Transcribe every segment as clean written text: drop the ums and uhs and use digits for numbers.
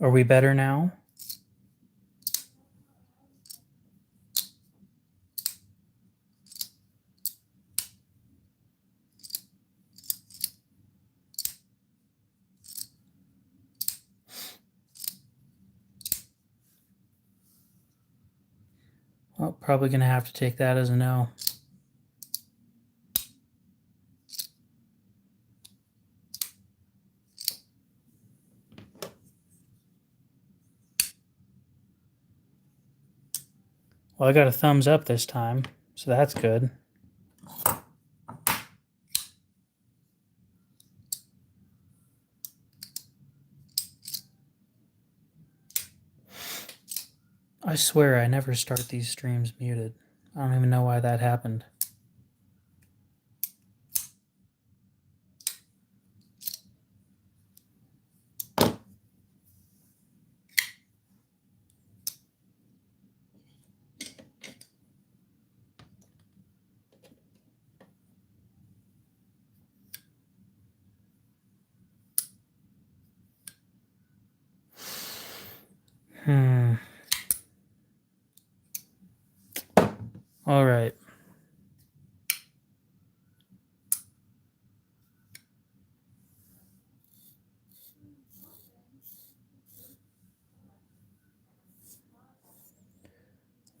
Are we better now? Well, probably going to have to take that as a no. Well, I got a thumbs up this time, so that's good. I swear I never start these streams muted. I don't even know why that happened. All right.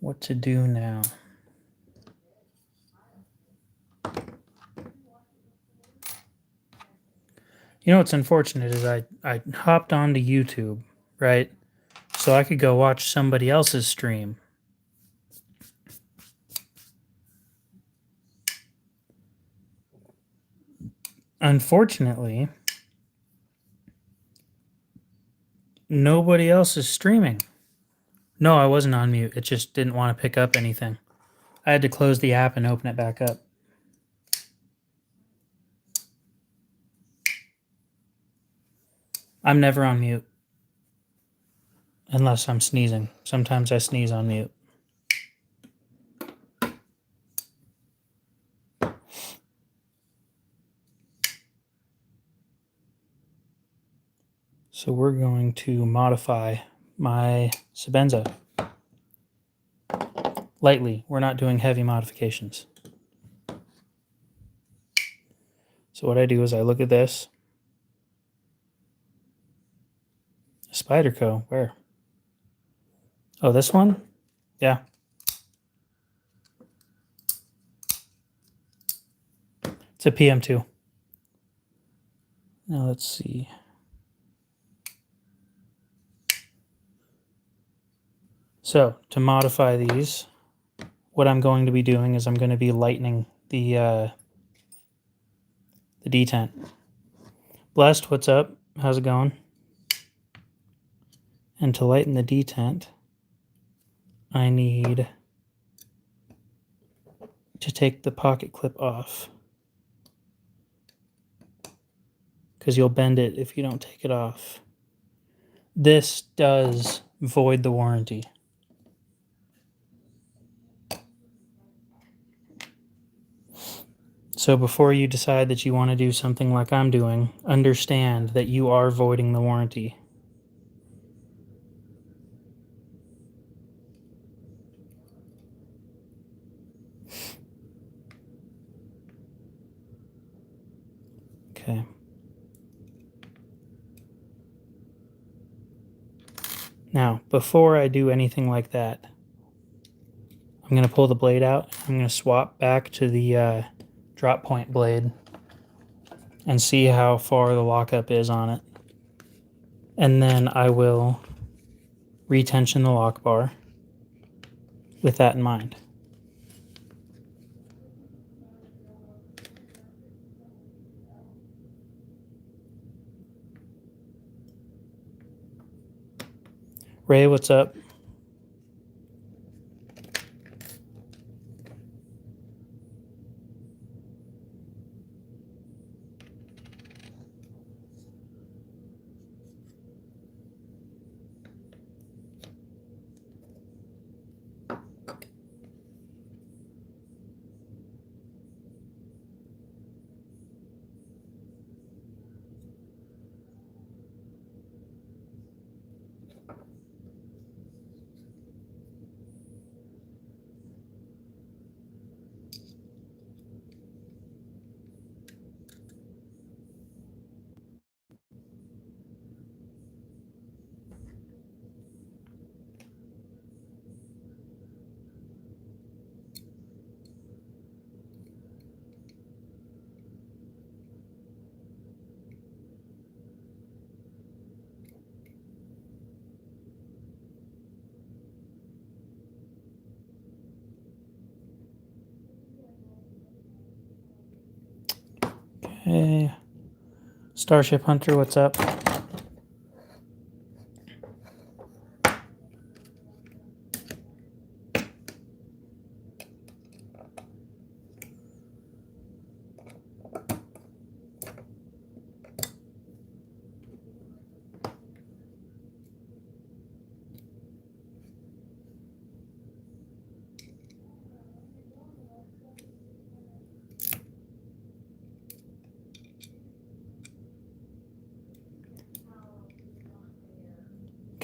What to do now? You know what's unfortunate is I hopped onto YouTube, right? So I could go watch somebody else's stream. Unfortunately, nobody else is streaming. No, I wasn't on mute. It just didn't want to pick up anything. I had to close the app and open it back up. I'm never on mute. Unless I'm sneezing. Sometimes I sneeze on mute. So we're going to modify my Sebenza. Lightly. We're not doing heavy modifications. So what I do is I look at this. Spyderco. Where? Oh, this one? Yeah. It's a PM2. Now let's see. So to modify these, what I'm going to be doing is I'm going to be lightening the detent. Blessed, what's up? How's it going? And to lighten the detent, I need to take the pocket clip off, because you'll bend it if you don't take it off. This does void the warranty. So before you decide that you want to do something like I'm doing, understand that you are voiding the warranty. Okay. Now, before I do anything like that, I'm going to pull the blade out. I'm going to swap back to the drop point blade and see how far the lockup is on it. And then I will retension the lock bar with that in mind. Ray, what's up? Hey, Starship Hunter, what's up?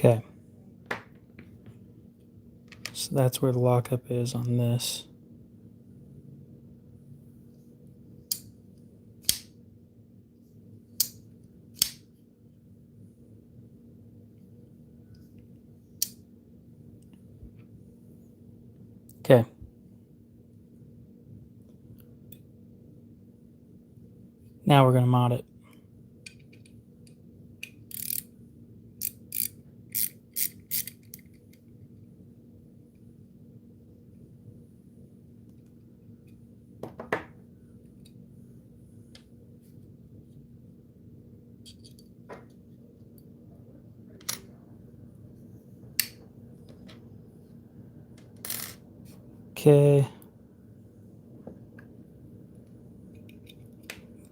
Okay. So that's where the lockup is on this. Okay. Now we're going to mod it. Okay.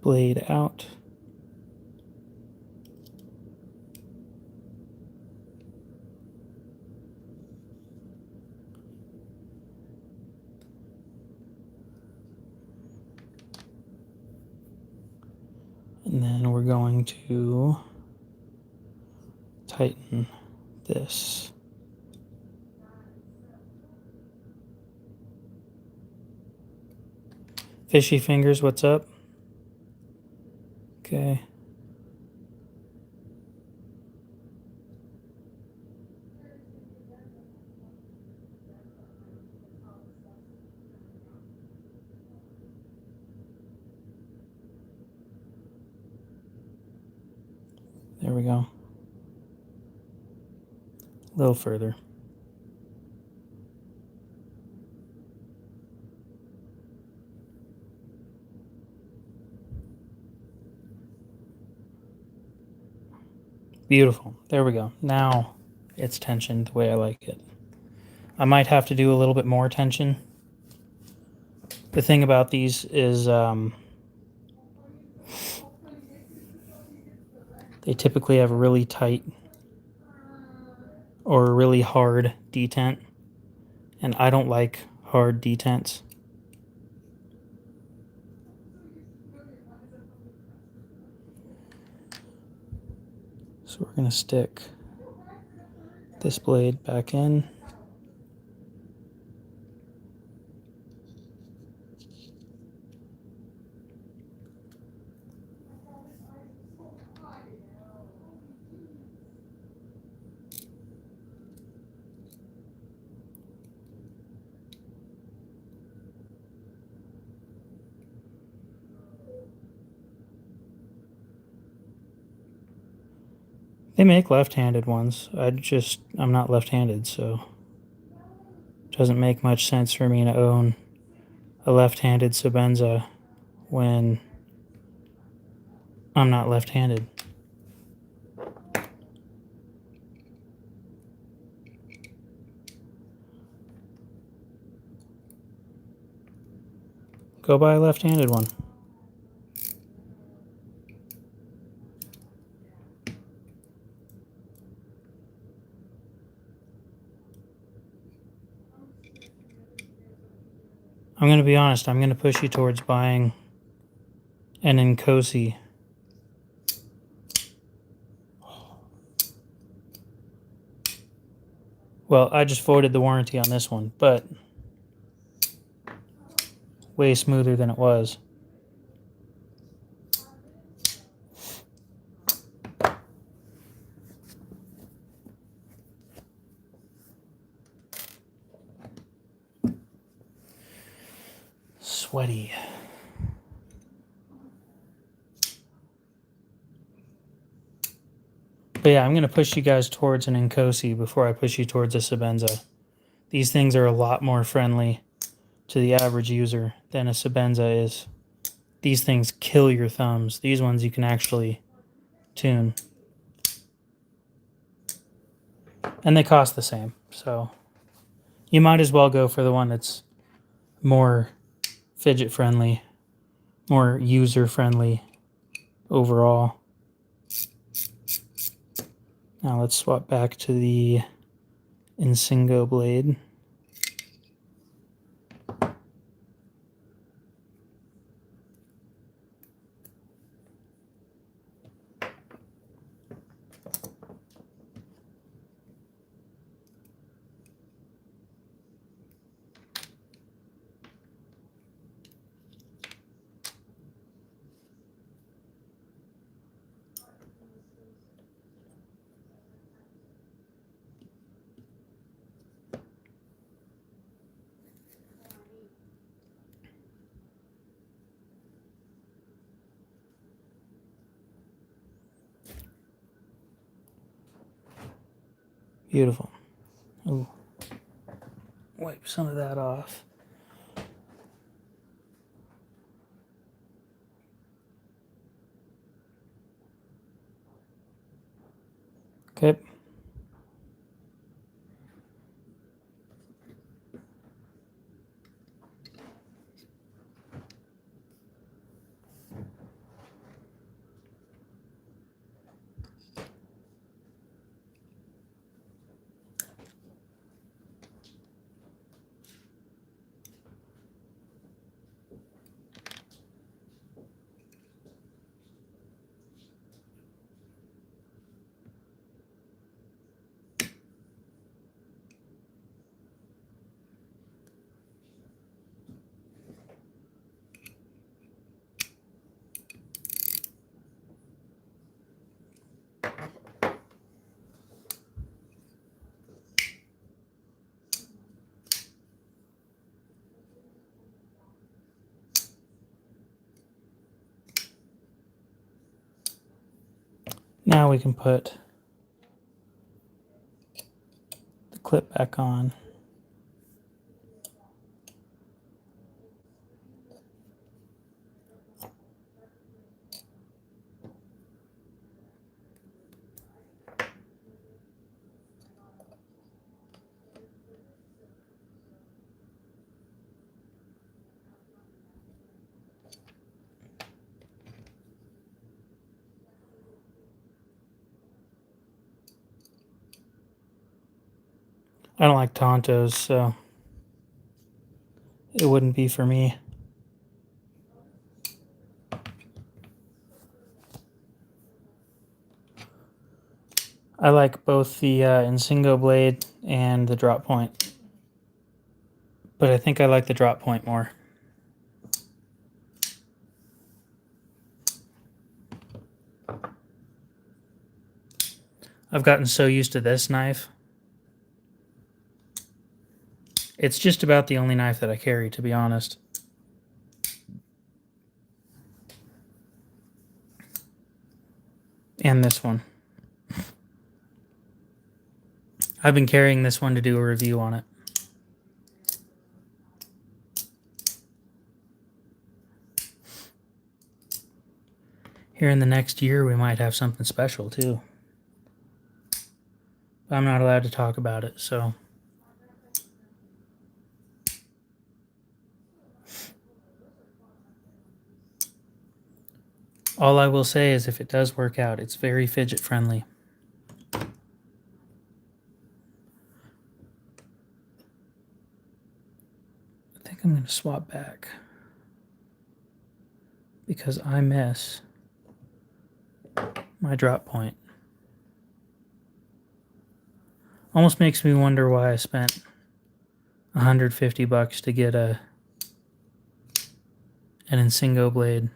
Blade out. And then we're going to tighten this. Fishy Fingers, what's up? Okay. There we go. A little further. Beautiful. There we go. Now it's tensioned the way I like it. I might have to do a little bit more tension. The thing about these is they typically have a really tight or a really hard detent, and I don't like hard detents. So we're going to stick this blade back in. They make left-handed ones. I'm not left-handed, so it doesn't make much sense for me to own a left-handed Sebenza when I'm not left-handed. Go buy a left-handed one. I'm going to be honest, I'm going to push you towards buying an Nkosi. Well, I just voided the warranty on this one, but way smoother than it was. Sweaty. But yeah, I'm going to push you guys towards an Nkosi before I push you towards a Sebenza. These things are a lot more friendly to the average user than a Sebenza is. these things kill your thumbs. These ones you can actually tune. And they cost the same, so you might as well go for the one that's more fidget friendly, more user friendly overall. Now let's swap back to the Insingo blade. Beautiful. Ooh. Wipe some of that off. Okay. Now we can put the clip back on. I don't like Tontos, so it wouldn't be for me. I like both the Insingo blade and the drop point, but I think I like the drop point more. I've gotten so used to this knife. It's just about the only knife that I carry, to be honest. And this one. I've been carrying this one to do a review on it. Here in the next year, we might have something special, too. But I'm not allowed to talk about it, so... All I will say is if it does work out, it's very fidget friendly. I think I'm going to swap back because I miss my drop point. Almost makes me wonder why I spent $150 to get an Insingo blade.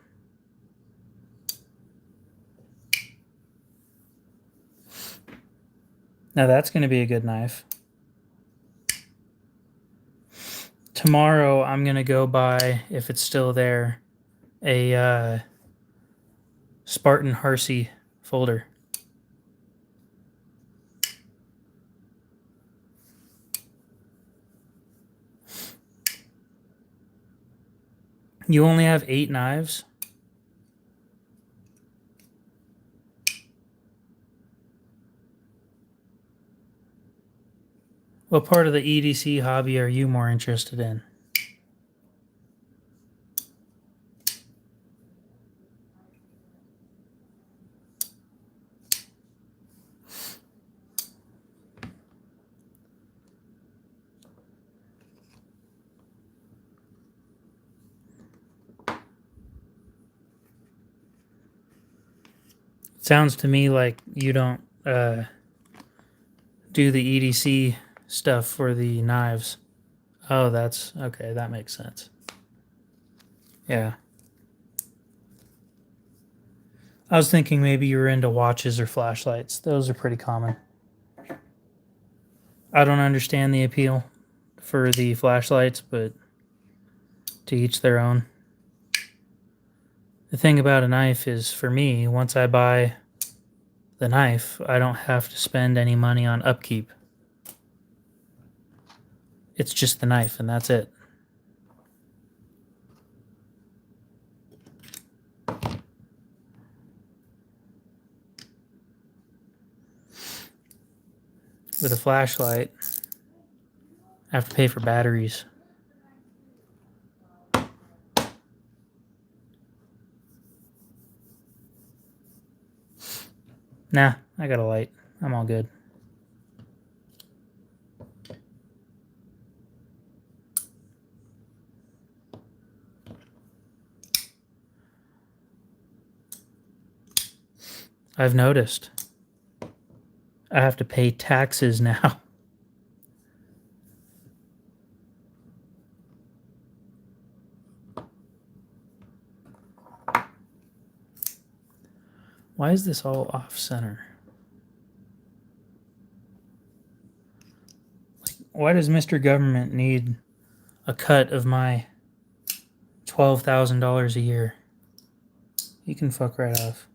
Now that's going to be a good knife. Tomorrow I'm going to go buy, if it's still there, a Spartan Harsey folder. You only have 8 knives? What part of the EDC hobby are you more interested in? Sounds to me like you don't do the EDC stuff for the knives. Oh, that's okay. That makes sense. Yeah. I was thinking maybe you were into watches or flashlights. Those are pretty common. I don't understand the appeal for the flashlights, but to each their own. The thing about a knife is, for me, once I buy the knife, I don't have to spend any money on upkeep. It's just the knife, and that's it. With a flashlight, I have to pay for batteries. Nah, I got a light. I'm all good. I've noticed. I have to pay taxes now. Why is this all off center? Like, why does Mr. Government need a cut of my $12,000 a year? You can fuck right off.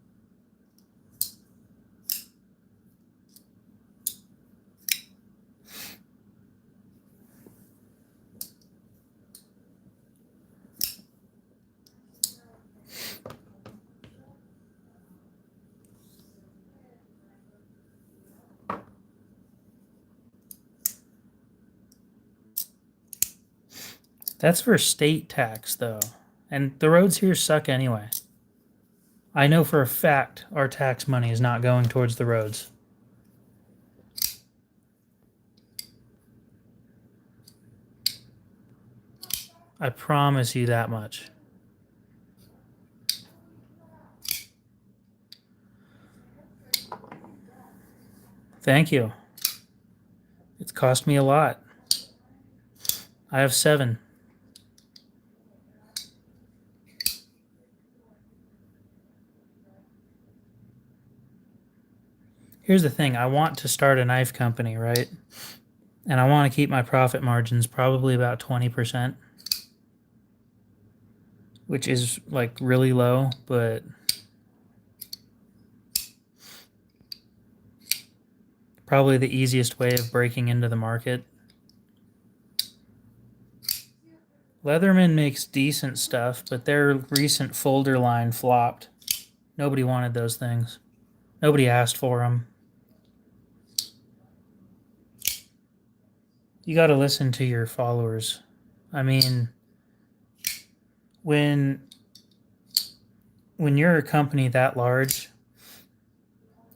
That's for state tax, though. And the roads here suck anyway. I know for a fact our tax money is not going towards the roads. I promise you that much. Thank you. It's cost me a lot. I have 7. Here's the thing. I want to start a knife company, right? And I want to keep my profit margins probably about 20%, which is like really low, but probably the easiest way of breaking into the market. Leatherman makes decent stuff, but their recent folder line flopped. Nobody wanted those things. Nobody asked for them. You got to listen to your followers. I mean, when you're a company that large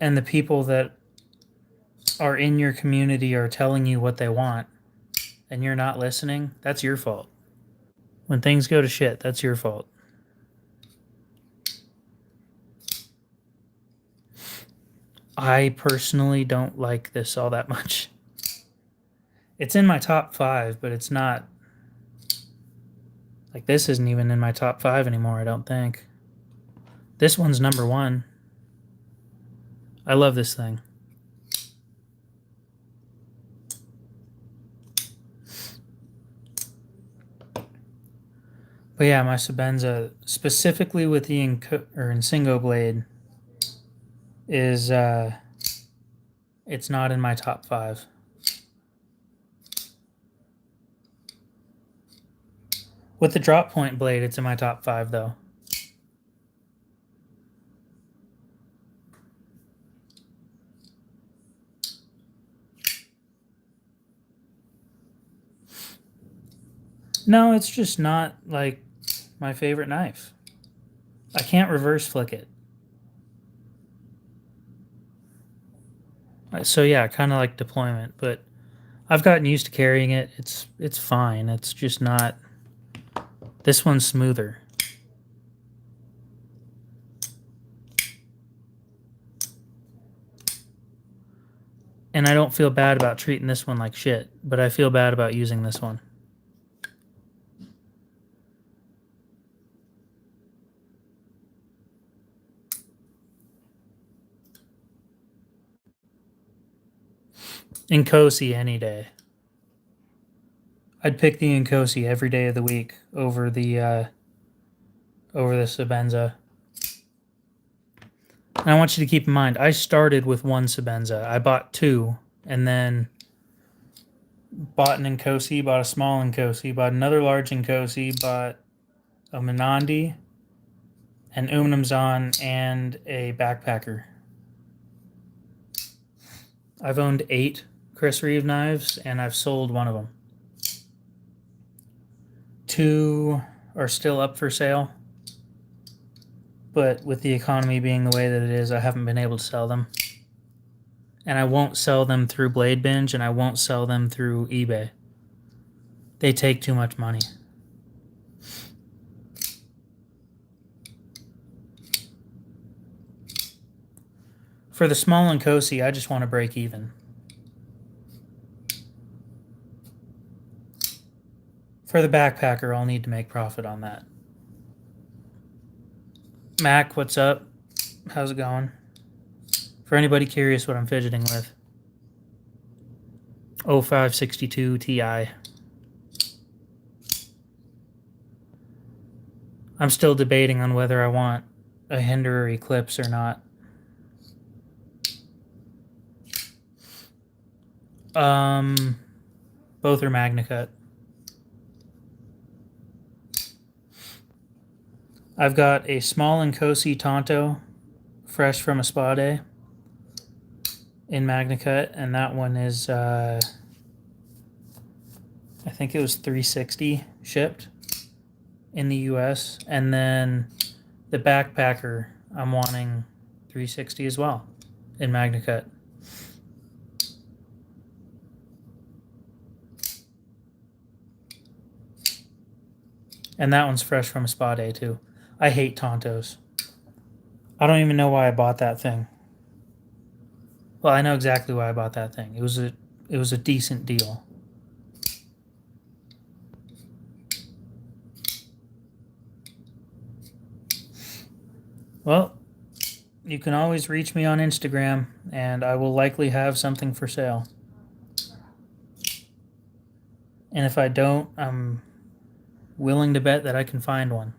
and the people that are in your community are telling you what they want and you're not listening, that's your fault. When things go to shit, that's your fault. I personally don't like this all that much. It's in my top 5, but it's not. Like, this isn't even in my top 5 anymore, I don't think. This one's number 1. I love this thing. But yeah, my Sebenza, specifically with the Insingo blade, is it's not in my top 5. With the drop point blade, it's in my top 5 though. No, it's just not like my favorite knife. I can't reverse flick it. So yeah, kind of like deployment, but I've gotten used to carrying it. It's fine. It's just not. This one's smoother. And I don't feel bad about treating this one like shit, but I feel bad about using this one. Inkosi any day. I'd pick the Inkosi every day of the week over the Sebenza. And I want you to keep in mind, I started with one Sebenza. I bought two, and then bought an Inkosi, bought a small Inkosi, bought another large Inkosi, bought a Menandi, an Umnumzan, and a backpacker. I've owned 8 Chris Reeve knives, and I've sold one of them. 2 are still up for sale, but with the economy being the way that it is, I haven't been able to sell them. And I won't sell them through Blade Binge, and I won't sell them through eBay. They take too much money. For the small Inkosi, I just want to break even. For the backpacker, I'll need to make profit on that. Mac, what's up? How's it going? For anybody curious what I'm fidgeting with, 0562 Ti. I'm still debating on whether I want a Hinderer Eclipse or not. Both are MagnaCut. I've got a small Inkosi Tonto, fresh from a spa day, in MagnaCut, and that one is, I think it was $360 shipped in the US. And then the backpacker, I'm wanting $360 as well in MagnaCut. And that one's fresh from a spa day too. I hate Tontos. I don't even know why I bought that thing. Well, I know exactly why I bought that thing. It was a decent deal. Well, you can always reach me on Instagram, and I will likely have something for sale. And if I don't, I'm willing to bet that I can find one.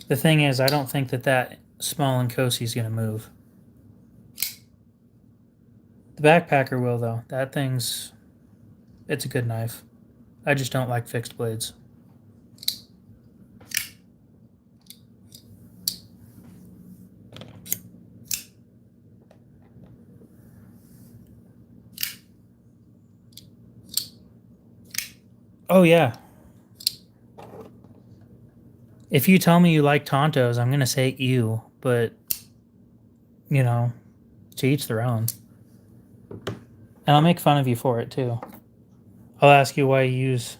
The thing is, I don't think that small Inkosi is going to move. The backpacker will, though. That thing's... it's a good knife. I just don't like fixed blades. Oh, yeah. If you tell me you like Tontos, I'm going to say ew, but, you know, to each their own. And I'll make fun of you for it, too. I'll ask you why you use,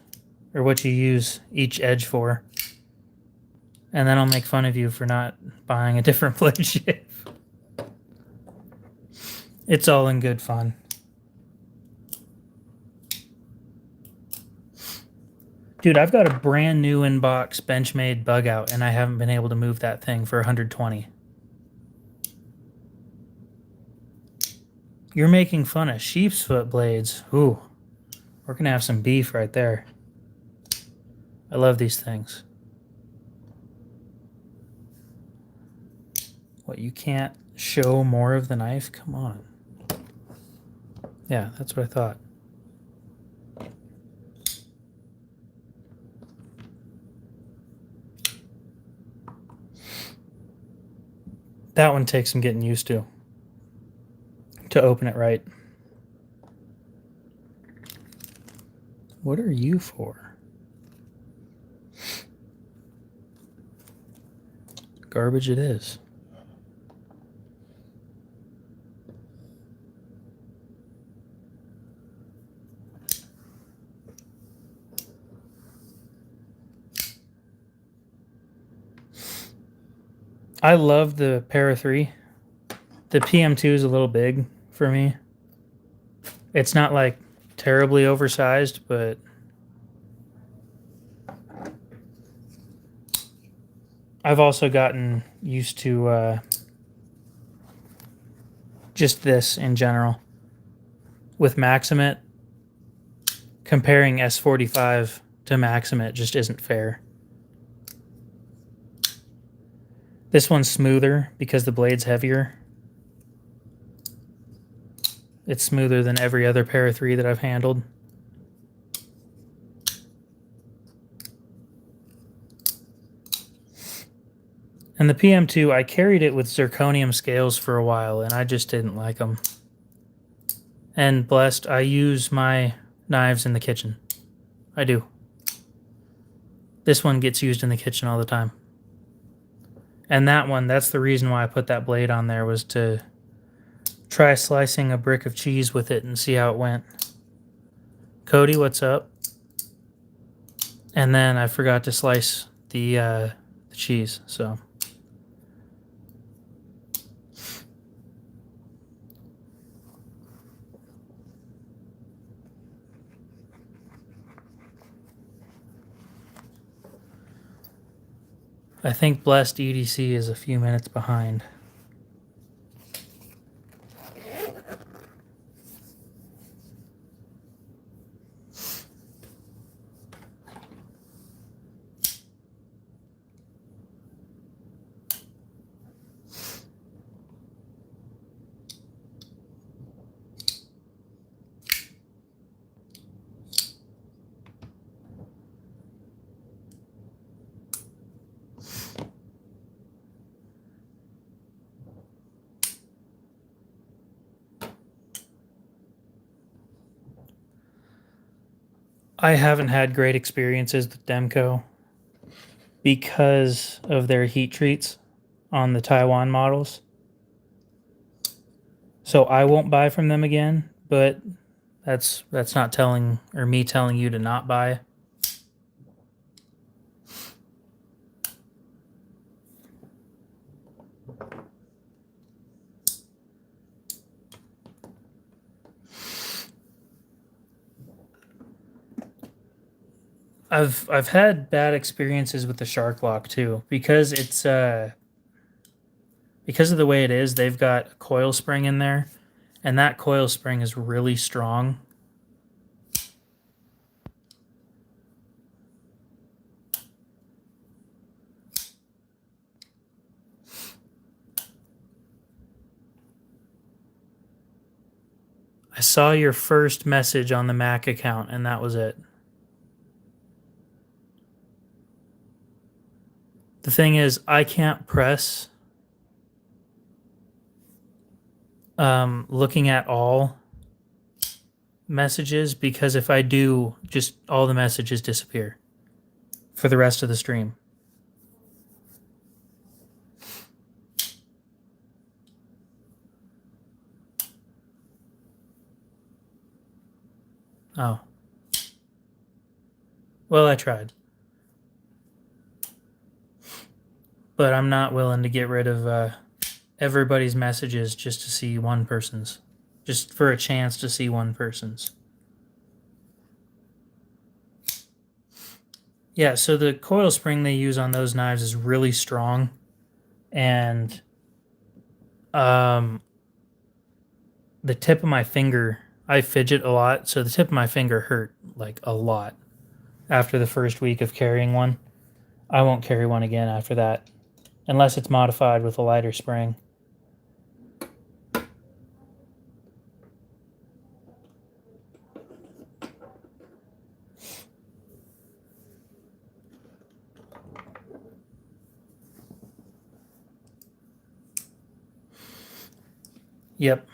or what you use each edge for. And then I'll make fun of you for not buying a different blade shape. It's all in good fun. Dude, I've got a brand new inbox Benchmade bug out, and I haven't been able to move that thing for 120. You're making fun of sheep's foot blades. Ooh, we're going to have some beef right there. I love these things. What, you can't show more of the knife? Come on. Yeah, that's what I thought. That one takes some getting used to open it right. What are you for? Garbage it is. I love the Para 3. The PM2 is a little big for me. It's not like terribly oversized, but I've also gotten used to just this in general. With Maximit, comparing S45 to Maximit just isn't fair. This one's smoother because the blade's heavier. It's smoother than every other Para 3 that I've handled. And the PM2, I carried it with zirconium scales for a while, and I just didn't like them. And blessed, I use my knives in the kitchen. I do. This one gets used in the kitchen all the time. And that one, that's the reason why I put that blade on there, was to try slicing a brick of cheese with it and see how it went. Cody, what's up? And then I forgot to slice the cheese, so. I think Blessed EDC is a few minutes behind. I haven't had great experiences with Demco because of their heat treats on the Taiwan models. So I won't buy from them again, but that's not telling, or me telling you to not buy. I've had bad experiences with the Shark Lock too, because it's because of the way it is. They've got a coil spring in there, and that coil spring is really strong. I saw your first message on the Mac account, and that was it. The thing is, I can't press looking at all messages, because if I do, just all the messages disappear for the rest of the stream. Oh. Well, I tried. But I'm not willing to get rid of everybody's messages just to see one person's. Just for a chance to see one person's. Yeah, so the coil spring they use on those knives is really strong. And the tip of my finger, I fidget a lot, so the tip of my finger hurt like a lot after the first week of carrying one. I won't carry one again after that, unless it's modified with a lighter spring. Yep.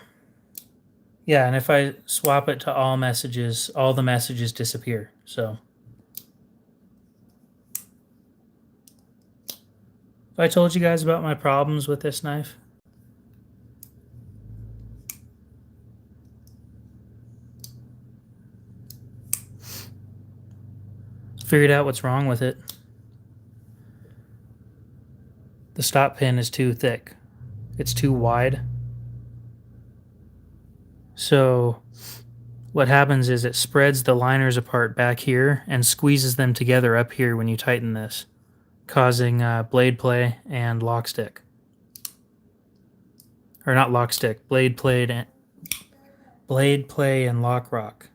Yeah, and if I swap it to all messages, all the messages disappear. So I told you guys about my problems with this knife. Figured out what's wrong with it. The stop pin is too thick. It's too wide. So what happens is it spreads the liners apart back here and squeezes them together up here when you tighten this, causing blade play and lock stick. Or not lock stick, blade play and lock rock.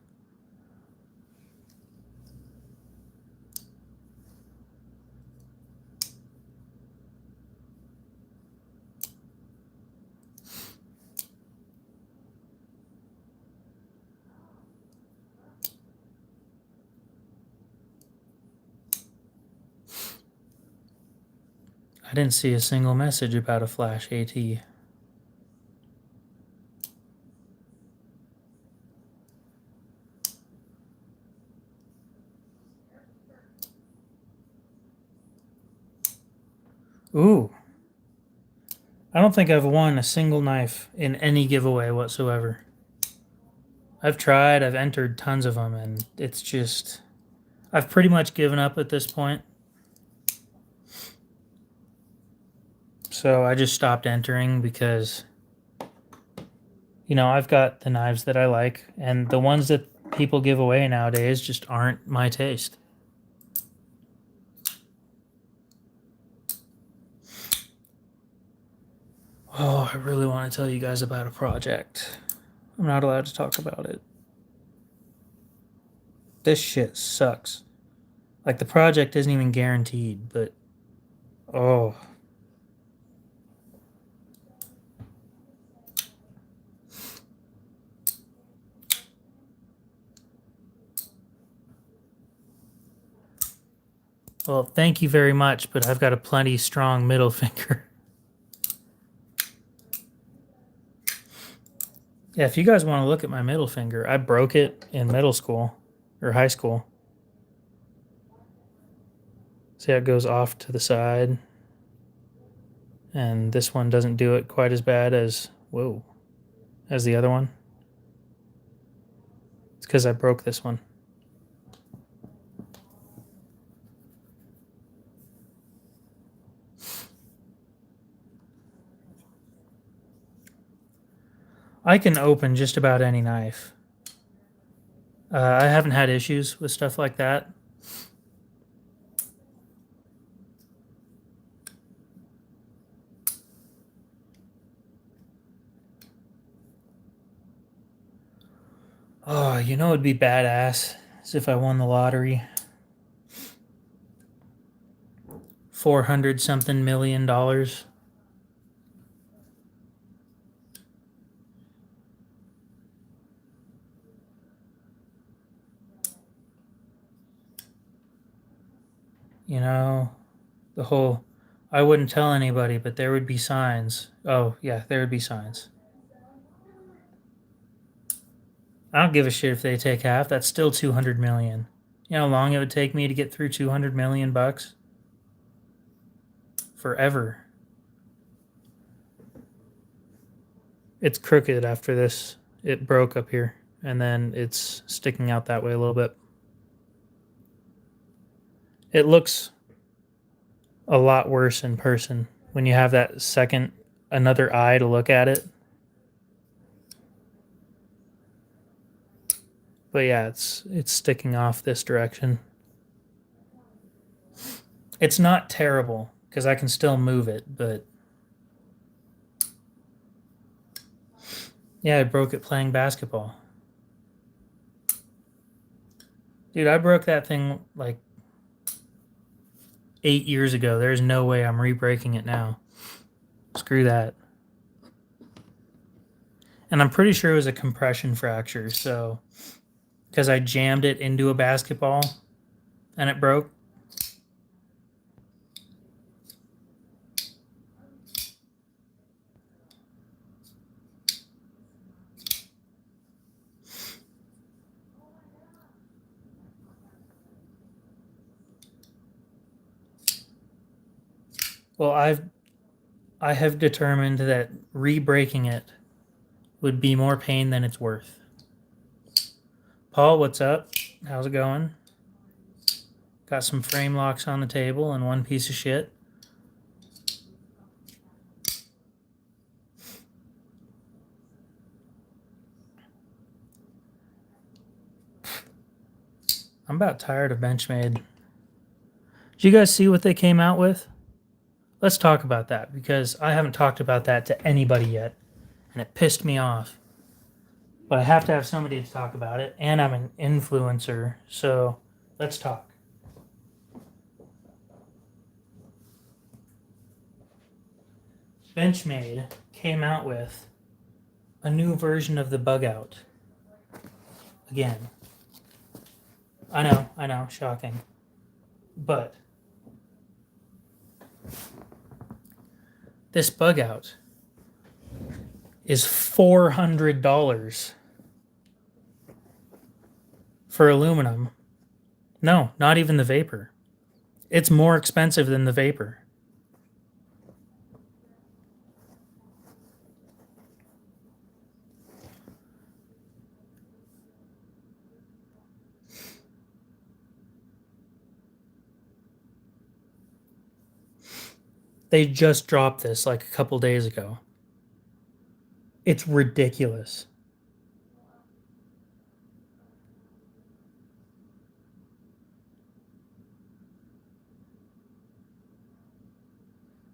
I didn't see a single message about a flash AT. Ooh. I don't think I've won a single knife in any giveaway whatsoever. I've tried, I've entered tons of them, and it's just... I've pretty much given up at this point. So I just stopped entering because, you know, I've got the knives that I like, and the ones that people give away nowadays just aren't my taste. Oh, I really want to tell you guys about a project. I'm not allowed to talk about it. This shit sucks. Like, the project isn't even guaranteed, but... Oh... Well, thank you very much, but I've got a plenty strong middle finger. Yeah, if you guys want to look at my middle finger, I broke it in middle school or high school. See how it goes off to the side? And this one doesn't do it quite as bad as, whoa, as the other one. It's because I broke this one. I can open just about any knife. I haven't had issues with stuff like that. Oh, you know it'd be badass is if I won the lottery. $400 something million. You know, the whole, I wouldn't tell anybody, but there would be signs. Oh, yeah, there would be signs. I don't give a shit if they take half. That's still 200 million. You know how long it would take me to get through 200 million bucks? Forever. It's crooked after this. It broke up here, and then it's sticking out that way a little bit. It looks a lot worse in person when you have that second, another eye to look at it. But yeah, it's sticking off this direction. It's not terrible because I can still move it, but yeah, I broke it playing basketball. Dude, I broke that thing like 8 years ago. There's no way I'm re-breaking it now. Screw that. And I'm pretty sure it was a compression fracture, so because I jammed it into a basketball and it broke. Well, I have determined that re-breaking it would be more pain than it's worth. Paul, what's up? How's it going? Got some frame locks on the table and one piece of shit. I'm about tired of Benchmade. Did you guys see what they came out with? Let's talk about that because I haven't talked about that to anybody yet, and it pissed me off. But I have to have somebody to talk about it, and I'm an influencer, so let's talk. Benchmade came out with a new version of the bug out. Again. I know, shocking. But this bug out is $400 for aluminum. No, not even the Vapor. It's more expensive than the Vapor. They just dropped this like a couple days ago. It's ridiculous.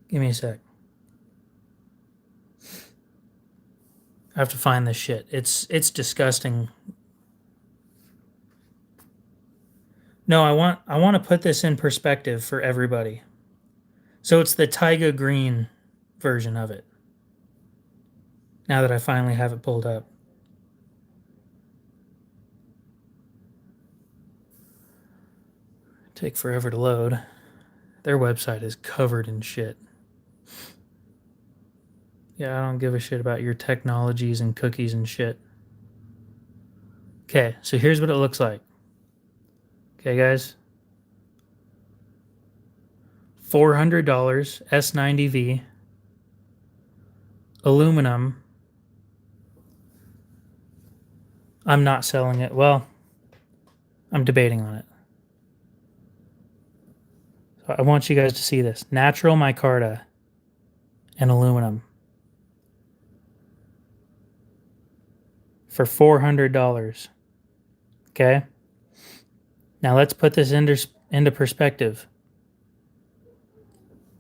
Give me a sec. I have to find this shit. It's disgusting. No, I want to put this in perspective for everybody. So it's the Taiga Green version of it. Now that I finally have it pulled up. Take forever to load. Their website is covered in shit. Yeah, I don't give a shit about your technologies and cookies and shit. Okay, so here's what it looks like. Okay, guys. $400 S90V. Aluminum. I'm not selling it. Well, I'm debating on it. So I want you guys to see this. Natural micarta and aluminum. For $400. Okay? Now let's put this into perspective.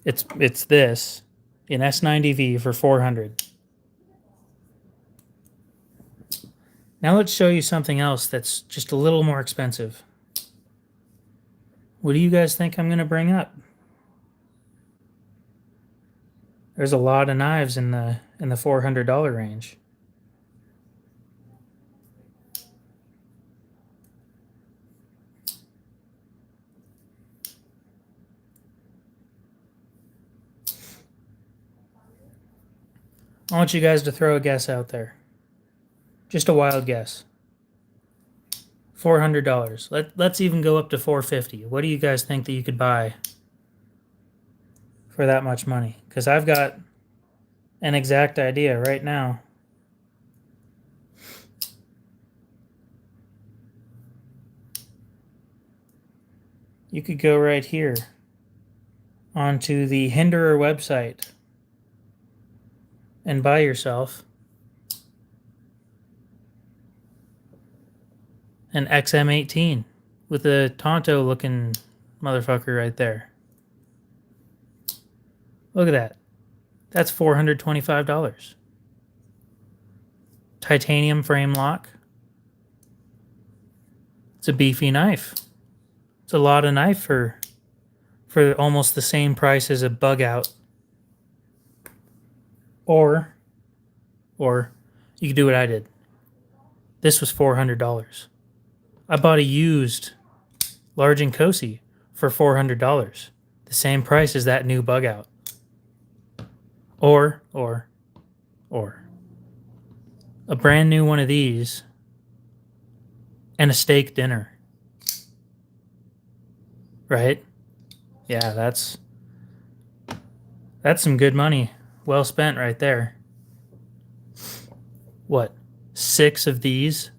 It's this in S90V for $400. Now let's show you something else that's just a little more expensive. What do you guys think I'm going to bring up? There's a lot of knives in the $400 range. I want you guys to throw a guess out there. Just a wild guess. $400. Let's even go up to $450. What do you guys think that you could buy for that much money? Because I've got an exact idea right now. You could go right here onto the Hinderer website and buy yourself an XM18 with a Tonto looking motherfucker right there. Look at that. That's $425. Titanium frame lock. It's a beefy knife. It's a lot of knife for almost the same price as a bug out. Or you could do what I did. This was $400. I bought a used Large & Cosi for $400. The same price as that new bug out. Or a brand new one of these and a steak dinner. Right? Yeah, that's That's some good money. Well spent right there. What? 6 of these?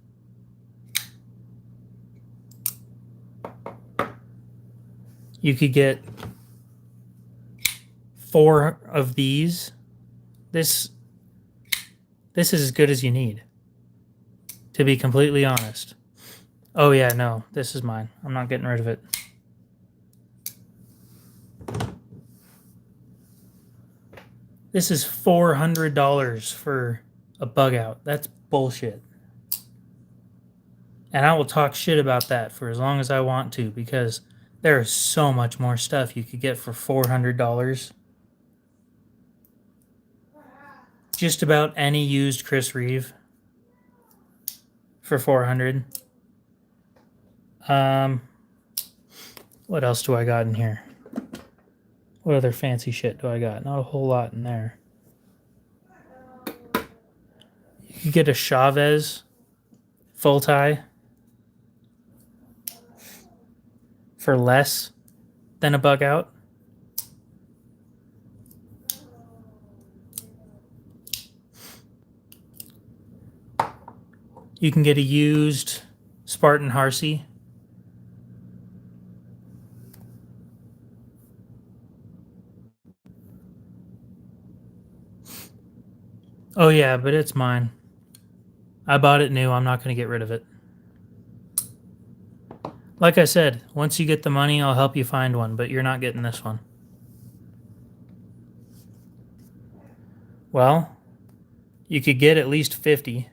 You could get 4 of these. This is as good as you need, to be completely honest. Oh yeah, no, this is mine. I'm not getting rid of it. This is $400 for a bug out. That's bullshit. And I will talk shit about that for as long as I want to, because there is so much more stuff you could get for $400. Just about any used Chris Reeve for $400. What else do I got in here? What other fancy shit do I got? Not a whole lot in there. You could get a Chavez full tie for less than a bug out. You can get a used Spartan Harsey. Oh yeah, but it's mine. I bought it new. I'm not going to get rid of it. Like I said, once you get the money, I'll help you find one, but you're not getting this one. Well, you could get at least 50.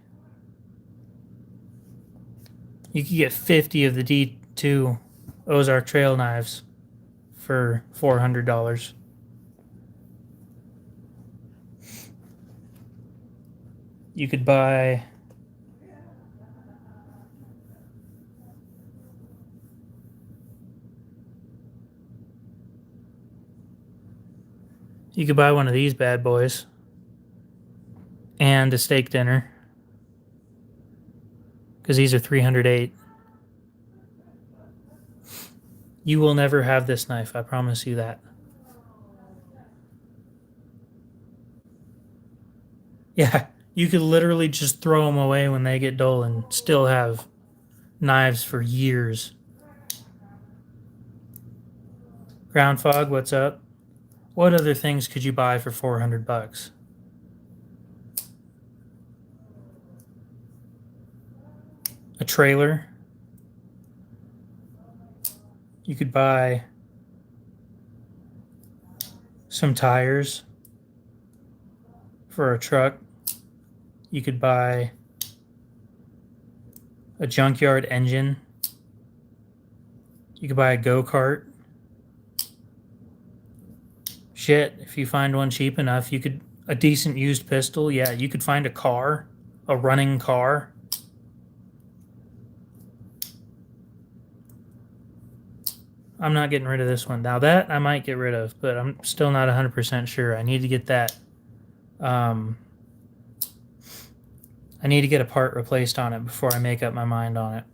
You could get 50 of the D2 Ozark Trail knives for $400. You could buy one of these bad boys and a steak dinner, because these are 308. You will never have this knife, I promise you that. Yeah, you could literally just throw them away when they get dull and still have knives for years. Ground Fog, what's up? What other things could you buy for $400? A trailer. You could buy some tires for a truck. You could buy a junkyard engine. You could buy a go-kart. Shit, if you find one cheap enough, you could... A decent used pistol, yeah, you could find a car, a running car. I'm not getting rid of this one. Now that I might get rid of, but I'm still not 100% sure. I need to get that. I need to get a part replaced on it before I make up my mind on it.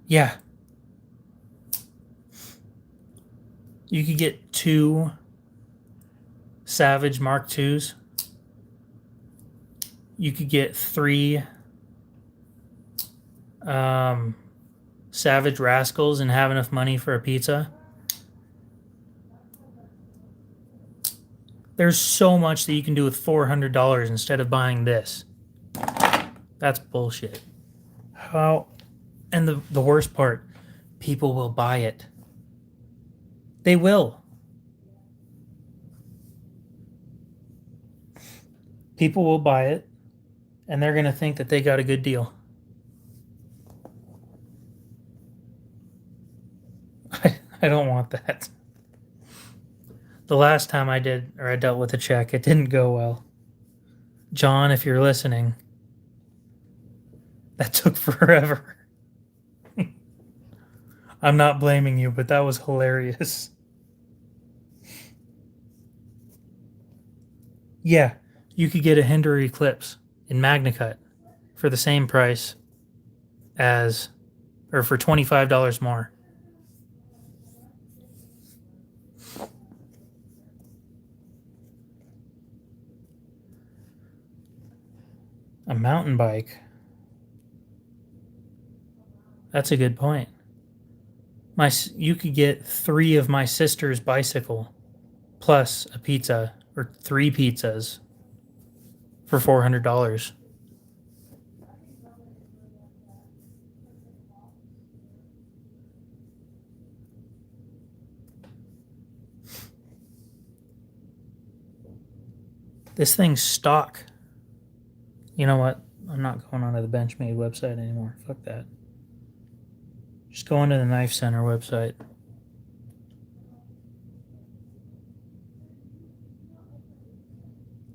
Yeah. You could get 2 Savage Mark IIs. You could get 3 Savage Rascals and have enough money for a pizza. There's so much that you can do with $400 instead of buying this. That's bullshit. How? And the worst part, people will buy it. They will. People will buy it, and they're going to think that they got a good deal. I don't want that. The last time I dealt with a check, it didn't go well. John, if you're listening, that took forever. I'm not blaming you, but that was hilarious. Yeah, you could get a Hinder Eclipse in MagnaCut for the same price as, or for $25 more. mountain bike. That's a good point. You could get 3 of my sister's bicycle plus a pizza or 3 pizzas for $400. This thing's stock. You know what? I'm not going onto the Benchmade website anymore. Fuck that. Just go onto the Knife Center website.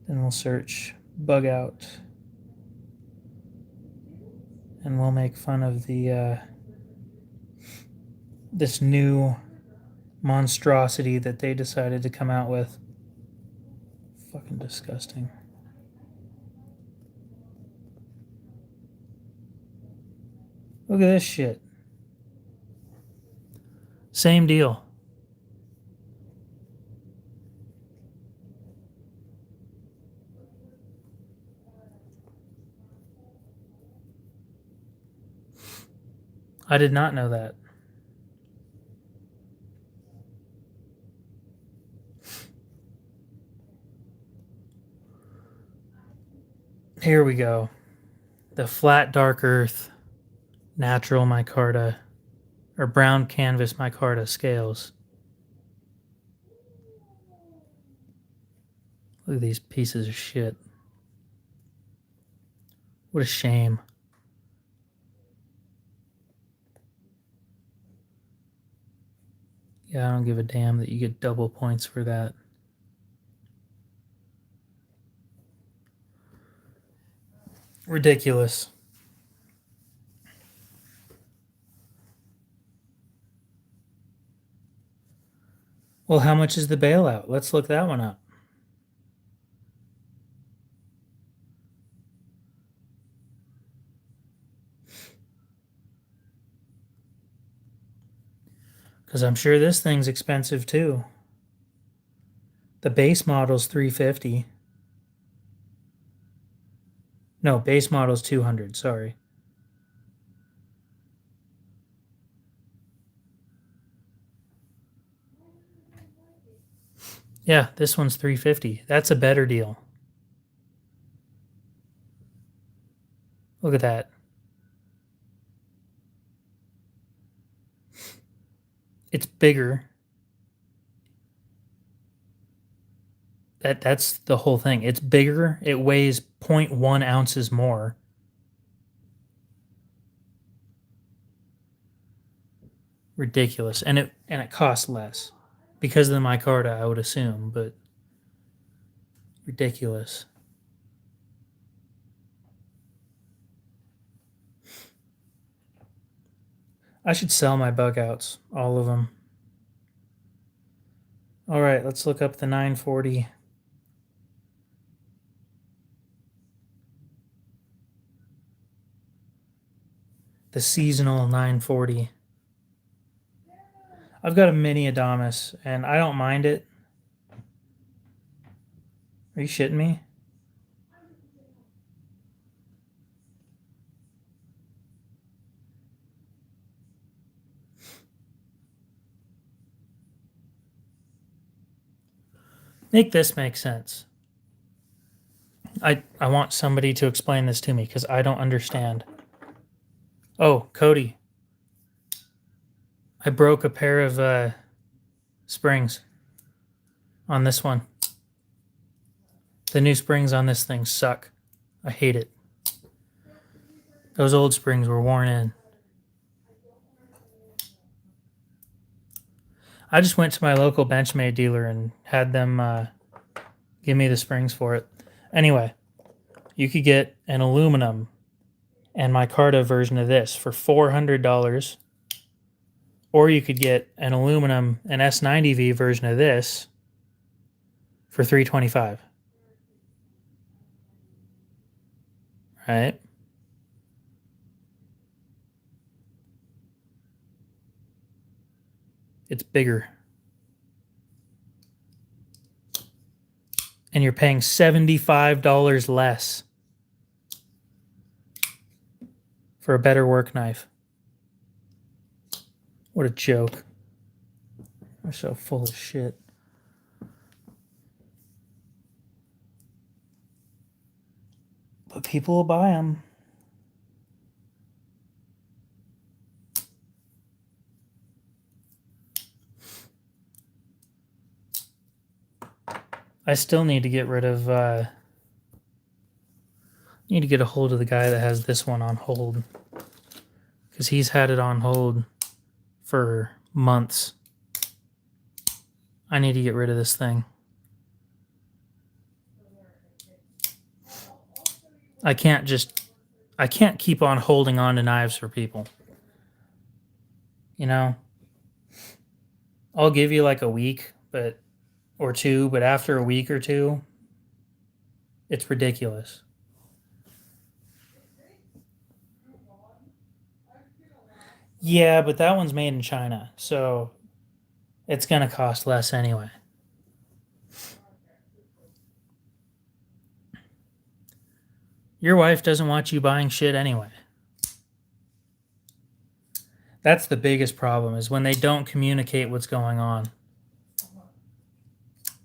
Then we'll search bug out. And we'll make fun of the this new monstrosity that they decided to come out with. Fucking disgusting. Look at this shit. Same deal. I did not know that. Here we go. The flat dark earth natural micarta or brown canvas micarta scales. Look at these pieces of shit. What a shame. Yeah, I don't give a damn that you get double points for that. Ridiculous. Well, how much is the bailout? Let's look that one up. Because I'm sure this thing's expensive too. The base model's $350. No, base model's $200, sorry. Yeah, this one's $350. That's a better deal. Look at that. It's bigger. That's the whole thing. It's bigger. It weighs 0.1 ounces more. Ridiculous. And it costs less. Because of the micarta, I would assume, but ridiculous. I should sell my bug outs, all of them. All right, let's look up the 940. The seasonal 940. I've got a mini Adamas, and I don't mind it. Are you shitting me? Make this make sense. I want somebody to explain this to me because I don't understand. Oh, Cody. I broke a pair of springs on this one. The new springs on this thing suck. I hate it. Those old springs were worn in. I just went to my local Benchmade dealer and had them give me the springs for it. Anyway, you could get an aluminum and micarta version of this for $400. Or you could get an aluminum and S90V version of this for $325. Right? It's bigger. And you're paying $75 less. for a better work knife. What a joke. They're so full of shit. But people will buy them. I still need to get rid of, need to get a hold of the guy that has this one on hold. Because he's had it on hold for months. I need to get rid of this thing. I can't keep on holding on to knives for people. You know? I'll give you like a week, or two, but after a week or two, it's ridiculous. Yeah, but that one's made in China, so it's going to cost less anyway. Your wife doesn't want you buying shit anyway. That's the biggest problem, is when they don't communicate what's going on.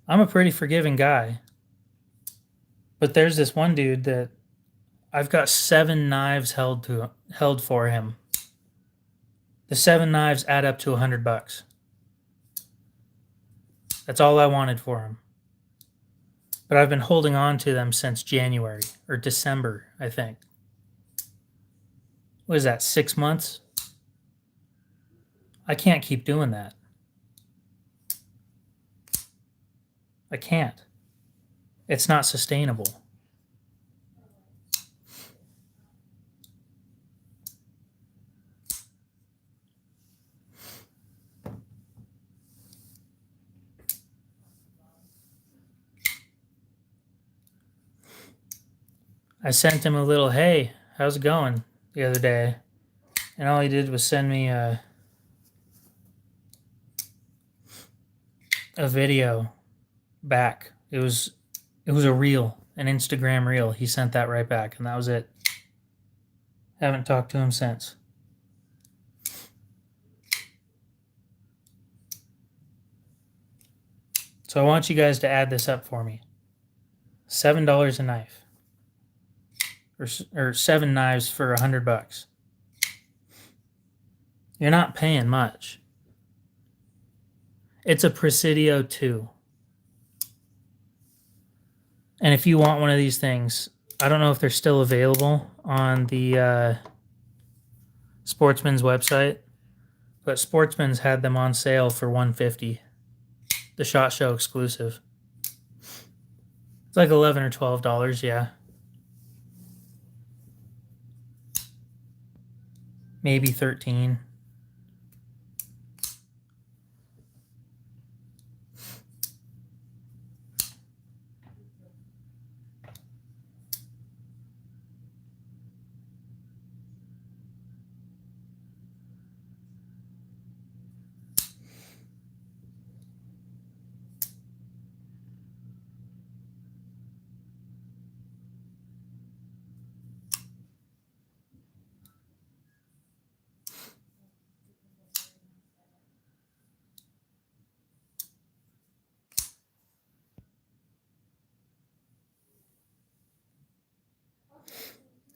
I'm a pretty forgiving guy. But there's this one dude that I've got 7 knives held for him. The 7 knives add up to $100. That's all I wanted for him. But I've been holding on to them since January or December, I think. What is that, 6 months? I can't keep doing that. I can't. It's not sustainable. I sent him a little, hey, how's it going, the other day. And all he did was send me a video back. It was a reel, an Instagram reel. He sent that right back, and that was it. Haven't talked to him since. So I want you guys to add this up for me. $7 a knife. Or 7 knives for $100. You're not paying much. It's a Presidio 2. And if you want one of these things, I don't know if they're still available on the Sportsman's website, but Sportsman's had them on sale for $150. The SHOT Show exclusive. It's like $11 or $12, yeah. Maybe 13.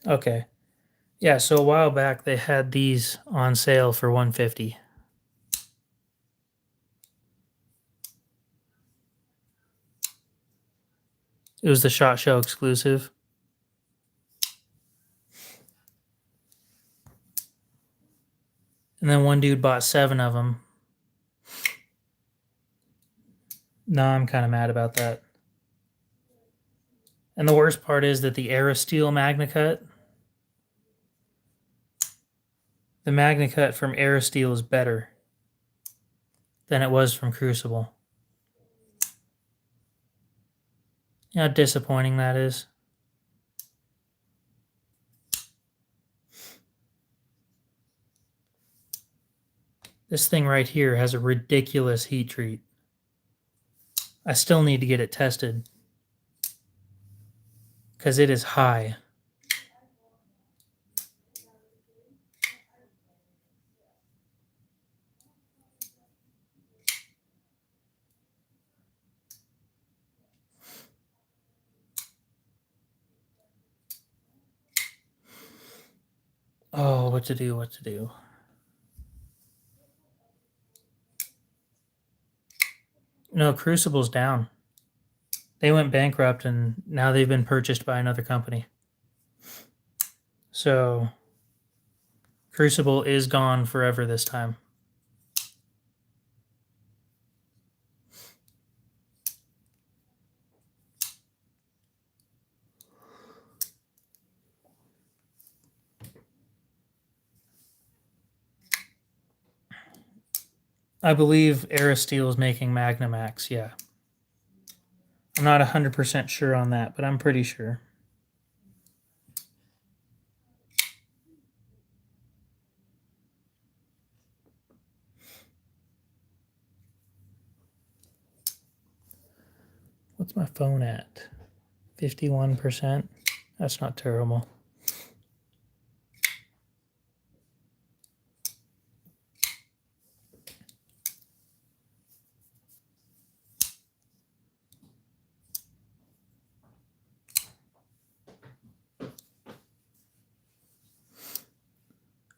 Okay. Yeah, so a while back they had these on sale for $150. It was the SHOT Show exclusive. And then one dude bought 7 of them. No, I'm kind of mad about that. And the worst part is that the Aerosteel MagnaCut, the MagnaCut from Aerosteel is better than it was from Crucible. You know how disappointing that is? This thing right here has a ridiculous heat treat. I still need to get it tested because it is high. what to do. No, Crucible's down. They went bankrupt and now they've been purchased by another company. So Crucible is gone forever this time. I believe Aerosteel is making Magnamax, yeah. I'm not 100% sure on that, but I'm pretty sure. What's my phone at? 51%? That's not terrible.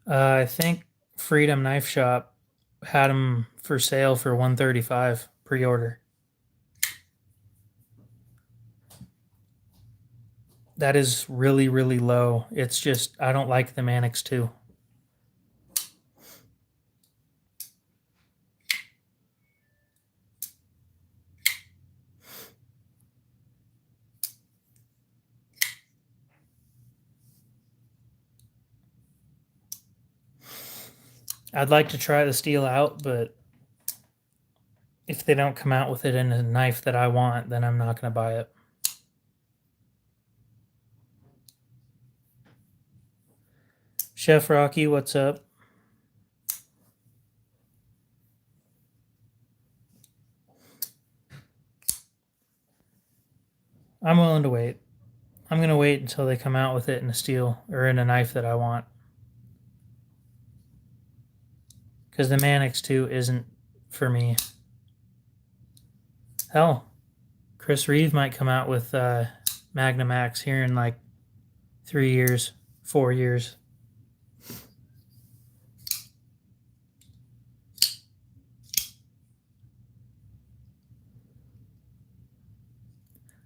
I think Freedom Knife Shop had them for sale for $135 pre-order. That is really, really low. It's just, I don't like the Manix 2. I'd like to try the steel out, but if they don't come out with it in a knife that I want, then I'm not going to buy it. Chef Rocky, what's up? I'm willing to wait. I'm going to wait until they come out with it in a steel or in a knife that I want. Because the Manix 2 isn't for me. Hell, Chris Reeve might come out with Magnamax here in like 3 years, 4 years.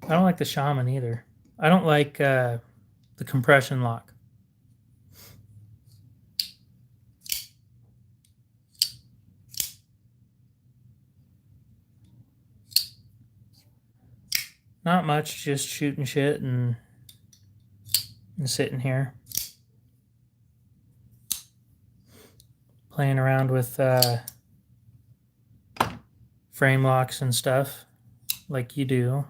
I don't like the Shaman either. I don't like the compression lock. Not much, just shooting shit and sitting here. Playing around with frame locks and stuff, like you do.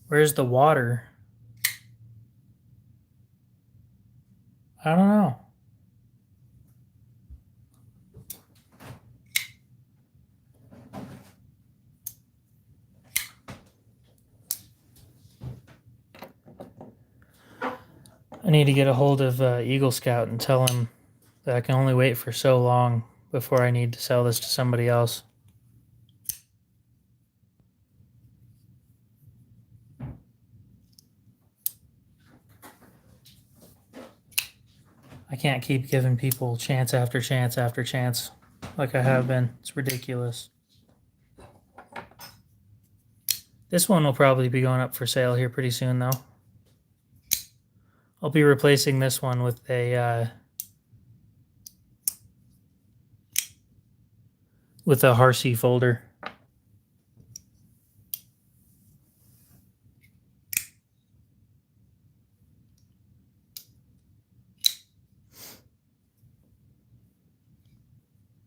Where's the water? I don't know. I need to get a hold of Eagle Scout and tell him that I can only wait for so long before I need to sell this to somebody else. I can't keep giving people chance after chance after chance like I have been. It's ridiculous. This one will probably be going up for sale here pretty soon, though. I'll be replacing this one with a Harsey folder.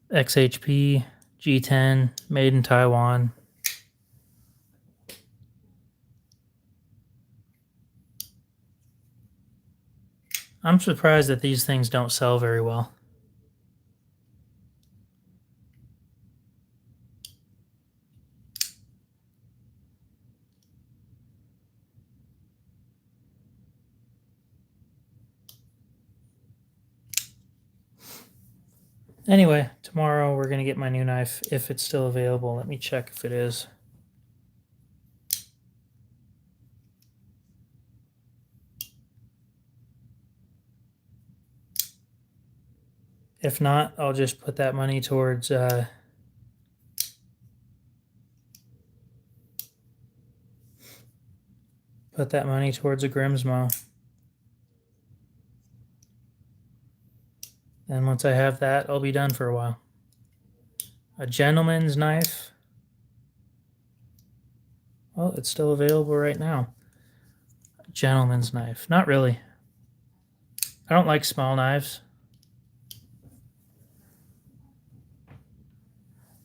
XHP G10, made in Taiwan. I'm surprised that these things don't sell very well. Anyway, tomorrow we're going to get my new knife if it's still available. Let me check if it is. If not, I'll just put that money towards a Grimsmo. And once I have that, I'll be done for a while. A gentleman's knife. Well, it's still available right now. A gentleman's knife. Not really. I don't like small knives.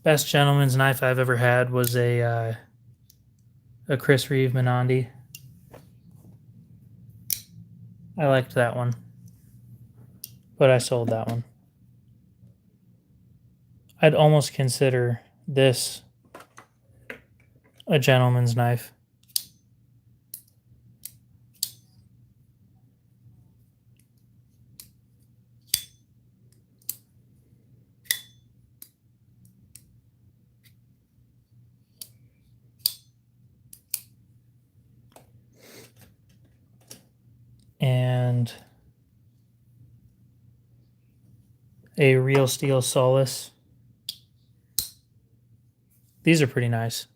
Best gentleman's knife I've ever had was a Chris Reeve Menandi. I liked that one, but I sold that one. I'd almost consider this a gentleman's knife. And a Real Steel Solace. These are pretty nice.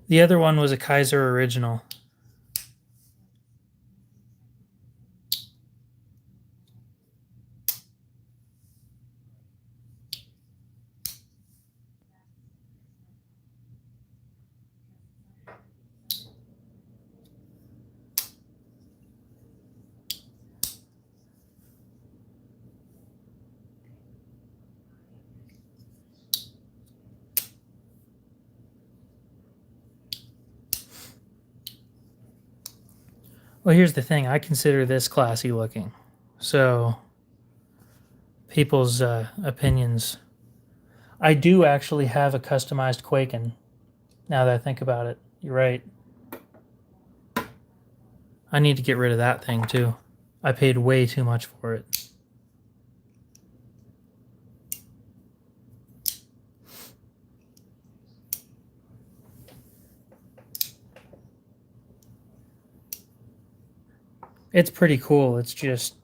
The other one was a Kaiser Original. Well, here's the thing. I consider this classy looking. So, people's opinions. I do actually have a customized Quaken, now that I think about it. You're right. I need to get rid of that thing, too. I paid way too much for it. It's pretty cool. It's just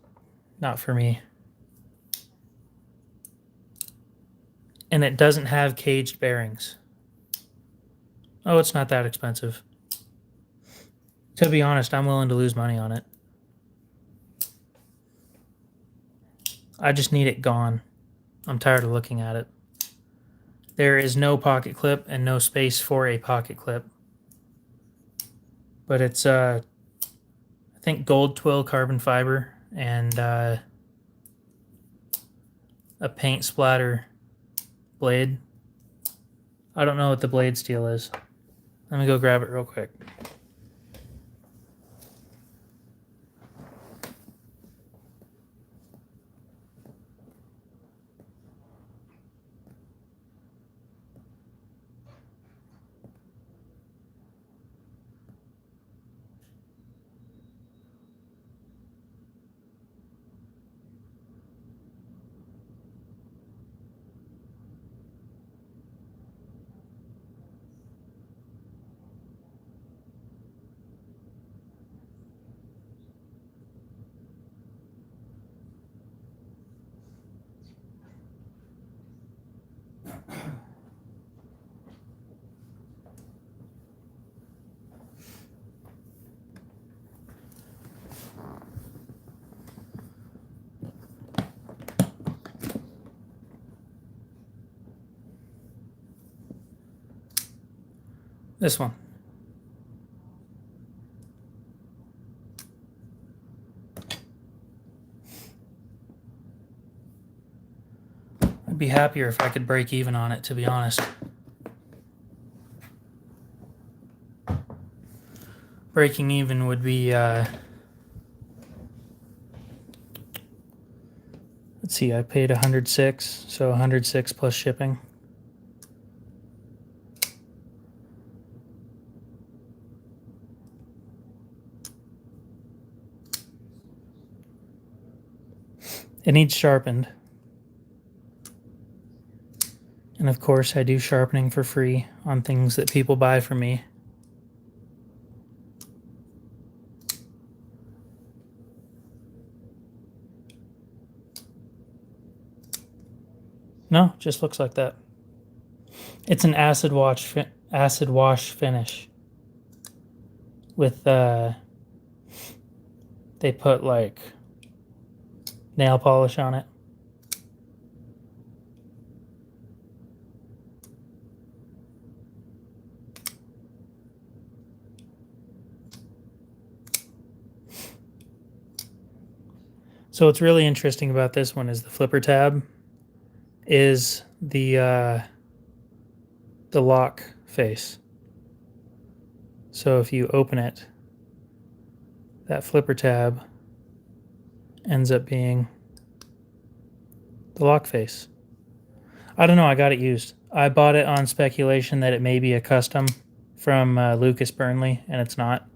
not for me. And it doesn't have caged bearings. Oh, it's not that expensive. To be honest, I'm willing to lose money on it. I just need it gone. I'm tired of looking at it. There is no pocket clip and no space for a pocket clip. But it's, I think, gold twill carbon fiber and a paint splatter blade. I don't know what the blade steel is. Let me go grab it real quick. This one. I'd be happier if I could break even on it, to be honest. Breaking even would be, let's see, I paid 106, so 106 plus shipping. It needs sharpened. And of course, I do sharpening for free on things that people buy from me. No, just looks like that. It's an acid wash finish with they put like nail polish on it. So what's really interesting about this one is the flipper tab is the lock face. So if you open it, that flipper tab ends up being the lock face. I don't know, I got it used. I bought it on speculation that it may be a custom from Lucas Burnley, and it's not.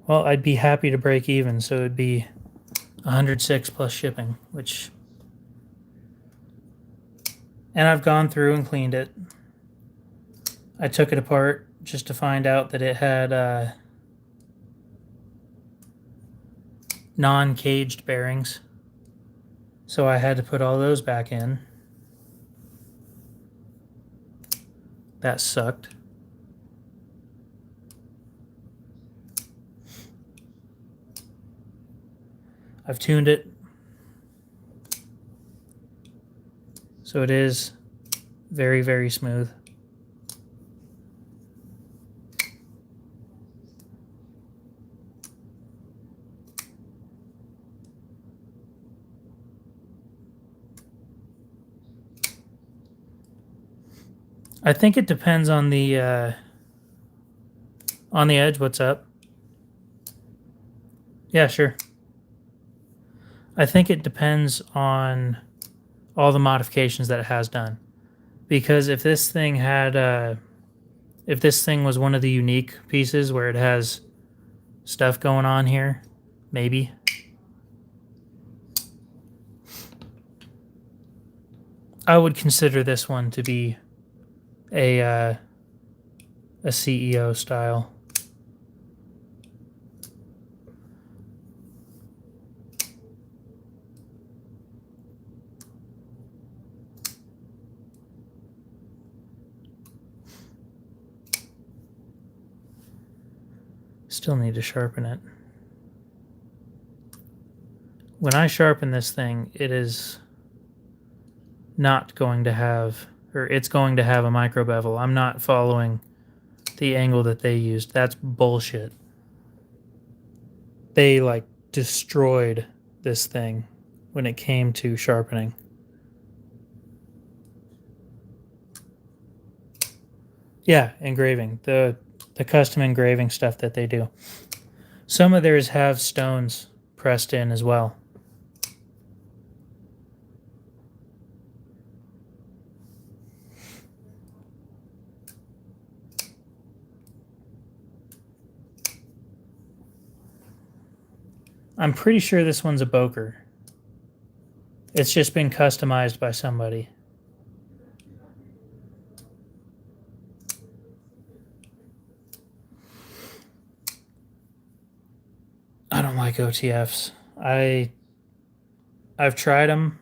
Well, I'd be happy to break even, so it'd be 106 plus shipping, which... And I've gone through and cleaned it. I took it apart just to find out that it had non-caged bearings. So I had to put all those back in. That sucked. I've tuned it. So it is very, very smooth. I think it depends on the edge. What's up? Yeah, sure. I think it depends on all the modifications that it has done. Because if this thing had, if this thing was one of the unique pieces where it has stuff going on here, maybe. I would consider this one to be a CEO style. Still need to sharpen it. When I sharpen this thing, it is not going to have, or it's going to have a micro bevel. I'm not following the angle that they used. That's bullshit. They like destroyed this thing when it came to sharpening. Yeah, engraving. The custom engraving stuff that they do. Some of theirs have stones pressed in as well. I'm pretty sure this one's a Boker. It's just been customized by somebody. I don't like OTFs. I've tried them.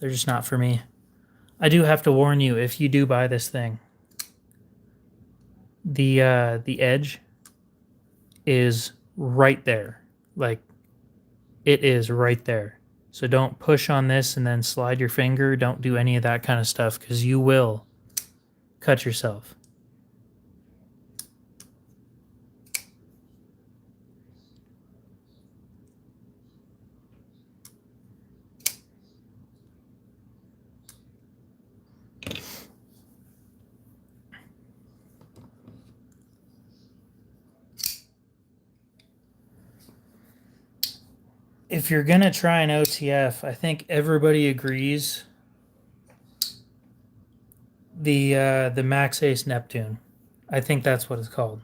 They're just not for me. I do have to warn you, if you do buy this thing, the edge is right there. Like, it is right there. So don't push on this and then slide your finger. Don't do any of that kind of stuff, because you will cut yourself. If you're going to try an OTF, I think everybody agrees The Max Ace Neptune. I think that's what it's called.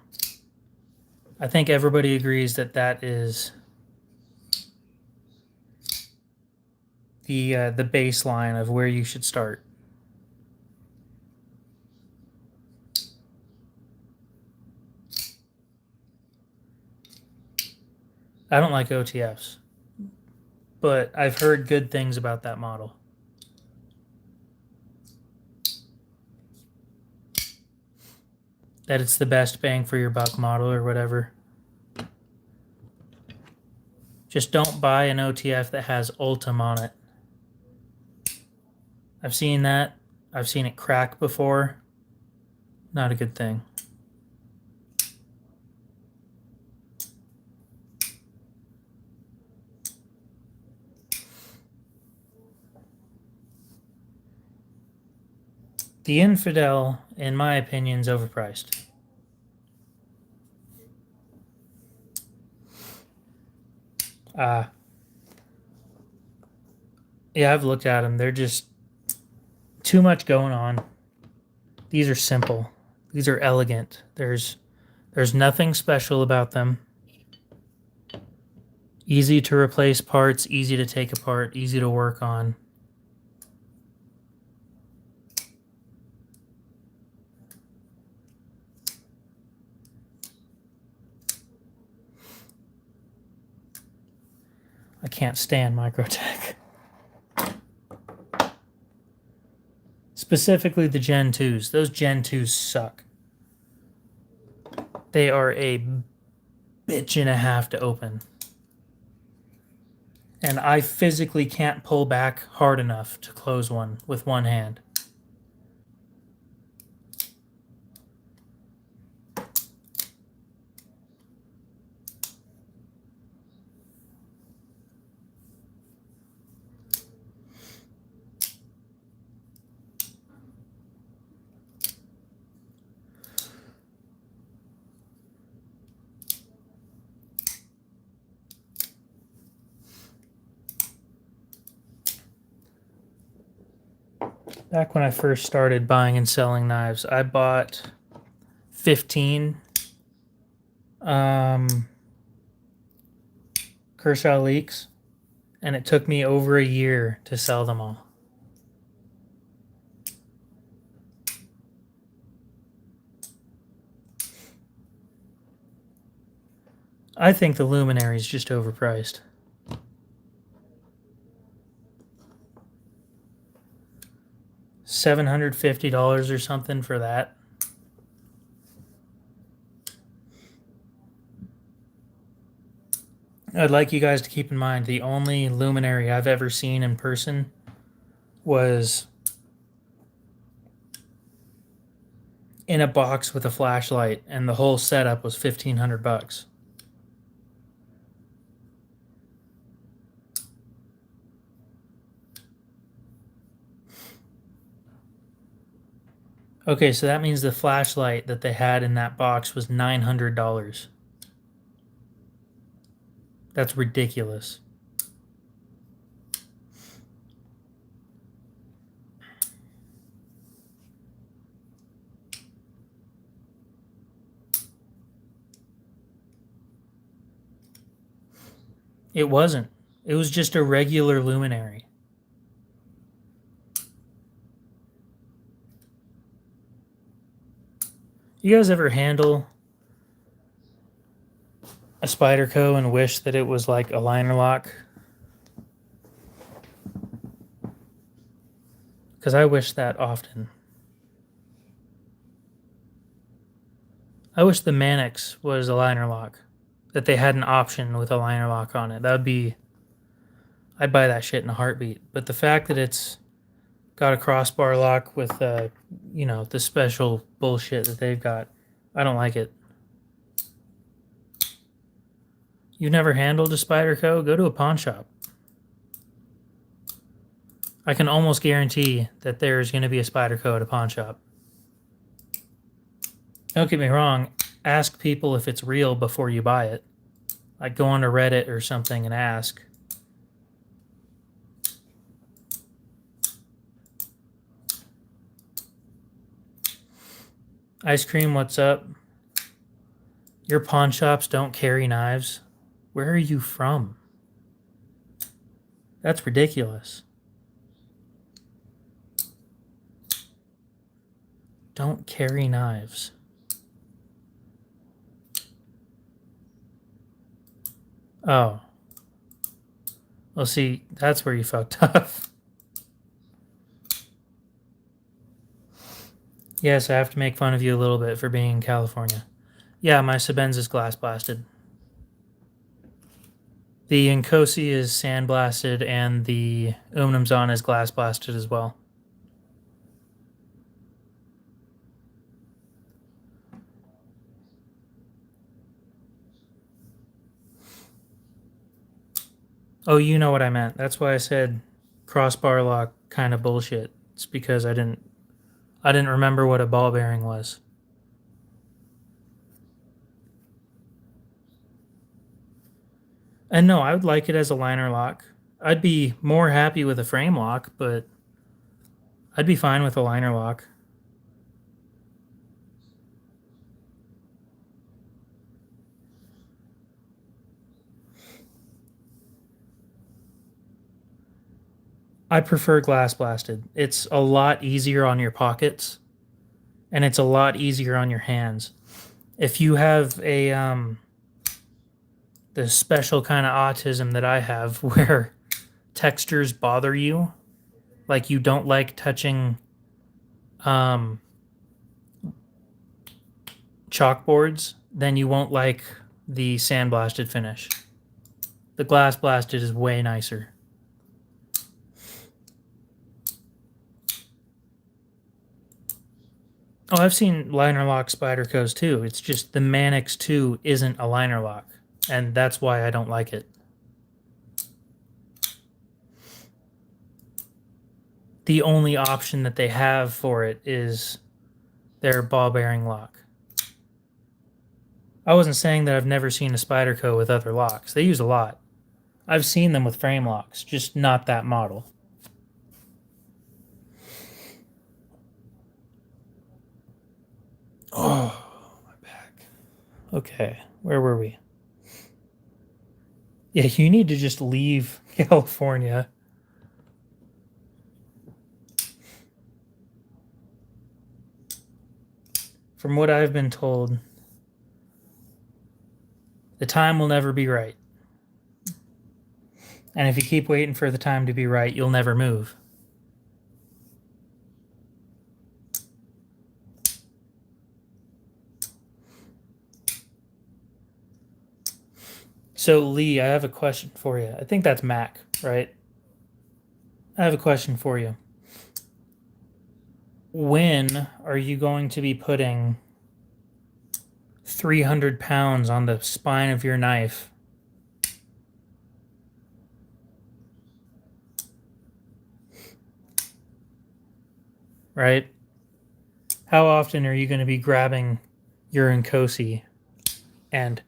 I think everybody agrees that that is the baseline of where you should start. I don't like OTFs, but I've heard good things about that model. That it's the best bang for your buck model or whatever. Just don't buy an OTF that has Ultim on it. I've seen that. I've seen it crack before. Not a good thing. The Infidel, in my opinion, is overpriced. Yeah, I've looked at them. They're just too much going on. These are simple. These are elegant. There's nothing special about them. Easy to replace parts, easy to take apart, easy to work on. I can't stand Microtech. Specifically the Gen 2s. Those Gen 2s suck. They are a bitch and a half to open. And I physically can't pull back hard enough to close one with one hand. Back when I first started buying and selling knives, I bought 15 Kershaw Leaks, and it took me over a year to sell them all. I think the Luminary is just overpriced. $750 or something for that. I'd like you guys to keep in mind the only Luminary I've ever seen in person was in a box with a flashlight, and the whole setup was $1,500. Okay, so that means the flashlight that they had in that box was $900. That's ridiculous. It wasn't. It was just a regular Luminary. You guys ever handle a Spyderco and wish that it was like a liner lock? Because I wish that often. I wish the Mannix was a liner lock. That they had an option with a liner lock on it. That would be... I'd buy that shit in a heartbeat. But the fact that it's got a crossbar lock with, you know, the special bullshit that they've got, I don't like it. You've never handled a Spyderco? Go to a pawn shop. I can almost guarantee that there's going to be a Spyderco at a pawn shop. Don't get me wrong, ask people if it's real before you buy it. Like go onto Reddit or something and ask. Ice cream, what's up? Your pawn shops don't carry knives? Where are you from? That's ridiculous. Don't carry knives. Oh. Well, see, that's where you fucked up. Yes, I have to make fun of you a little bit for being in California. Yeah, my Sebenz is glass blasted. The Nkosi is sandblasted, and the Umnumzan is glass blasted as well. Oh, you know what I meant. That's why I said crossbar lock kind of bullshit. It's because I didn't remember what a ball bearing was. And no, I would like it as a liner lock. I'd be more happy with a frame lock, but I'd be fine with a liner lock. I prefer glass blasted. It's a lot easier on your pockets, and it's a lot easier on your hands. If you have the special kind of autism that I have, where textures bother you, like you don't like touching chalkboards, then you won't like the sandblasted finish. The glass blasted is way nicer. Oh, I've seen liner lock Spydercos too. It's just the Manix 2 isn't a liner lock, and that's why I don't like it. The only option that they have for it is their ball bearing lock. I wasn't saying that I've never seen a Spyderco with other locks. They use a lot. I've seen them with frame locks, just not that model. Oh, my back. Okay, where were we? Yeah, you need to just leave California. From what I've been told, the time will never be right. And if you keep waiting for the time to be right, you'll never move. So, Lee, I have a question for you. I think that's Mac, right? I have a question for you. When are you going to be putting 300 pounds on the spine of your knife? Right? How often are you going to be grabbing your Nkosi and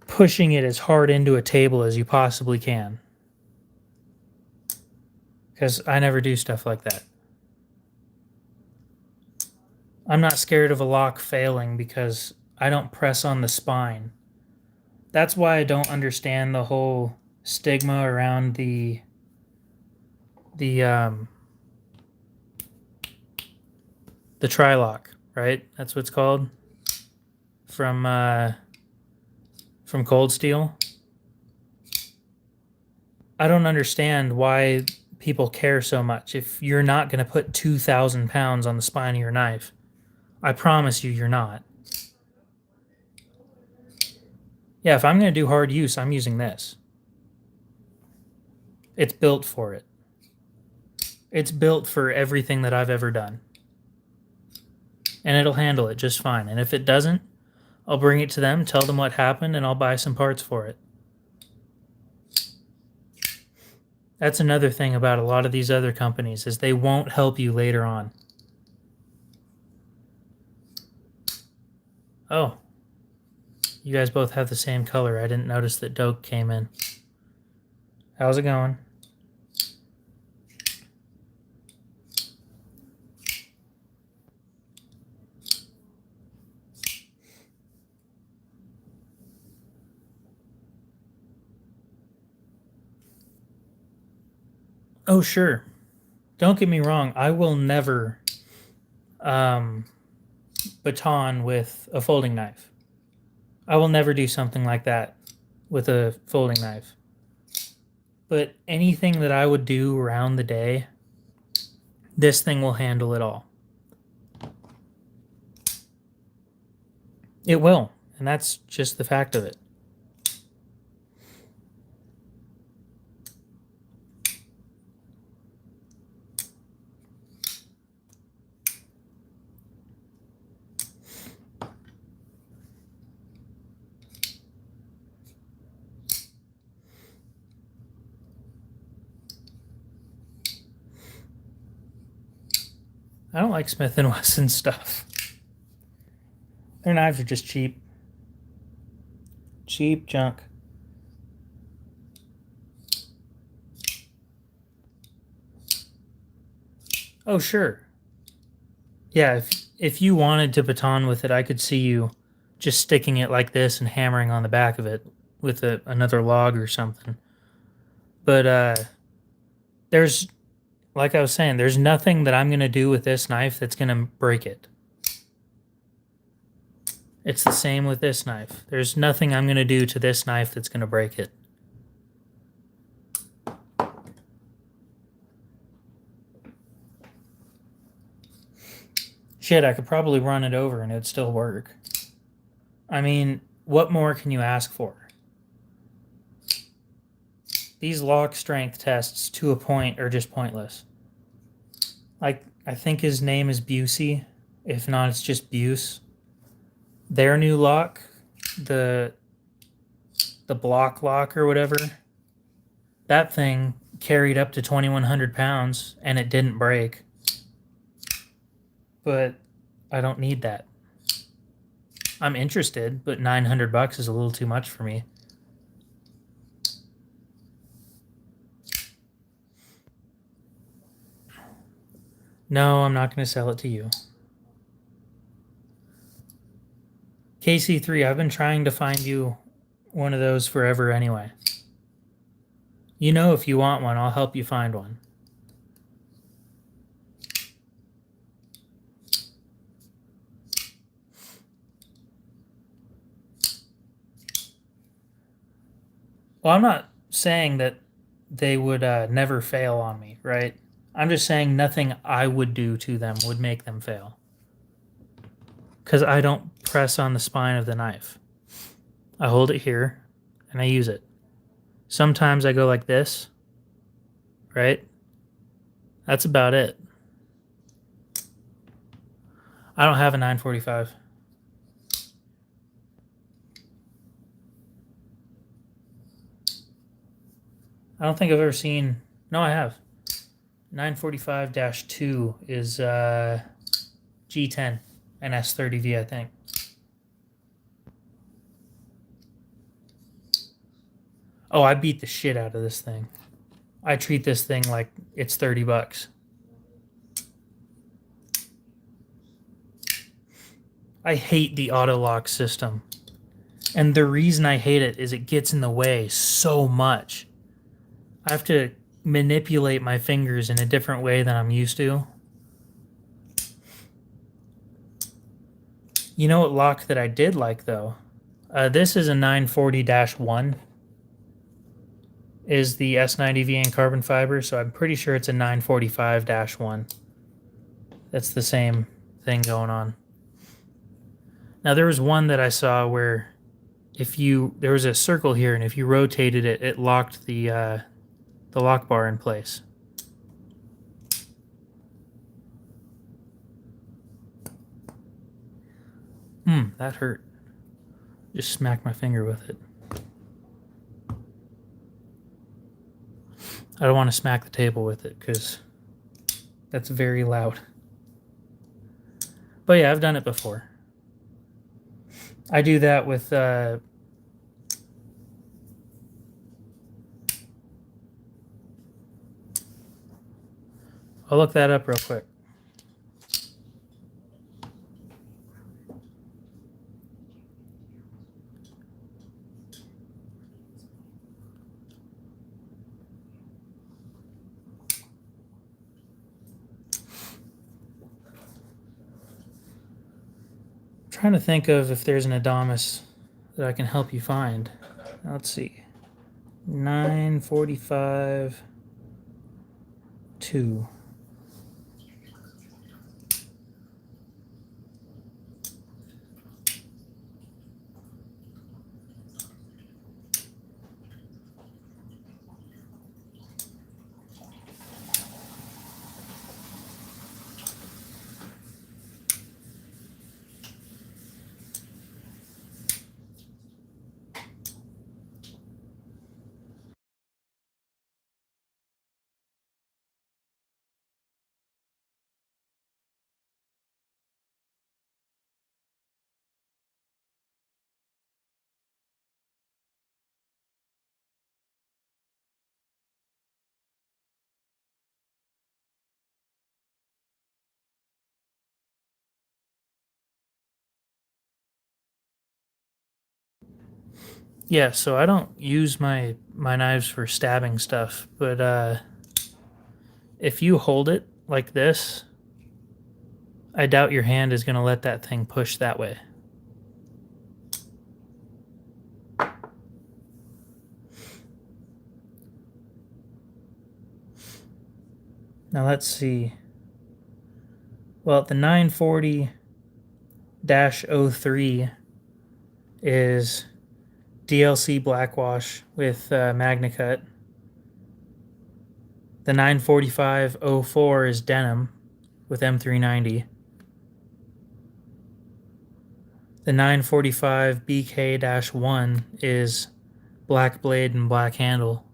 pushing it as hard into a table as you possibly can? Because I never do stuff like that. I'm not scared of a lock failing because I don't press on the spine. That's why I don't understand the whole stigma around the Tri-Lock, right? That's what it's called from Cold Steel. I don't understand why people care so much. If you're not going to put 2,000 pounds on the spine of your knife, I promise you, you're not. Yeah, if I'm going to do hard use, I'm using this. It's built for it. It's built for everything that I've ever done. And it'll handle it just fine. And if it doesn't, I'll bring it to them, tell them what happened, and I'll buy some parts for it. That's another thing about a lot of these other companies is they won't help you later on. Oh. You guys both have the same color. I didn't notice that Doak came in. How's it going? Oh, sure. Don't get me wrong. I will never baton with a folding knife. I will never do something like that with a folding knife. But anything that I would do around the day, this thing will handle it all. It will. And that's just the fact of it. I don't like Smith & Wesson stuff. Their knives are just cheap. Cheap junk. Oh, sure. Yeah, if you wanted to baton with it, I could see you just sticking it like this and hammering on the back of it with another log or something. But there's, like I was saying, there's nothing that I'm going to do with this knife that's going to break it. It's the same with this knife. There's nothing I'm going to do to this knife that's going to break it. Shit, I could probably run it over and it'd still work. I mean, what more can you ask for? These lock strength tests to a point are just pointless. Like, I think his name is Busey. If not, it's just Buse. Their new lock, the block lock or whatever, that thing carried up to 2,100 pounds and it didn't break. But I don't need that. I'm interested, but $900 is a little too much for me. No, I'm not going to sell it to you. KC3, I've been trying to find you one of those forever anyway. You know, if you want one, I'll help you find one. Well, I'm not saying that they would never fail on me, right? I'm just saying nothing I would do to them would make them fail. Because I don't press on the spine of the knife. I hold it here, and I use it. Sometimes I go like this, right? That's about it. I don't have a 945. I don't think I've ever seen... No, I have. 945-2 is G10 and S30V, I think. Oh, I beat the shit out of this thing. I treat this thing like it's $30. I hate the auto lock system. And the reason I hate it is it gets in the way so much. I have to manipulate my fingers in a different way than I'm used to. You know what lock that I did like, though? This is a 940-1. Is the S90V in carbon fiber, so I'm pretty sure it's a 945-1. That's the same thing going on. Now, there was one that I saw where there was a circle here, and if you rotated it, it locked the lock bar in place. That hurt. Just smacked my finger with it. I don't want to smack the table with it because that's very loud. But yeah, I've done it before. I do that with I'll look that up real quick. trying to think of if there's an Adamas that I can help you find. Let's see. 945 2. Yeah, so I don't use my knives for stabbing stuff, but if you hold it like this, I doubt your hand is going to let that thing push that way. Now let's see. Well, the 940-03 is DLC Blackwash with MagnaCut. The 945-04 is Denim with M390. The 945 BK-1 is Black Blade and Black Handle.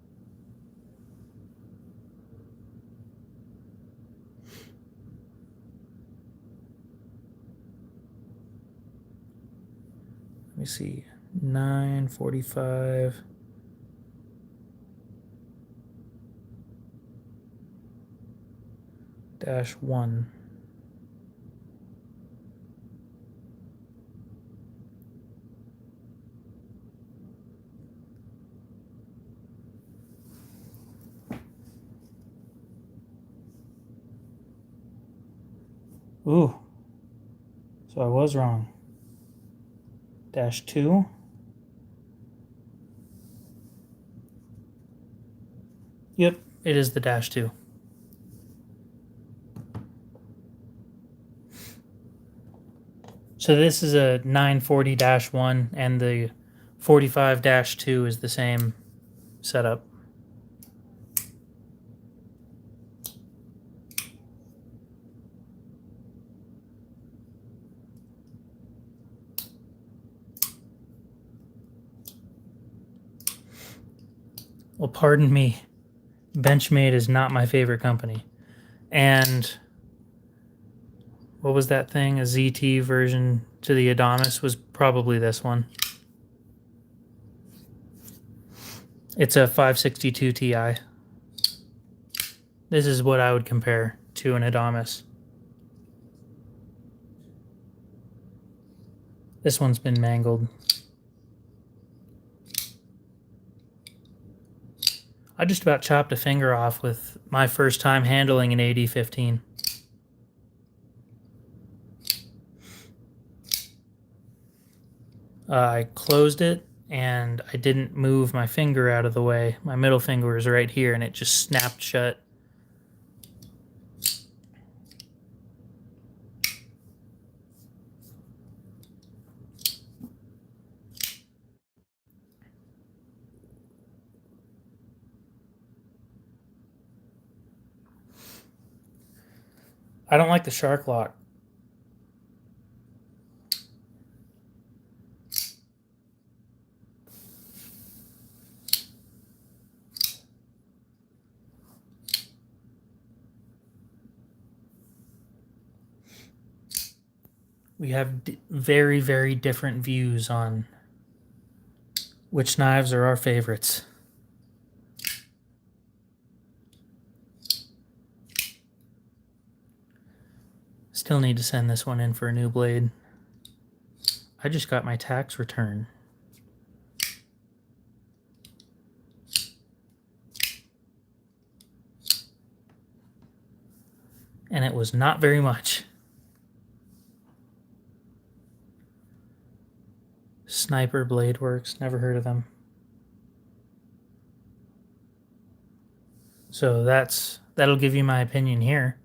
Let me see. 945. -1. Ooh. So I was wrong. -2. Yep, it is the -2. So this is a 940-1 and the 45-2 is the same setup. Well, pardon me. Benchmade is not my favorite company. And what was that thing? A ZT version to the Adamas was probably this one. It's a 562 Ti. This is what I would compare to an Adamas. This one's been mangled. I just about chopped a finger off with my first time handling an AD-15. I closed it and I didn't move my finger out of the way. My middle finger is right here and it just snapped shut. I don't like the shark lock. We have very, very different views on which knives are our favorites. Still need to send this one in for a new blade. I just got my tax return. And it was not very much. Sniper Blade Works. Never heard of them. So that'll give you my opinion here.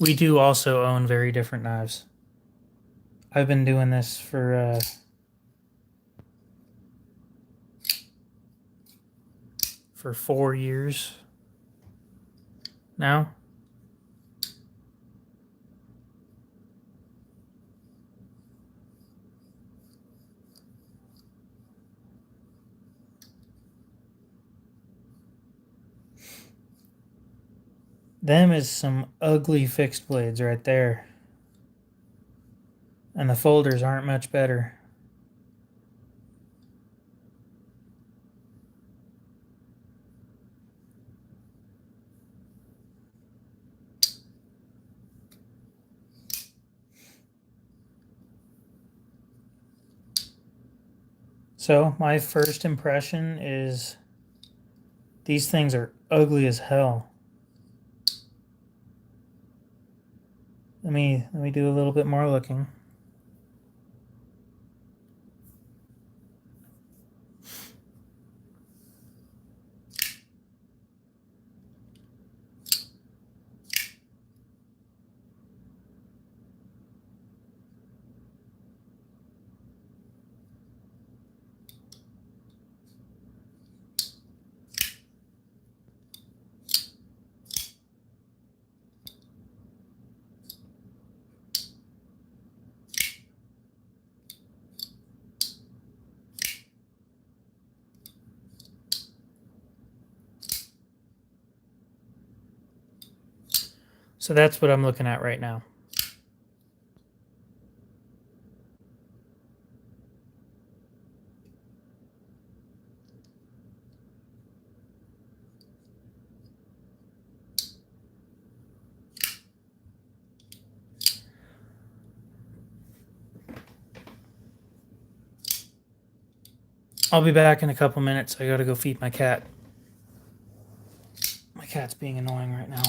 We do also own very different knives. I've been doing this for 4 years now. Them is some ugly fixed blades right there. And the folders aren't much better. So my first impression is these things are ugly as hell. Let me do a little bit more looking. So that's what I'm looking at right now. I'll be back in a couple minutes. I gotta go feed my cat. My cat's being annoying right now.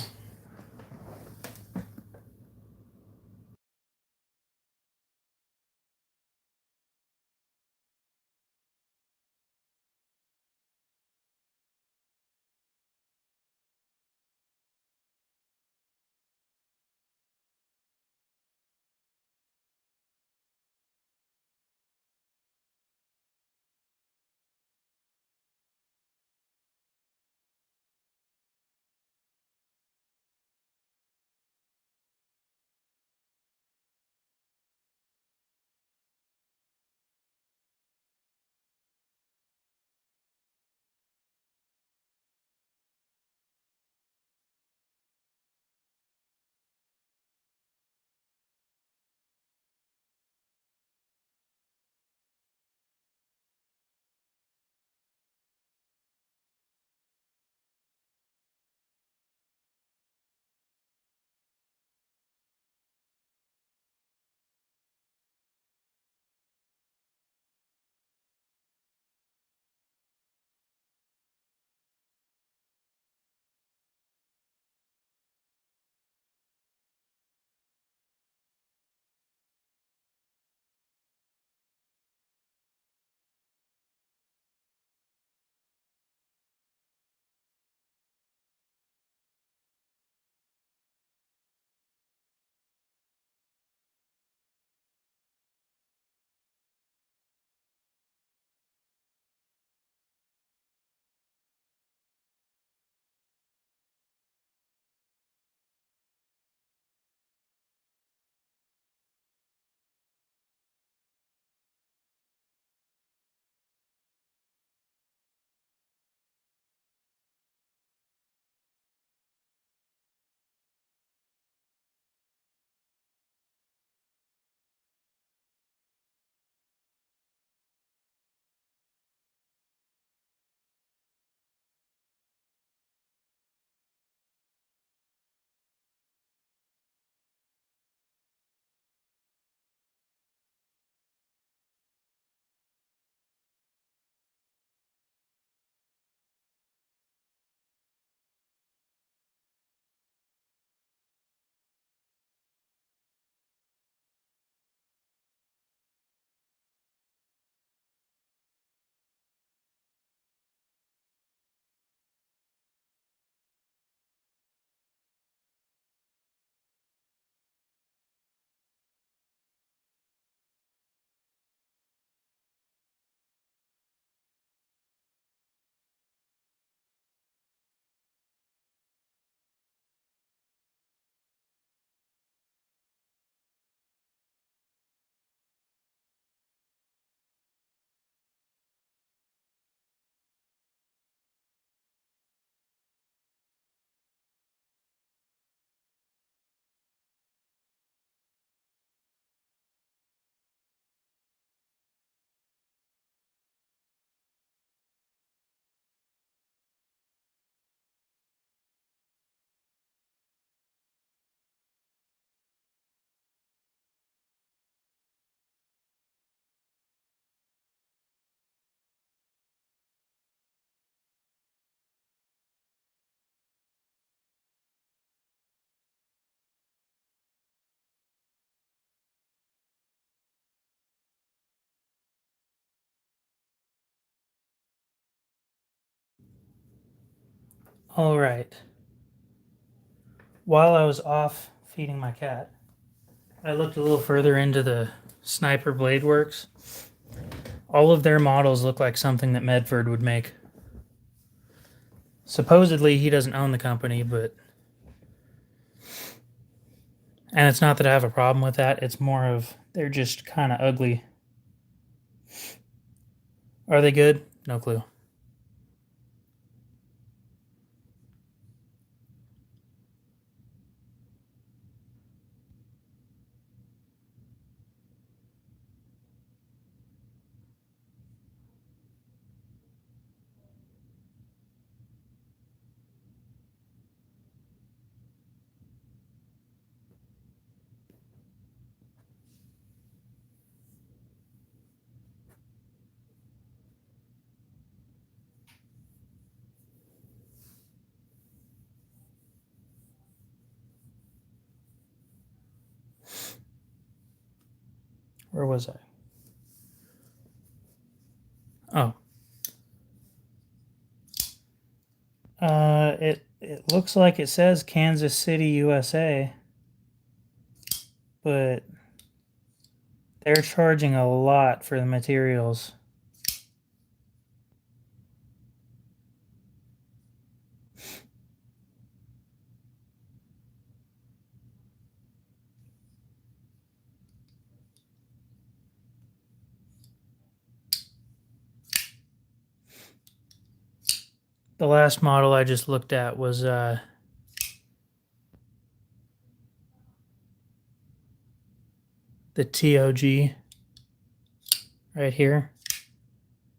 All right. While I was off feeding my cat, I looked a little further into the Sniper Blade Works. All of their models look like something that Medford would make. Supposedly, he doesn't own the company, but... And it's not that I have a problem with that. It's more of they're just kind of ugly. Are they good? No clue. Where was I? Oh. It looks like it says Kansas City, USA, but they're charging a lot for the materials. The last model I just looked at was the TOG right here.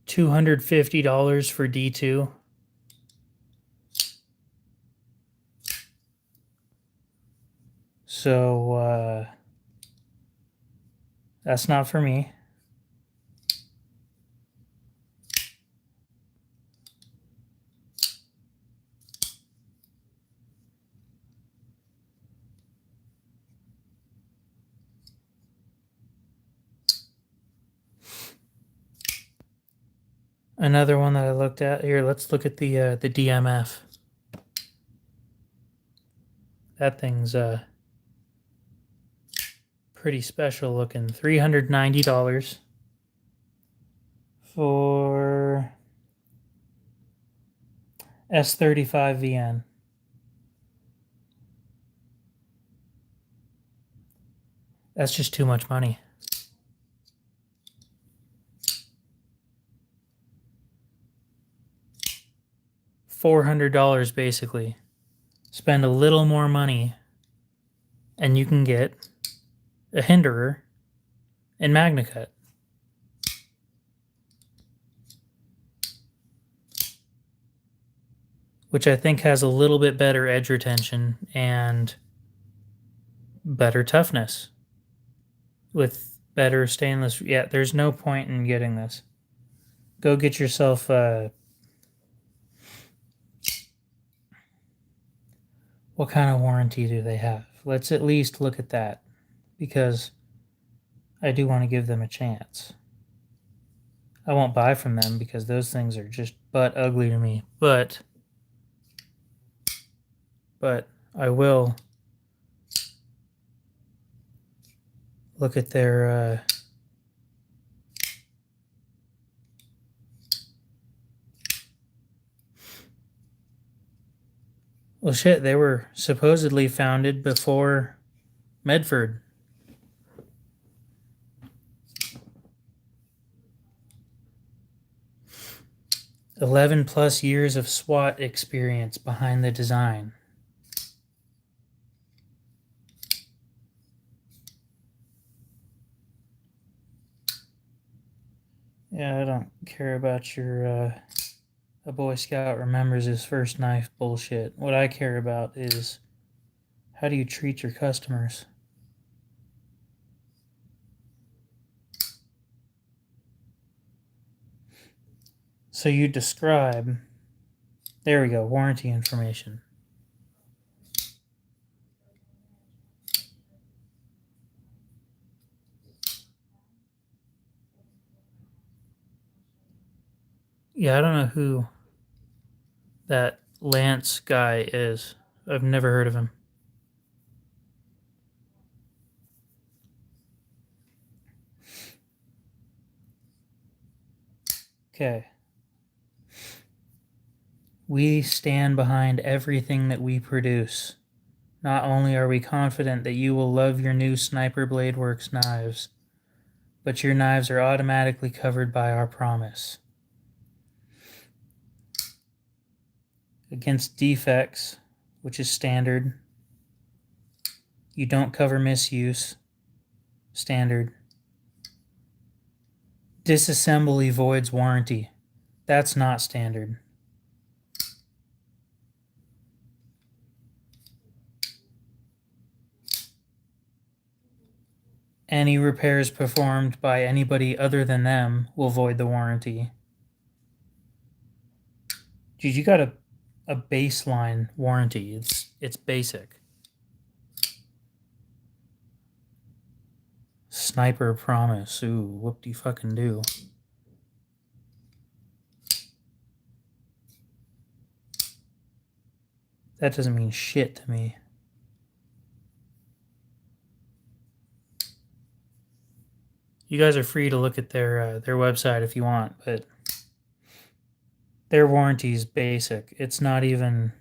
$250 for D2. So that's not for me. Another one that I looked at here. Let's look at the DMF. That thing's pretty special looking. $390 for S35VN. That's just too much money. $400 basically. Spend a little more money and you can get a Hinderer in MagnaCut. Which I think has a little bit better edge retention and better toughness. With better stainless. Yeah, there's no point in getting this. Go get yourself what kind of warranty do they have? Let's at least look at that, because I do want to give them a chance. I won't buy from them because those things are just butt ugly to me. But I will look at their well, shit, they were supposedly founded before Medford. +11 years of SWAT experience behind the design. Yeah, I don't care about your a Boy Scout remembers his first knife bullshit. What I care about is how do you treat your customers? So you describe, there we go, warranty information. Yeah, I don't know who that Lance guy is. I've never heard of him. Okay. We stand behind everything that we produce. Not only are we confident that you will love your new Sniper Blade Works knives, but your knives are automatically covered by our promise. Against defects, which is standard. You don't cover misuse, standard. Disassembly voids warranty. That's not standard. Any repairs performed by anybody other than them will void the warranty. Dude, you got a baseline warranty. It's basic. Sniper promise. Ooh, whoop-de-fucking-do. That doesn't mean shit to me. You guys are free to look at their website if you want, but their warranty is basic. It's not even...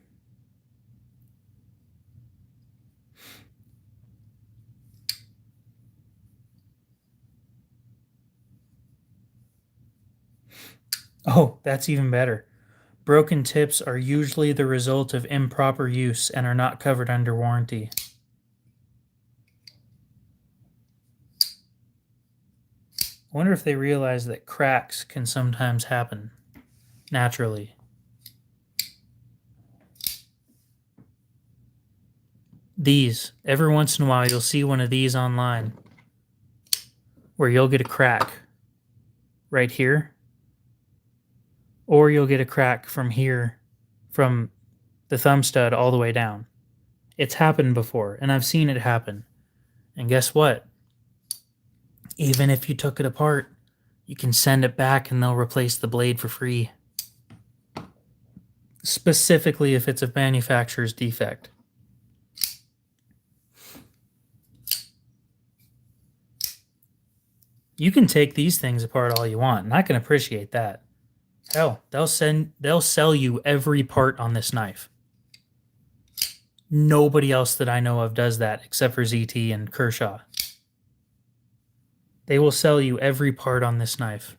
Oh, that's even better. Broken tips are usually the result of improper use and are not covered under warranty. I wonder if they realize that cracks can sometimes happen naturally. These, every once in a while you'll see one of these online where you'll get a crack right here, or you'll get a crack from here, from the thumb stud all the way down. It's happened before, and I've seen it happen. And guess what? Even if you took it apart, you can send it back and they'll replace the blade for free. Specifically if it's a manufacturer's defect. You can take these things apart all you want, and I can appreciate that. Hell, they'll sell you every part on this knife. Nobody else that I know of does that except for ZT and Kershaw. They will sell you every part on this knife.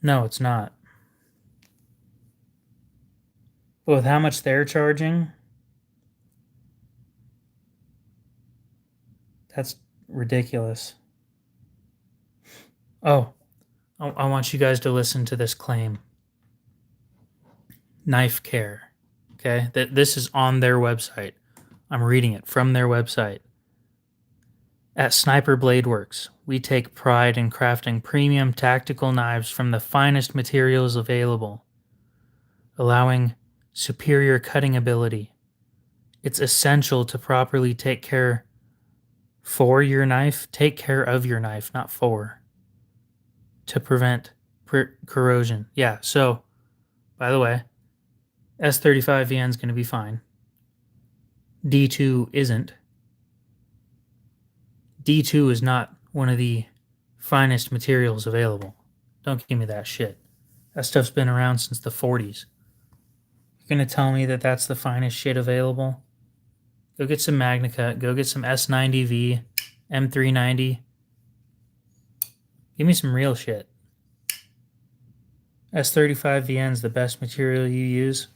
No, it's not. But with how much they're charging, that's ridiculous. Oh, I want you guys to listen to this claim. Knife Care. Okay, this is on their website. I'm reading it from their website. At Sniper Blade Works, we take pride in crafting premium tactical knives from the finest materials available, allowing superior cutting ability. It's essential to properly take care for your knife. Take care of your knife, not for. To prevent corrosion. Yeah, so, by the way, S35VN is going to be fine. D2 isn't. D2 is not one of the finest materials available. Don't give me that shit. That stuff's been around since the 40s. You're going to tell me that that's the finest shit available? Go get some MagnaCut. Go get some S90V, M390. Give me some real shit. S35VN is the best material you use.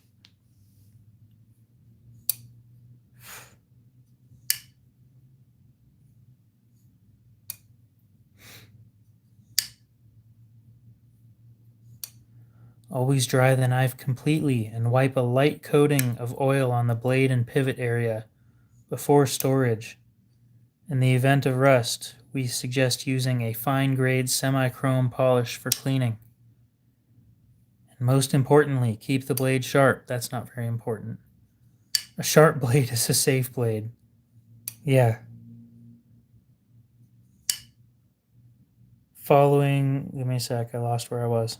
Always dry the knife completely and wipe a light coating of oil on the blade and pivot area before storage. In the event of rust, we suggest using a fine-grade semi-chrome polish for cleaning. And most importantly, keep the blade sharp. That's not very important. A sharp blade is a safe blade. Yeah. Give me a sec, I lost where I was.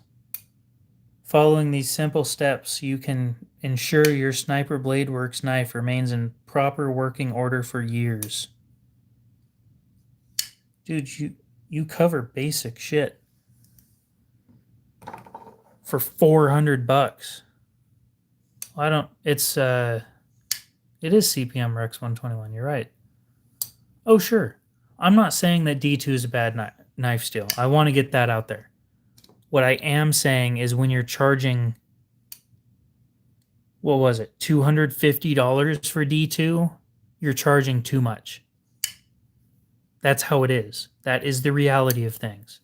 Following these simple steps, you can ensure your Sniper Blade Works knife remains in proper working order for years. Dude, you cover basic shit for $400. I don't. It is CPM Rex 121. You're right. Oh sure. I'm not saying that D2 is a bad knife steel. I want to get that out there. What I am saying is when you're charging, what was it, $250 for D2, you're charging too much. That's how it is. That is the reality of things.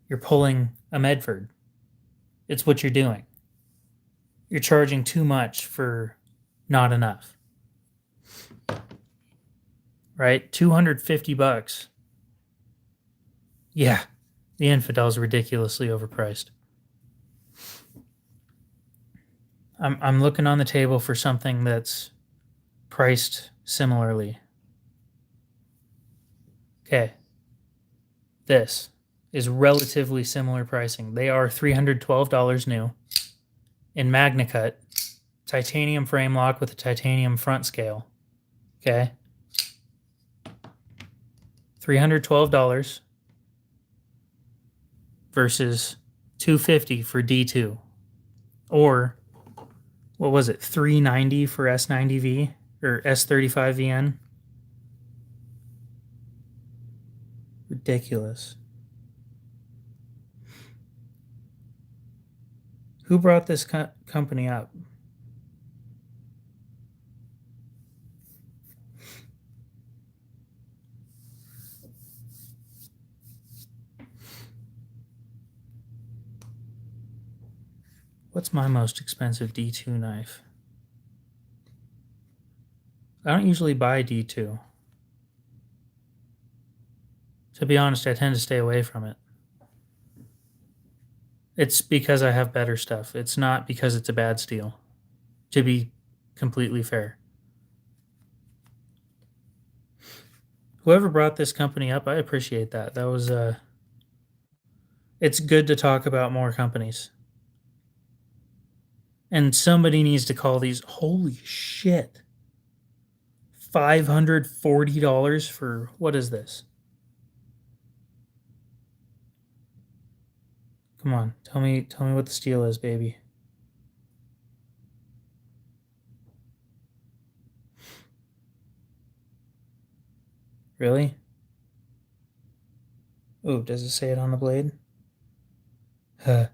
You're pulling a Medford. It's what you're doing. You're charging too much for not enough. Right? $250. Yeah, the Infidel's ridiculously overpriced. I'm looking on the table for something that's priced similarly. Okay. This is relatively similar pricing. They are $312 new in MagnaCut, titanium frame lock with a titanium front scale. Okay. $312 versus $250 for D2. Or what was it? $390 for S90V or S35VN. Ridiculous. Who brought this company up? What's my most expensive D2 knife? I don't usually buy D2. To be honest, I tend to stay away from it. It's because I have better stuff. It's not because it's a bad steel, to be completely fair. Whoever brought this company up, I appreciate that. That was it's good to talk about more companies. And somebody needs to call these, holy shit. $540 for, what is this? Come on, tell me what the steel is, baby. Really? Oh, does it say it on the blade? God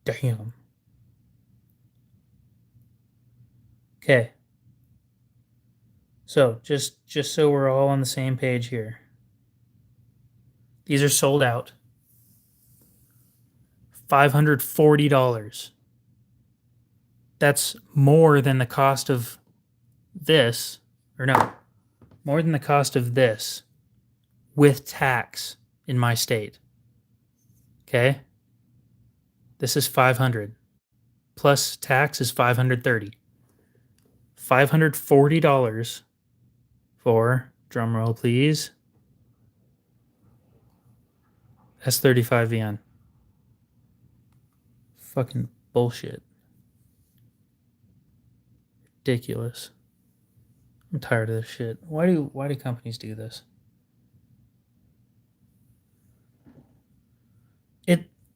damn. Okay. So, just so we're all on the same page here. These are sold out. $540. That's more than the cost of this, or no, more than the cost of this with tax in my state. Okay? This is 500 plus tax is 530. $540 for, drum roll please, S35VN. Fucking bullshit. Ridiculous. I'm tired of this shit. Why do companies do this?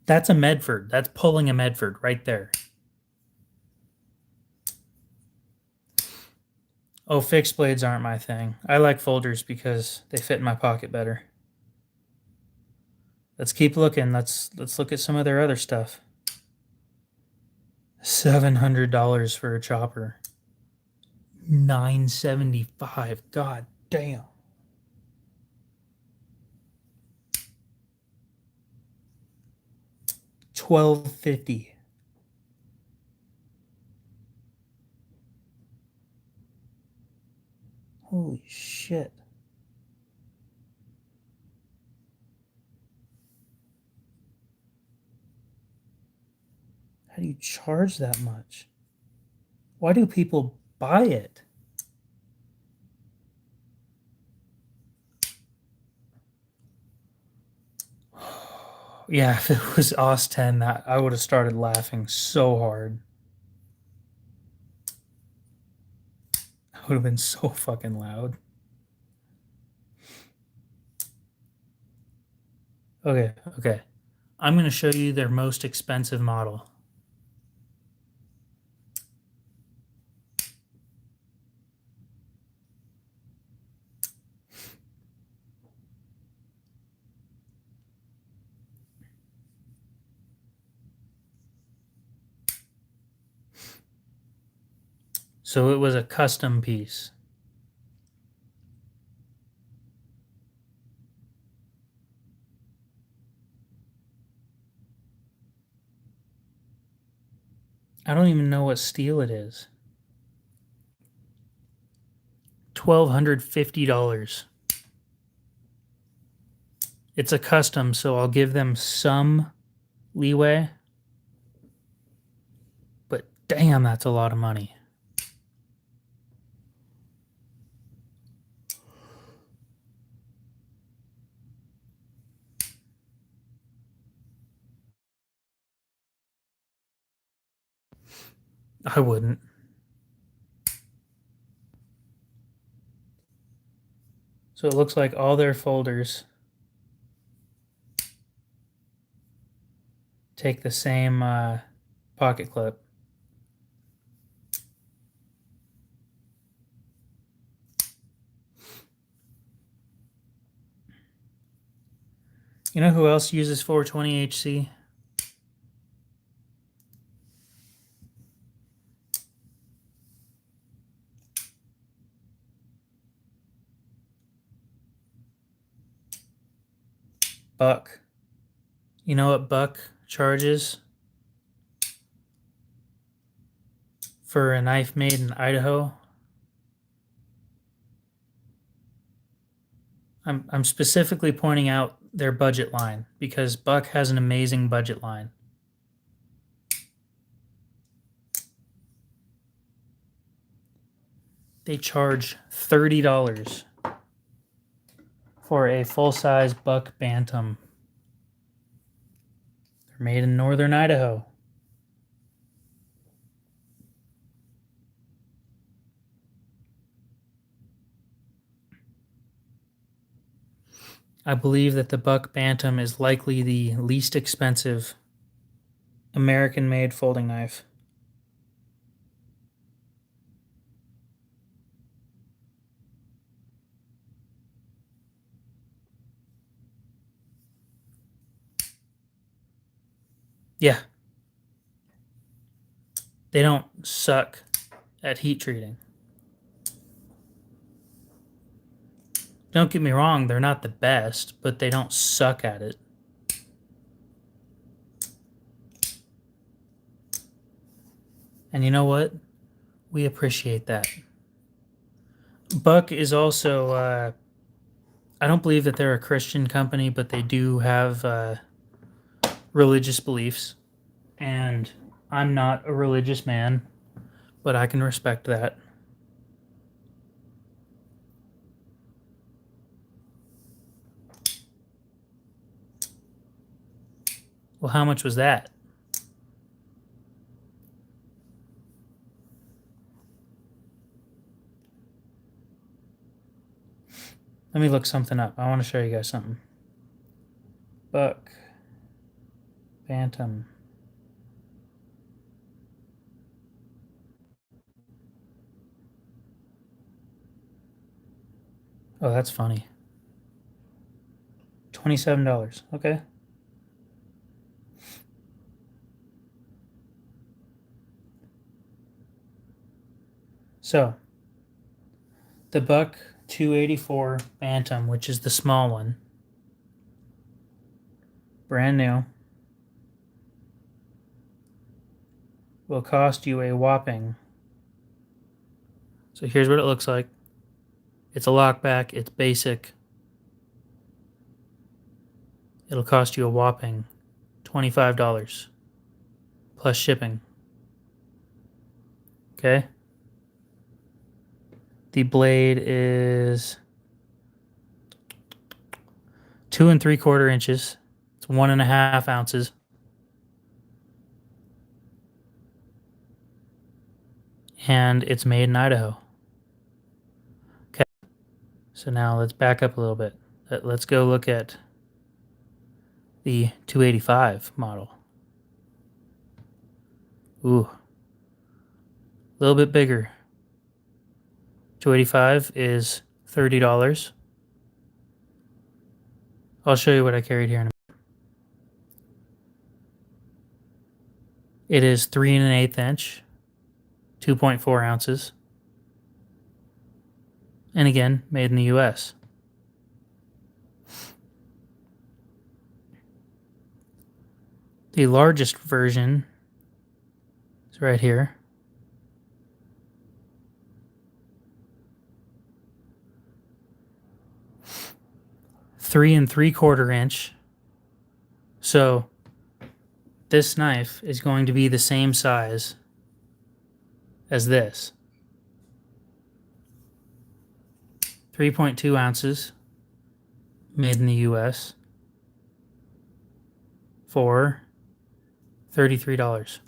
That's a Medford. That's pulling a Medford right there. Oh, fixed blades aren't my thing. I like folders because they fit in my pocket better. Let's keep looking. Let's look at some of their other stuff. $700 for a chopper. $975. God damn. $1250. Holy shit. How do you charge that much? Why do people buy it. Yeah, if it was OS 10, that I would have started laughing so hard. I would have been so fucking loud. Okay. I'm going to show you their most expensive model. So it was a custom piece. I don't even know what steel it is. $1,250. It's a custom, so I'll give them some leeway. But damn, that's a lot of money. I wouldn't. So it looks like all their folders take the same pocket clip. You know who else uses 420HC? Buck. You know what Buck charges for a knife made in Idaho? I'm specifically pointing out their budget line because Buck has an amazing budget line. They charge $30 for a full-size Buck Bantam. They're made in northern Idaho. I believe that the Buck Bantam is likely the least expensive American-made folding knife. Yeah. They don't suck at heat treating. Don't get me wrong, they're not the best, but they don't suck at it. And you know what? We appreciate that. Buck is also, I don't believe that they're a Christian company, but they do have religious beliefs. And I'm not a religious man, but I can respect that. Well, how much was that? Let me look something up. I want to show you guys something. Buck Bantam. Oh, that's funny. $27. Okay. So, the Buck 284 Bantam, which is the small one, brand new, will cost you a whopping. So here's what it looks like. It's a lockback. It's basic. It'll cost you a whopping $25 plus shipping. Okay? The blade is 2 3/4 inches. It's 1.5 ounces. And it's made in Idaho. Okay, so now let's back up a little bit. Let's go look at the 285 model. Ooh, a little bit bigger. 285 is $30. I'll show you what I carried here in a minute. It is 3 1/8 inch, 2.4 ounces. And again, made in the US. The largest version is right here. 3 3/4 inch. So this knife is going to be the same size as this. 3.2 ounces, made in the US, for $33.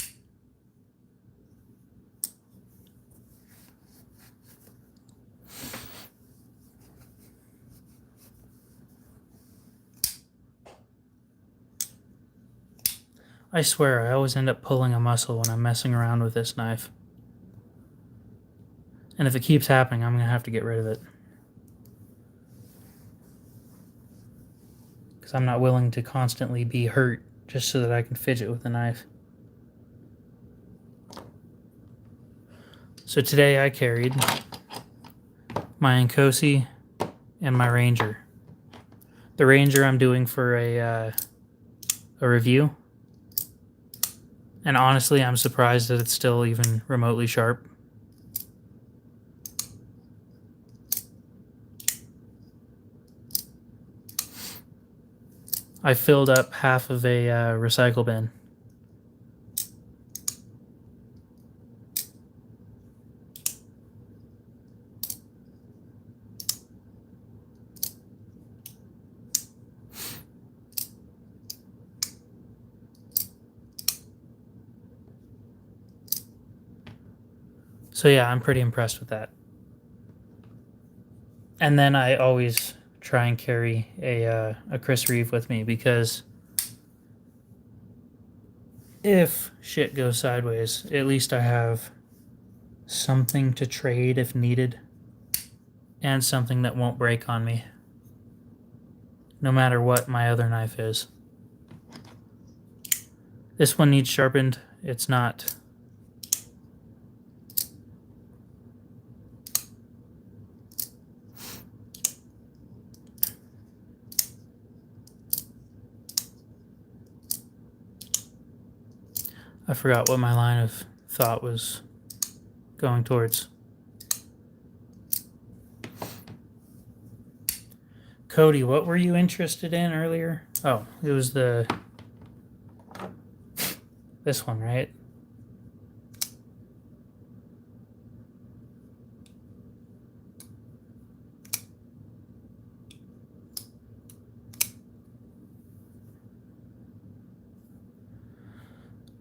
I swear, I always end up pulling a muscle when I'm messing around with this knife. And if it keeps happening, I'm going to have to get rid of it. Because I'm not willing to constantly be hurt just so that I can fidget with the knife. So today I carried my Nkosi and my Ranger. The Ranger I'm doing for a review. And honestly, I'm surprised that it's still even remotely sharp. I filled up half of a recycle bin. So yeah, I'm pretty impressed with that. And then I always try and carry a Chris Reeve with me, because if shit goes sideways, at least I have something to trade if needed, and something that won't break on me, no matter what my other knife is. This one needs sharpened. It's not. I forgot what my line of thought was going towards. Cody, what were you interested in earlier? Oh, it was this one, right?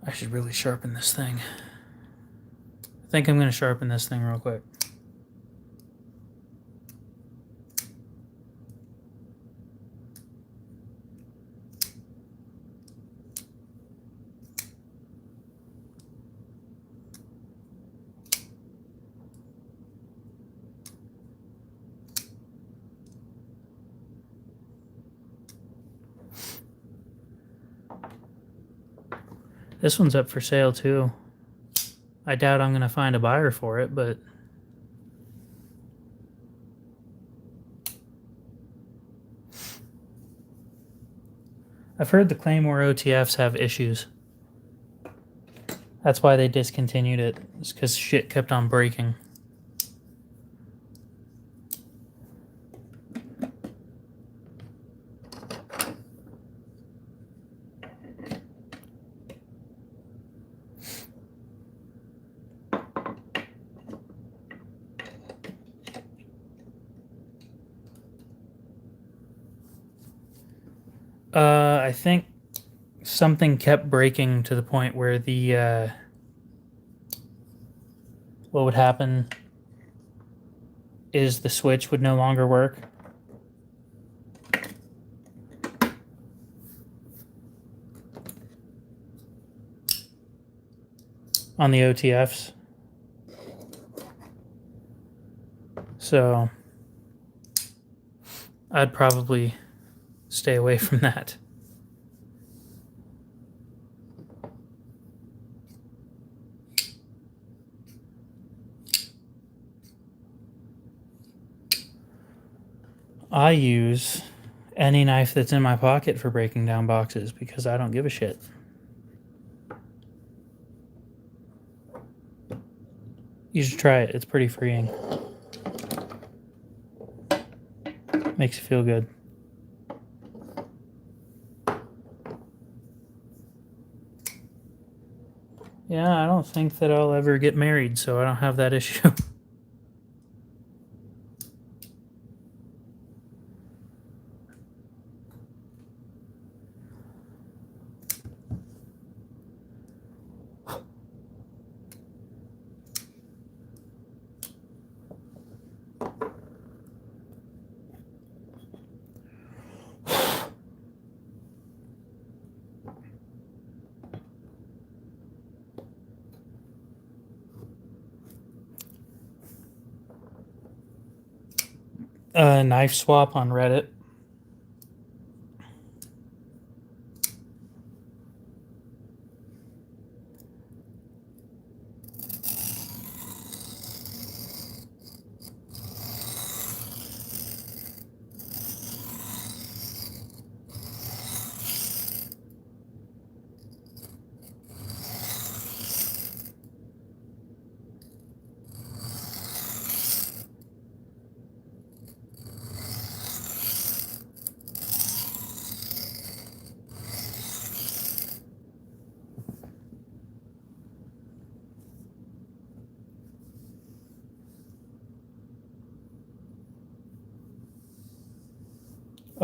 I should really sharpen this thing. I think I'm going to sharpen this thing real quick. This one's up for sale too. I doubt I'm going to find a buyer for it, but I've heard the Claymore OTFs have issues. That's why they discontinued it. It's because shit kept on breaking. I think something kept breaking to the point where the what would happen is the switch would no longer work. On the OTFs. So I'd probably stay away from that. I use any knife that's in my pocket for breaking down boxes because I don't give a shit. You should try it. It's pretty freeing. Makes you feel good. Yeah, I don't think that I'll ever get married, so I don't have that issue. Knife swap on Reddit.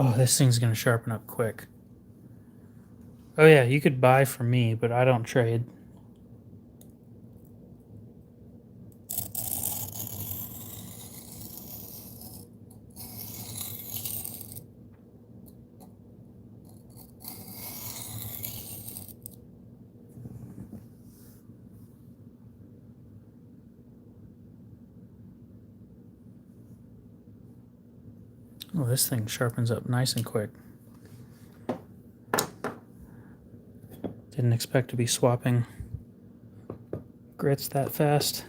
Oh, this thing's gonna sharpen up quick. Oh yeah, you could buy from me, but I don't trade. Oh, this thing sharpens up nice and quick. Didn't expect to be swapping grits that fast.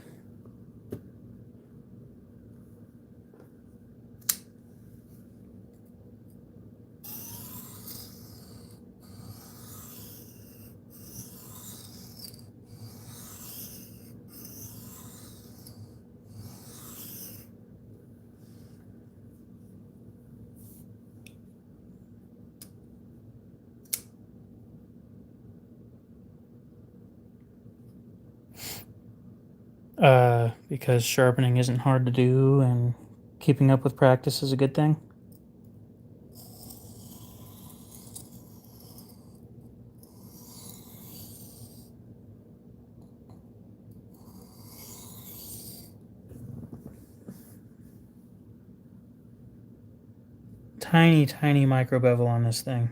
Because sharpening isn't hard to do and keeping up with practice is a good thing. Tiny, tiny micro bevel on this thing.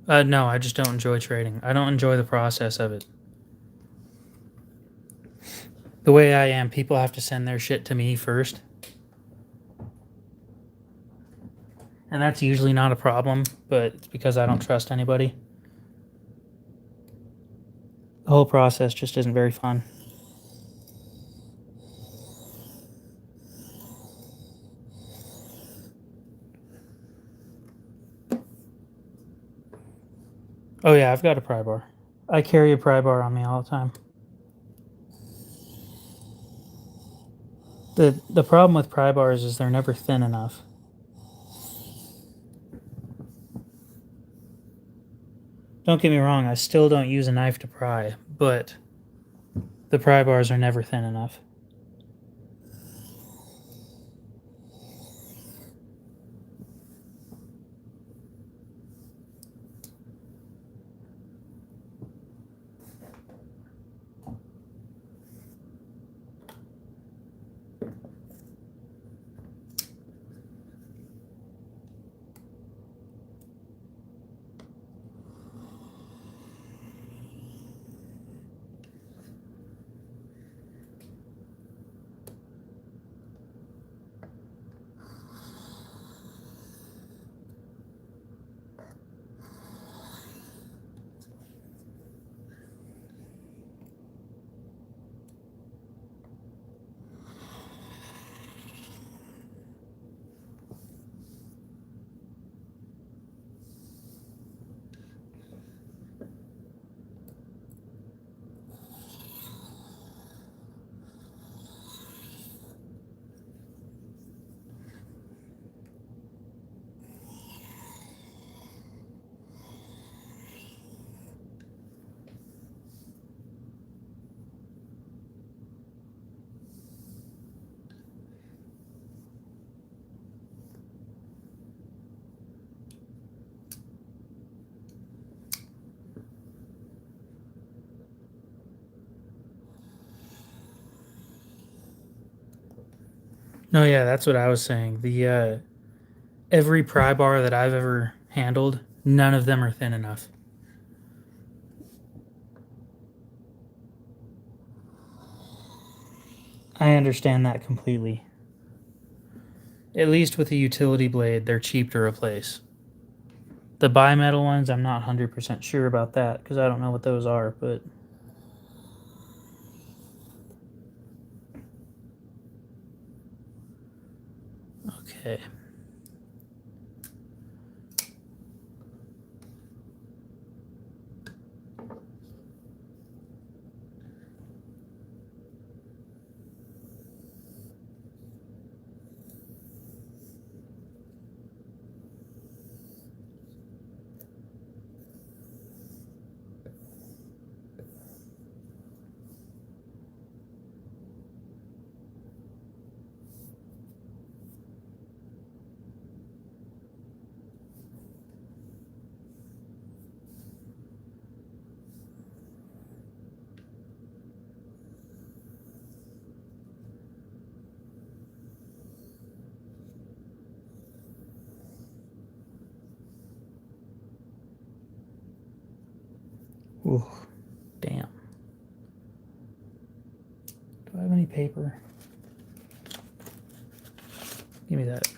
No, I just don't enjoy trading. I don't enjoy the process of it. The way I am, people have to send their shit to me first. And that's usually not a problem, but it's because I don't trust anybody. The whole process just isn't very fun. Oh yeah, I've got a pry bar. I carry a pry bar on me all the time. The problem with pry bars is they're never thin enough. Don't get me wrong, I still don't use a knife to pry, but the pry bars are never thin enough. No, yeah, that's what I was saying. The every pry bar that I've ever handled, none of them are thin enough. I understand that completely. At least with a utility blade, they're cheap to replace. The bimetal ones, I'm not 100% sure about that because I don't know what those are, but okay. Ooh, damn. Do I have any paper? Give me that.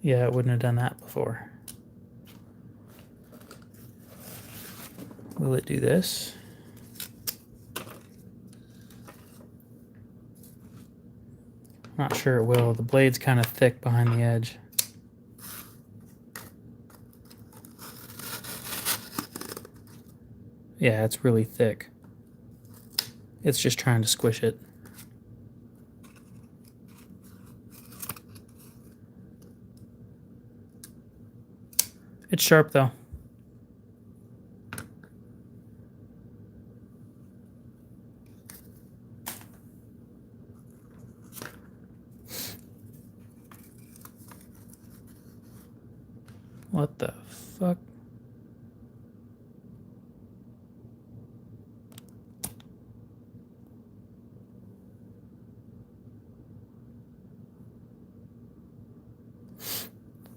Yeah, it wouldn't have done that before. Will it do this? Not sure it will. The blade's kind of thick behind the edge. Yeah, it's really thick. It's just trying to squish it. It's sharp though. What the fuck?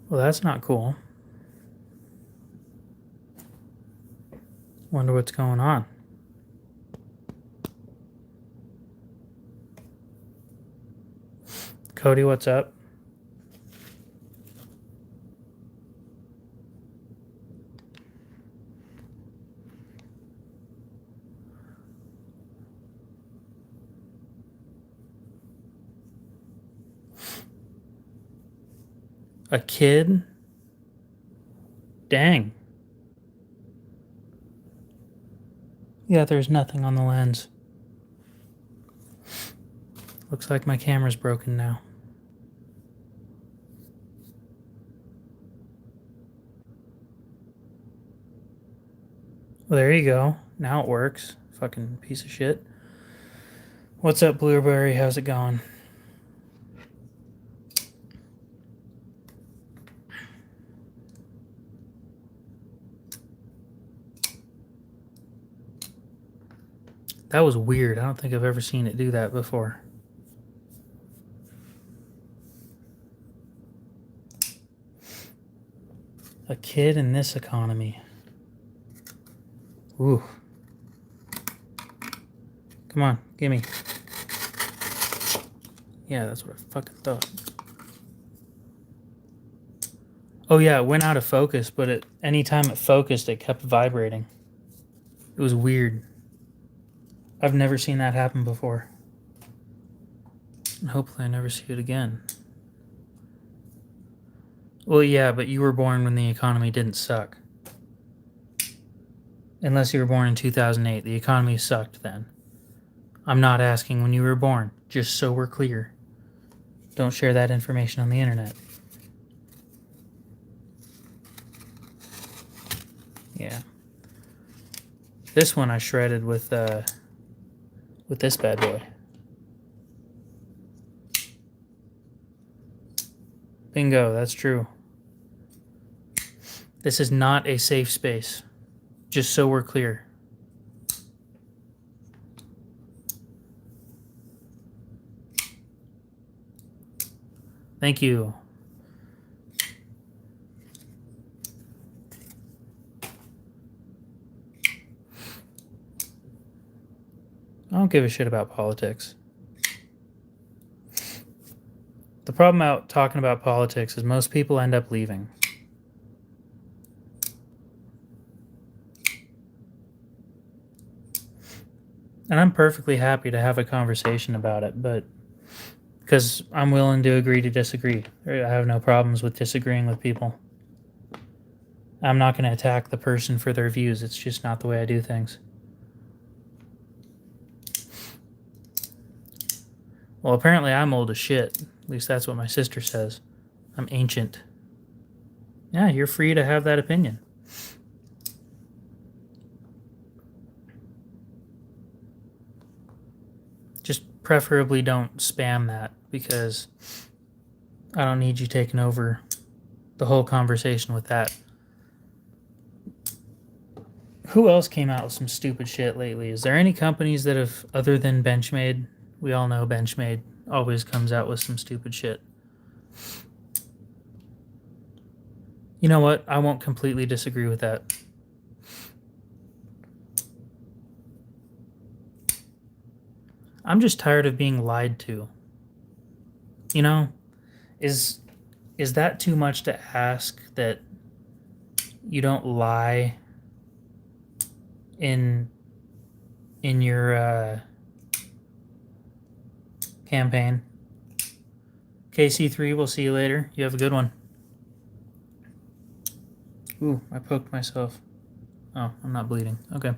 Well, that's not cool. Wonder what's going on. Cody, what's up? A kid? Dang. Yeah, there's nothing on the lens. Looks like my camera's broken now. Well, there you go. Now it works. Fucking piece of shit. What's up, Blueberry? How's it going? That was weird. I don't think I've ever seen it do that before. A kid in this economy. Ooh. Come on, gimme. Yeah, that's what I fucking thought. Oh yeah, it went out of focus, but anytime it focused, it kept vibrating. It was weird. I've never seen that happen before. And hopefully I never see it again. Well, yeah, but you were born when the economy didn't suck. Unless you were born in 2008. The economy sucked then. I'm not asking when you were born, just so we're clear. Don't share that information on the internet. Yeah. This one I shredded with this bad boy. Bingo, that's true. This is not a safe space. Just so we're clear. Thank you. I don't give a shit about politics. The problem out talking about politics is most people end up leaving. And I'm perfectly happy to have a conversation about it, but because I'm willing to agree to disagree. I have no problems with disagreeing with people. I'm not going to attack the person for their views. It's just not the way I do things. Well, apparently I'm old as shit. At least that's what my sister says. I'm ancient. Yeah, you're free to have that opinion. Just preferably don't spam that, because I don't need you taking over the whole conversation with that. Who else came out with some stupid shit lately? Is there any companies that have, other than Benchmade? We all know Benchmade always comes out with some stupid shit. You know what? I won't completely disagree with that. I'm just tired of being lied to. You know, is that too much to ask, that you don't lie in your campaign? KC3, we'll see you later. You have a good one. Ooh, I poked myself. Oh, I'm not bleeding. Okay.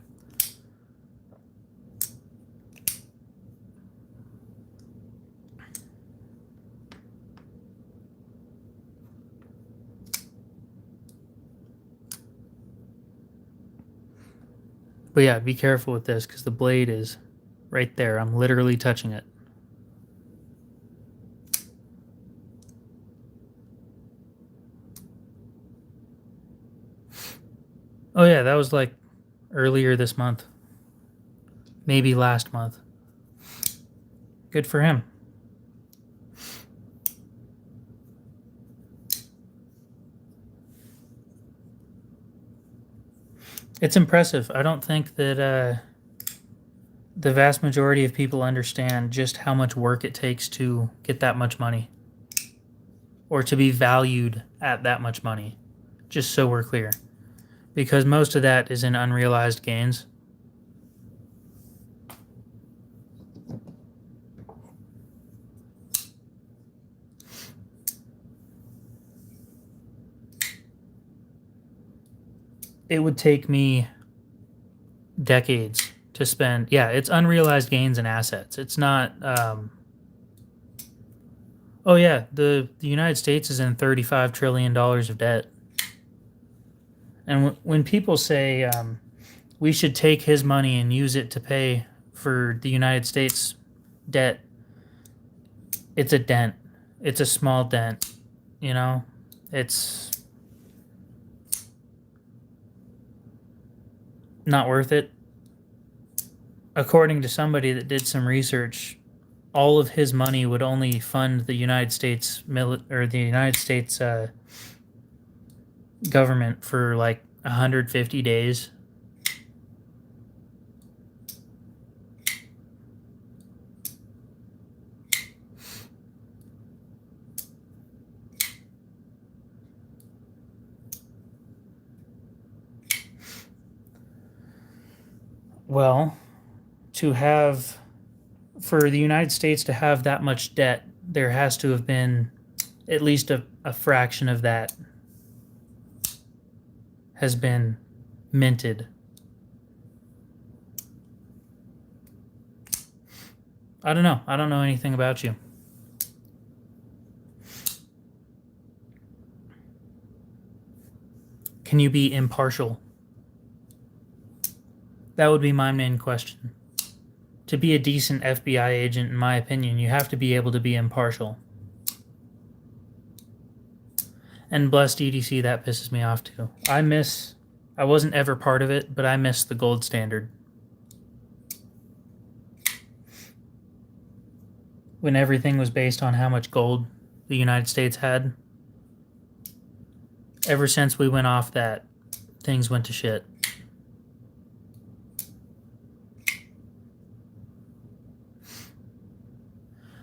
But yeah, be careful with this, because the blade is right there. I'm literally touching it. Oh yeah, that was like earlier this month. Maybe last month. Good for him. It's impressive. I don't think that the vast majority of people understand just how much work it takes to get that much money, or to be valued at that much money, just so we're clear. Because most of that is in unrealized gains. It would take me decades to spend. Yeah, it's unrealized gains and assets. It's not. Oh yeah, the United States is in $35 trillion of debt. And when people say we should take his money and use it to pay for the United States debt, it's a dent. It's a small dent. You know, it's not worth it. According to somebody that did some research, all of his money would only fund the United States government for like 150 days. Well, for the United States to have that much debt, there has to have been at least a fraction of that has been minted. I don't know. I don't know anything about you. Can you be impartial? That would be my main question. To be a decent FBI agent, in my opinion, you have to be able to be impartial. And blessed EDC, that pisses me off too. I miss I wasn't ever part of it, but I missed the gold standard. When everything was based on how much gold the United States had. Ever since we went off that, things went to shit.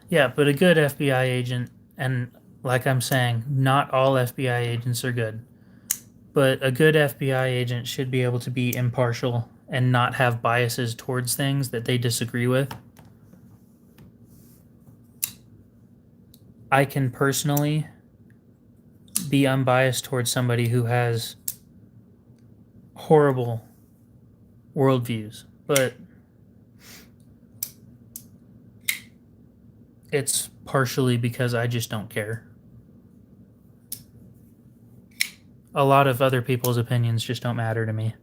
Yeah, but a good FBI agent, and like I'm saying, not all FBI agents are good, but a good FBI agent should be able to be impartial and not have biases towards things that they disagree with. I can personally be unbiased towards somebody who has horrible worldviews, but it's partially because I just don't care. A lot of other people's opinions just don't matter to me.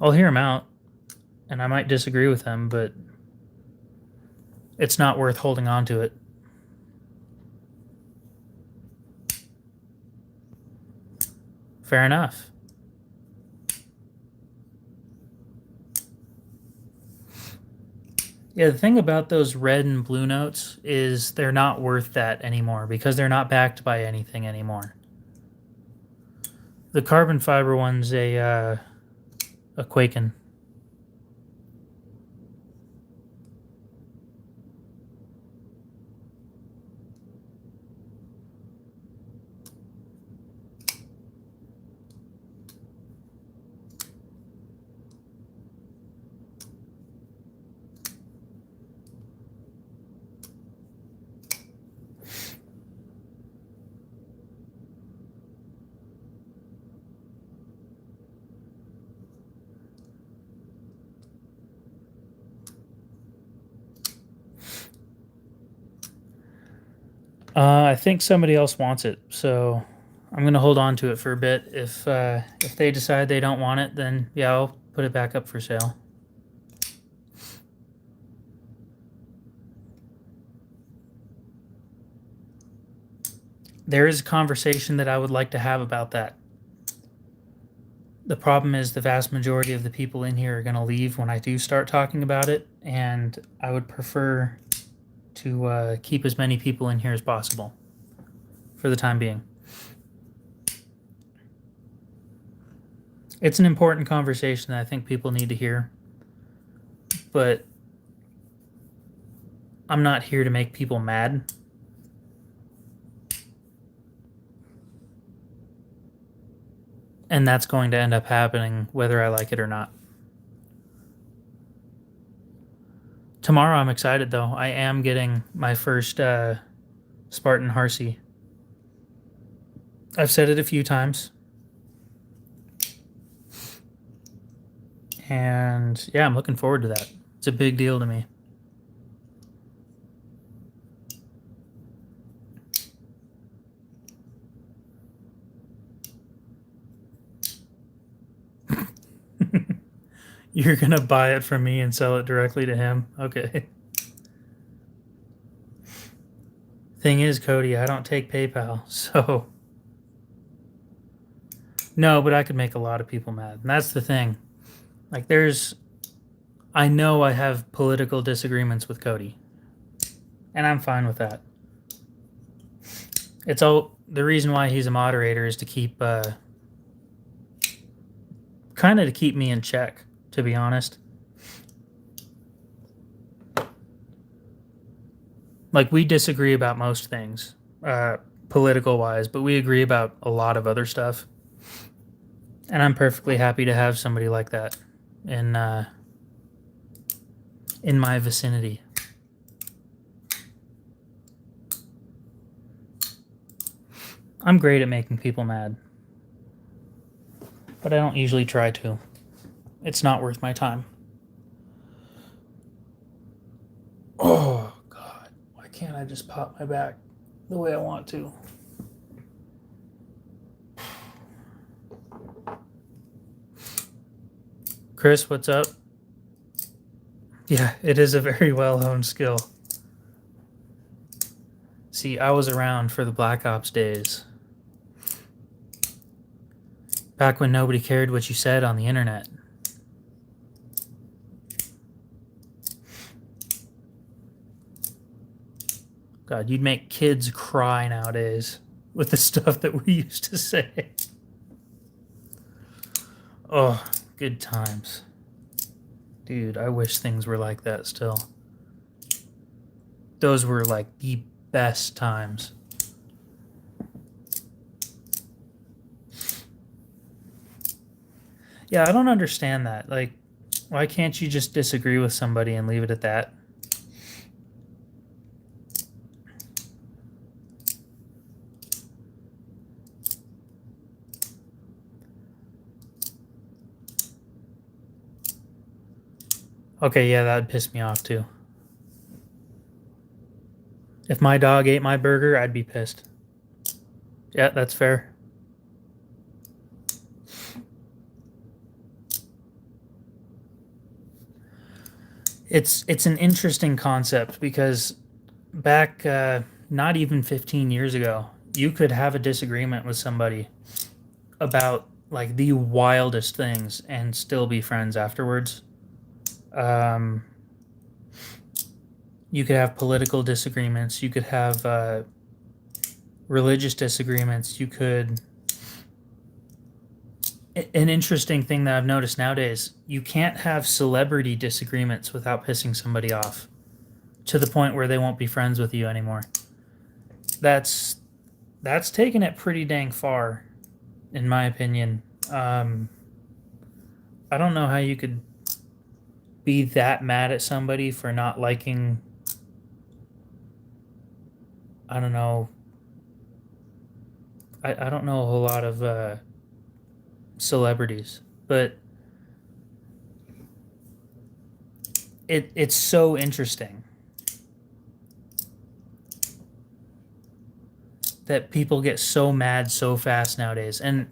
I'll hear them out, and I might disagree with them, but it's not worth holding on to it. Fair enough. Yeah, the thing about those red and blue notes is they're not worth that anymore because they're not backed by anything anymore. The carbon fiber one's a Quaken. I think somebody else wants it, so I'm going to hold on to it for a bit. If they decide they don't want it, then yeah, I'll put it back up for sale. There is a conversation that I would like to have about that. The problem is the vast majority of the people in here are going to leave when I do start talking about it, and I would prefer to keep as many people in here as possible for the time being. It's an important conversation that I think people need to hear, but I'm not here to make people mad. And that's going to end up happening whether I like it or not. Tomorrow I'm excited though. I am getting my first Spartan Harsey. I've said it a few times. And yeah, I'm looking forward to that. It's a big deal to me. You're going to buy it from me and sell it directly to him? Okay. Thing is, Cody, I don't take PayPal, so... No, but I could make a lot of people mad. And that's the thing. Like, I know I have political disagreements with Cody. And I'm fine with that. It's all... The reason why he's a moderator is to keep... kind of to keep me in check, to be honest. Like, we disagree about most things, political-wise, but we agree about a lot of other stuff. And I'm perfectly happy to have somebody like that in my vicinity. I'm great at making people mad, but I don't usually try to. It's not worth my time. Oh, God. Why can't I just pop my back the way I want to? Chris, what's up? Yeah, it is a very well-honed skill. See, I was around for the Black Ops days. Back when nobody cared what you said on the internet. God, you'd make kids cry nowadays with the stuff that we used to say. Oh, good times. Dude, I wish things were like that still. Those were like the best times. Yeah, I don't understand that. Like, why can't you just disagree with somebody and leave it at that? Okay, yeah, that would piss me off too. If my dog ate my burger, I'd be pissed. Yeah, that's fair. It's an interesting concept because back not even 15 years ago, you could have a disagreement with somebody about like the wildest things and still be friends afterwards. Um, you could have political disagreements. You could have religious disagreements. You could. An interesting thing that I've noticed nowadays, you can't have celebrity disagreements without pissing somebody off to the point where they won't be friends with you anymore. That's taken it pretty dang far, in my opinion. I don't know how you could be that mad at somebody for not liking, I don't know. I don't know a whole lot of celebrities, but it's so interesting that people get so mad so fast nowadays. And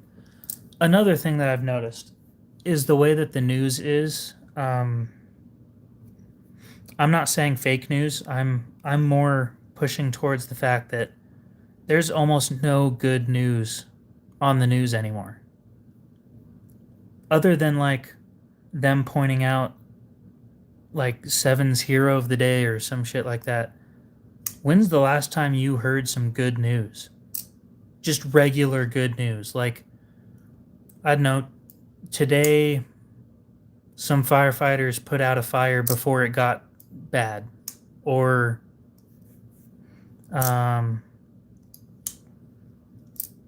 another thing that I've noticed is the way that the news is. I'm not saying fake news. I'm more pushing towards the fact that there's almost no good news on the news anymore. Other than like them pointing out like Seven's hero of the day or some shit like that. When's the last time you heard some good news? Just regular good news. Like, I don't know, today some firefighters put out a fire before it got bad. Or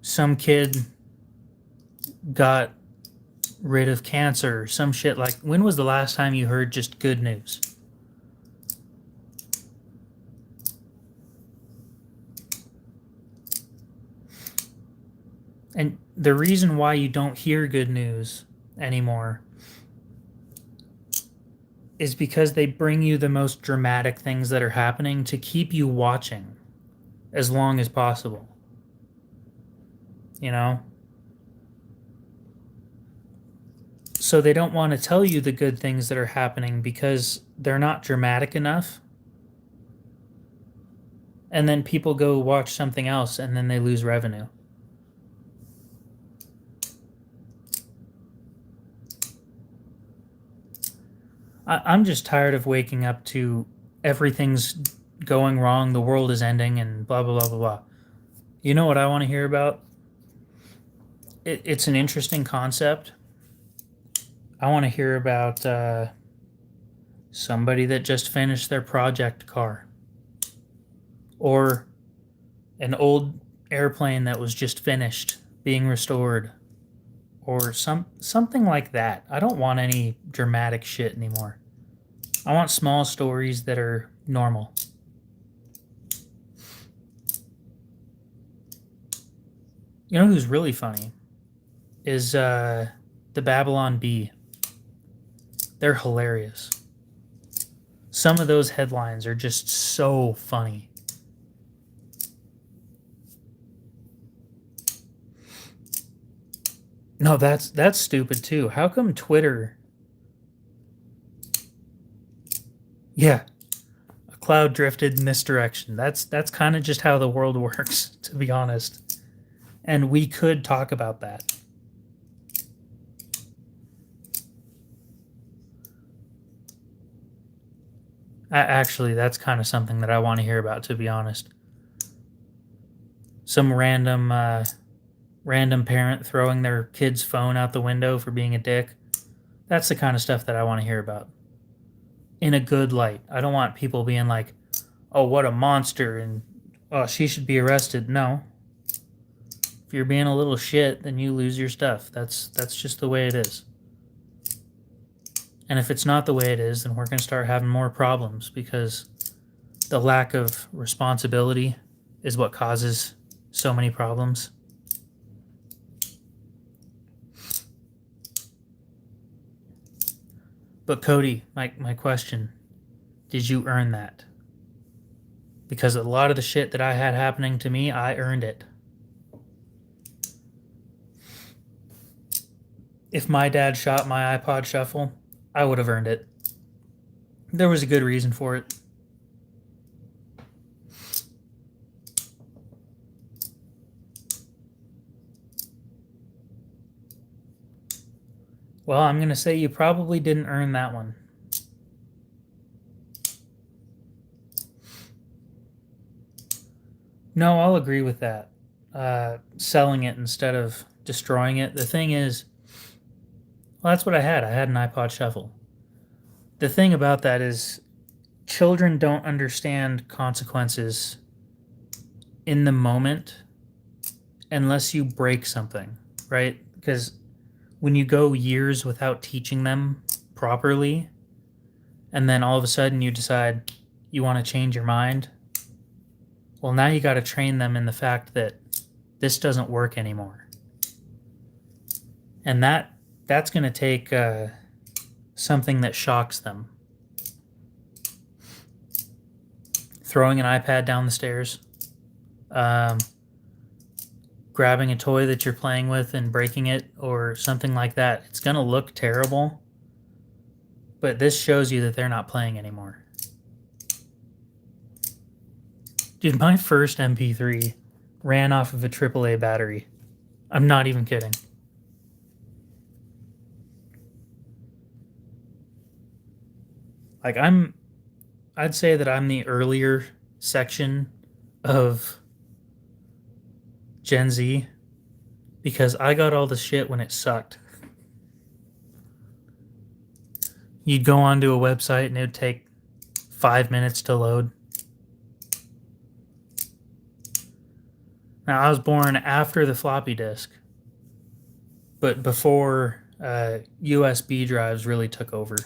some kid got rid of cancer or some shit. Like, when was the last time you heard just good news? And the reason why you don't hear good news anymore is because they bring you the most dramatic things that are happening to keep you watching as long as possible. You know? So they don't want to tell you the good things that are happening because they're not dramatic enough. And then people go watch something else and then they lose revenue. I'm just tired of waking up to everything's going wrong, the world is ending, and blah, blah, blah, blah, blah. You know what I want to hear about? It's an interesting concept. I want to hear about somebody that just finished their project car, or an old airplane that was just finished being restored, or something like that. I don't want any dramatic shit anymore. I want small stories that are normal. You know who's really funny is the Babylon Bee. They're hilarious. Some of those headlines are just so funny. No, that's stupid too. How come Twitter? Yeah, a cloud drifted in this direction. That's kind of just how the world works, to be honest. And we could talk about that. Actually, that's kind of something that I want to hear about, to be honest. Some random parent throwing their kid's phone out the window for being a dick. That's the kind of stuff that I want to hear about. In a good light. I don't want people being like, oh, what a monster, and oh, she should be arrested. No. If you're being a little shit, then you lose your stuff. That's just the way it is. And if it's not the way it is, then we're going to start having more problems, because the lack of responsibility is what causes so many problems. But Cody, my question, did you earn that? Because a lot of the shit that I had happening to me, I earned it. If my dad shot my iPod Shuffle, I would have earned it. There was a good reason for it. Well, I'm going to say you probably didn't earn that one. No, I'll agree with that. Selling it instead of destroying it. The thing is, well, that's what I had. I had an iPod Shuffle. The thing about that is, children don't understand consequences in the moment unless you break something, right? Because when you go years without teaching them properly, and then all of a sudden you decide you want to change your mind, well, now you got to train them in the fact that this doesn't work anymore. And that's going to take something that shocks them. Throwing an iPad down the stairs, grabbing a toy that you're playing with and breaking it, or something like that. It's going to look terrible, but this shows you that they're not playing anymore. Dude, my first MP3 ran off of a AAA battery. I'm not even kidding. Like, I'd say that I'm the earlier section of Gen Z, because I got all the shit when it sucked. You'd go onto a website and it would take 5 minutes to load. Now, I was born after the floppy disk, but before USB drives really took over.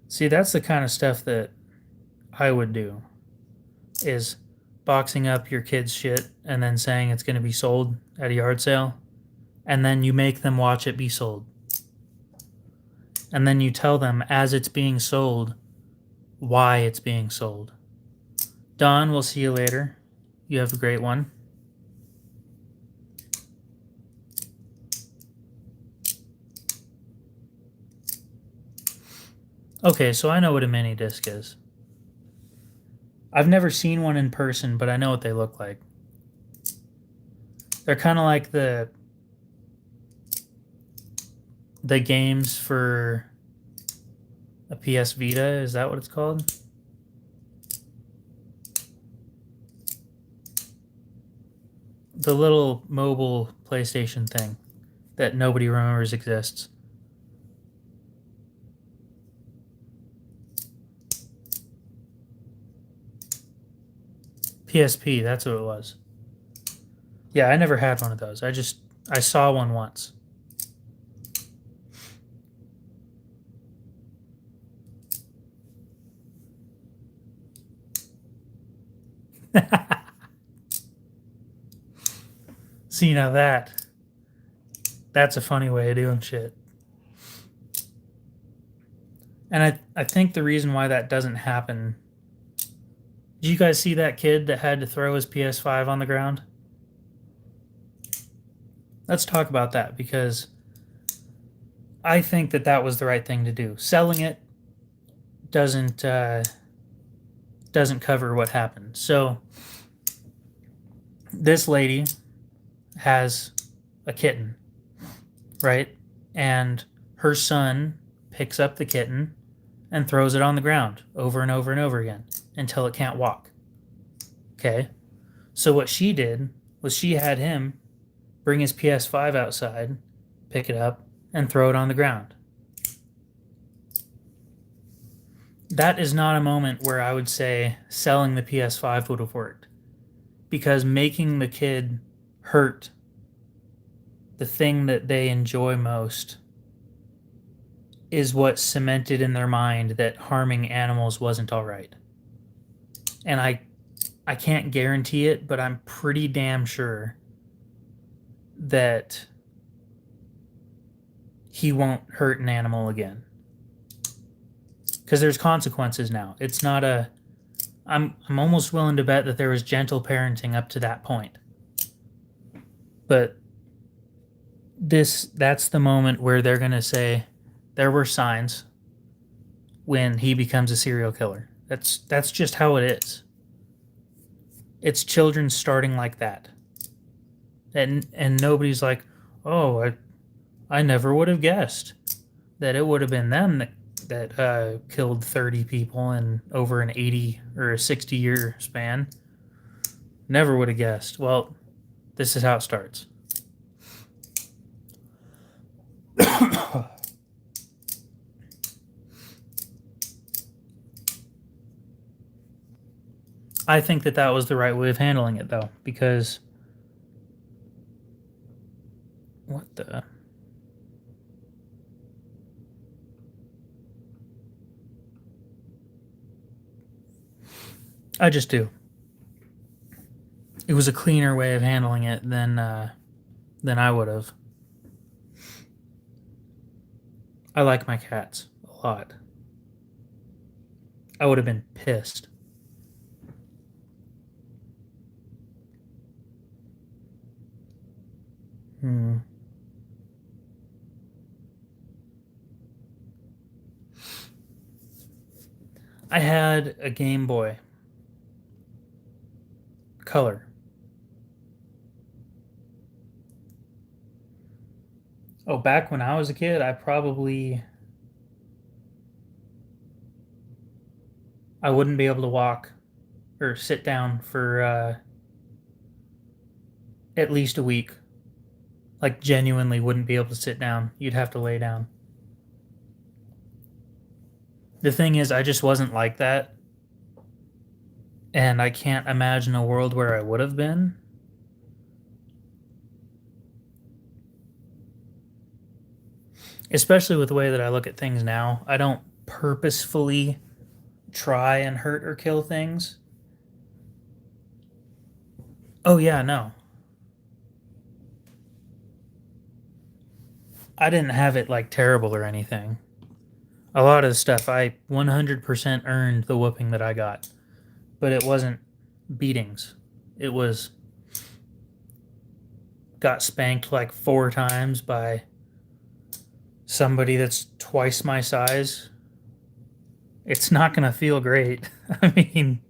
See, that's the kind of stuff that I would do, is boxing up your kid's shit and then saying it's going to be sold at a yard sale, and then you make them watch it be sold. And then you tell them as it's being sold why it's being sold. Don, we'll see you later. You have a great one. Okay, so I know what a mini disc is. I've never seen one in person, but I know what they look like. They're kind of like the games for a PS Vita. Is that what it's called? The little mobile PlayStation thing that nobody remembers exists. PSP, that's what it was. Yeah, I never had one of those. I saw one once. See, now that's a funny way of doing shit. And I think the reason why that doesn't happen. Did you guys see that kid that had to throw his PS5 on the ground? Let's talk about that, because I think that was the right thing to do. Selling it doesn't cover what happened. So this lady has a kitten, right? And her son picks up the kitten and throws it on the ground over and over and over again until it can't walk. Okay? So what she did was she had him bring his PS5 outside, pick it up, and throw it on the ground. That is not a moment where I would say selling the PS5 would have worked, because making the kid hurt the thing that they enjoy most is what cemented in their mind that harming animals wasn't all right. And I can't guarantee it, but I'm pretty damn sure that he won't hurt an animal again. Because there's consequences now. It's not a... I'm almost willing to bet that there was gentle parenting up to that point. But that's the moment where they're going to say there were signs when he becomes a serial killer. That's just how it is. It's children starting like that. And nobody's like, "Oh, I never would have guessed that it would have been them that killed 30 people in over an 80 or a 60-year span. Never would have guessed." Well, this is how it starts. I think that was the right way of handling it, though, because... What the... I just do. It was a cleaner way of handling it than I would have. I like my cats a lot. I would have been pissed. I had a Game Boy Color. Oh, back when I was a kid, I wouldn't be able to walk or sit down for at least a week. Like, genuinely wouldn't be able to sit down. You'd have to lay down. The thing is, I just wasn't like that. And I can't imagine a world where I would have been. Especially with the way that I look at things now. I don't purposefully try and hurt or kill things. Oh, yeah, no. I didn't have it, like, terrible or anything. A lot of the stuff, I 100% earned the whooping that I got. But it wasn't beatings. It was... Got spanked like 4 times by somebody that's twice my size. It's not going to feel great. I mean...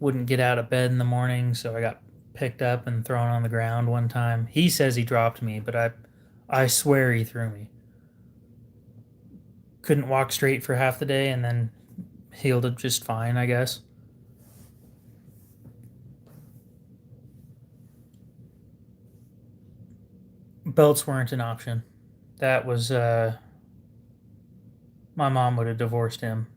Wouldn't get out of bed in the morning, so I got picked up and thrown on the ground one time. He says he dropped me, but I swear he threw me. Couldn't walk straight for half the day and then healed it just fine, I guess. Belts weren't an option. That was, my mom would have divorced him.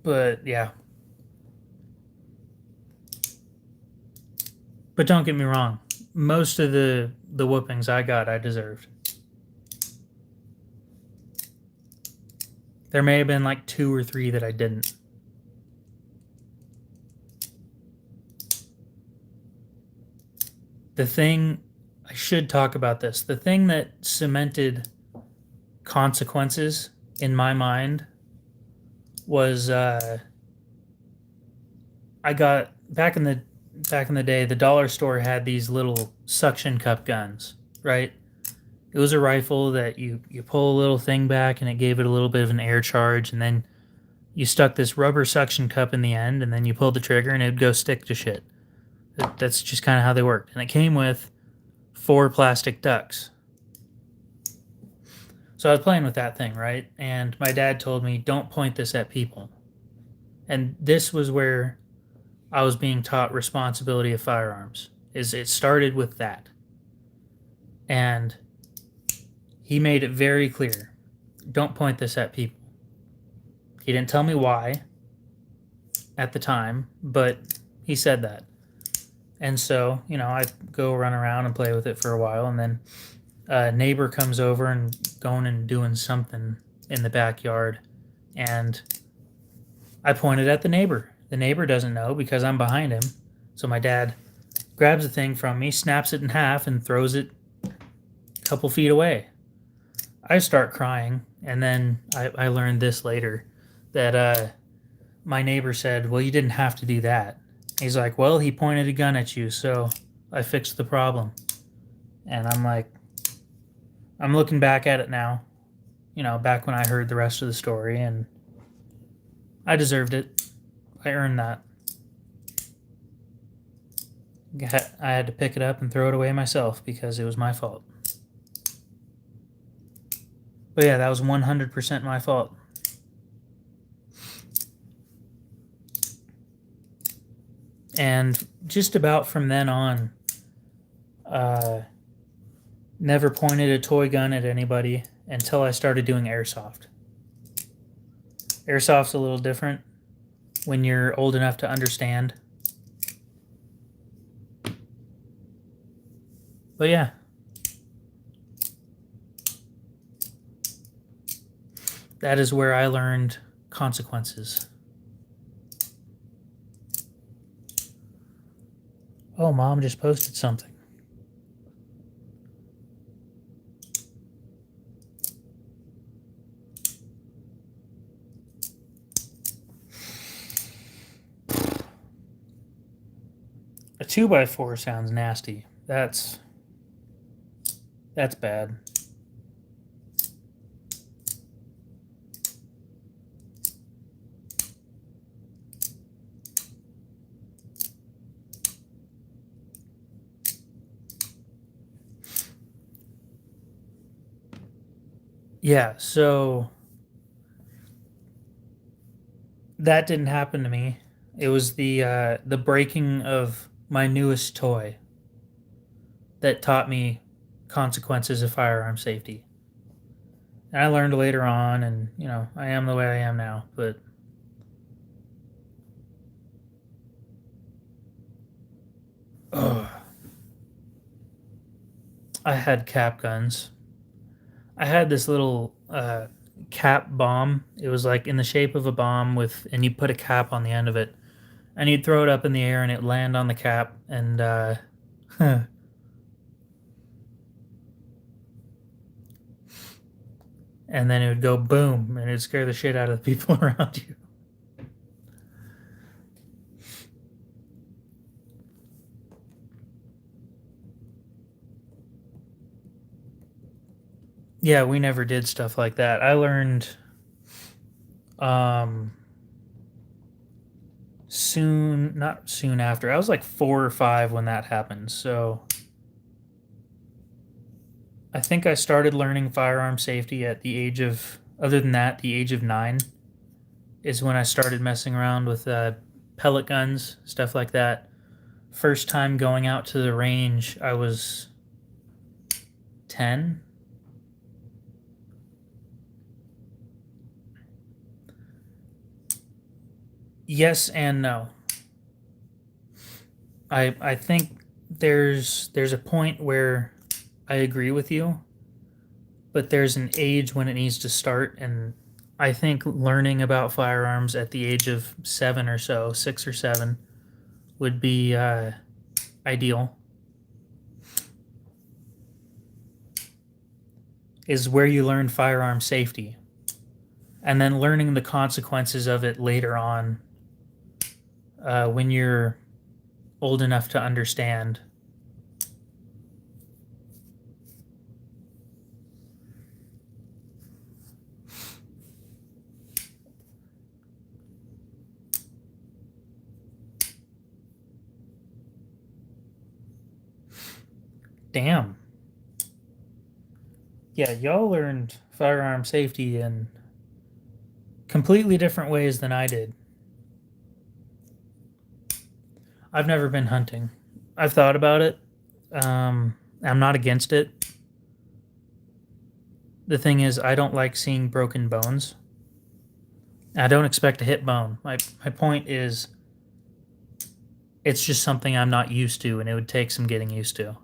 But, yeah. But don't get me wrong. Most of the whoopings I got, I deserved. There may have been like 2 or 3 that I didn't. The thing... I should talk about this. The thing that cemented consequences in my mind was... I I got back in the day, the dollar store had these little suction cup guns, right? It was a rifle that you pull a little thing back and it gave it a little bit of an air charge, and then you stuck this rubber suction cup in the end, and then you pulled the trigger and it'd go stick to shit. That's just kind of how they worked. And it came with 4 plastic ducks. So I was playing with that thing, right? And my dad told me, don't point this at people. And this was where I was being taught responsibility of firearms. Is it started with that. And he made it very clear. Don't point this at people. He didn't tell me why at the time, but he said that. And so, I go run around and play with it for a while, and then a neighbor comes over and going and doing something in the backyard, and I pointed at the neighbor. The neighbor doesn't know because I'm behind him. So my dad grabs the thing from me, snaps it in half, and throws it a couple feet away. I start crying, and then I learned this later, that my neighbor said, well, you didn't have to do that. He's like, well, he pointed a gun at you, so I fixed the problem. And I'm like, I'm looking back at it now, back when I heard the rest of the story, and I deserved it. I earned that. I had to pick it up and throw it away myself because it was my fault. But yeah, that was 100% my fault. And just about from then on, never pointed a toy gun at anybody until I started doing airsoft. Airsoft's a little different when you're old enough to understand. But yeah. That is where I learned consequences. Oh, Mom just posted something. A 2x4 sounds nasty. That's bad. Yeah, so that didn't happen to me. It was the breaking of my newest toy that taught me consequences of firearm safety. And I learned later on, and I am the way I am now. But I had cap guns. I had this little cap bomb. It was like in the shape of a bomb and you put a cap on the end of it, and you'd throw it up in the air and it'd land on the cap, and and then it would go boom, and it'd scare the shit out of the people around you. Yeah, we never did stuff like that. I learned not soon after. I was like 4 or 5 when that happened. So I think I started learning firearm safety at the age of, other than that, the age of 9 is when I started messing around with pellet guns, stuff like that. First time going out to the range, I was 10. Yes and no. I think there's a point where I agree with you, but there's an age when it needs to start, and I think learning about firearms at the age of 7 or so, 6 or 7, would be ideal. Is where you learn firearm safety, and then learning the consequences of it later on when you're old enough to understand. Damn. Yeah, y'all learned firearm safety in completely different ways than I did. I've never been hunting. I've thought about it. I'm not against it. The thing is, I don't like seeing broken bones. I don't expect to hit bone. My point is, it's just something I'm not used to, and it would take some getting used to.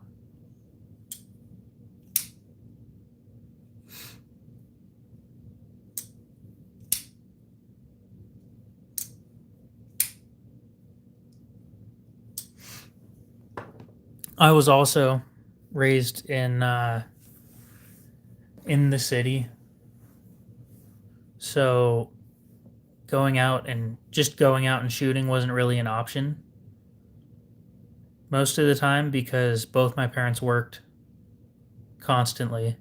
I was also raised in the city, so going out and shooting wasn't really an option most of the time because both my parents worked constantly.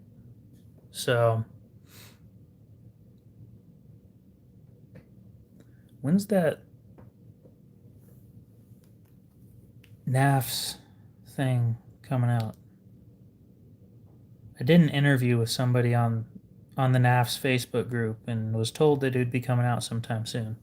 So when's that NAFS thing coming out? I did an interview with somebody on the NAFS Facebook group and was told that it would be coming out sometime soon.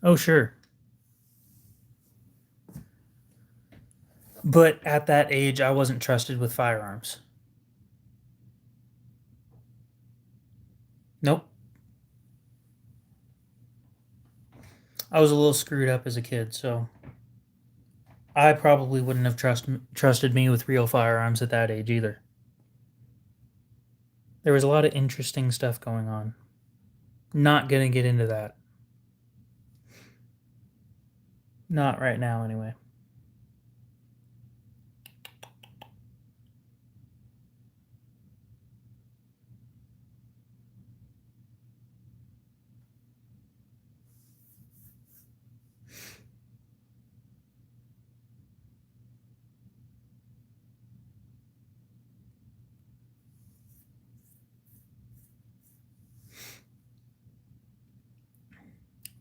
Oh, sure. But at that age, I wasn't trusted with firearms. Nope. I was a little screwed up as a kid, so I probably wouldn't have trusted me with real firearms at that age either. There was a lot of interesting stuff going on. Not gonna get into that. Not right now, anyway.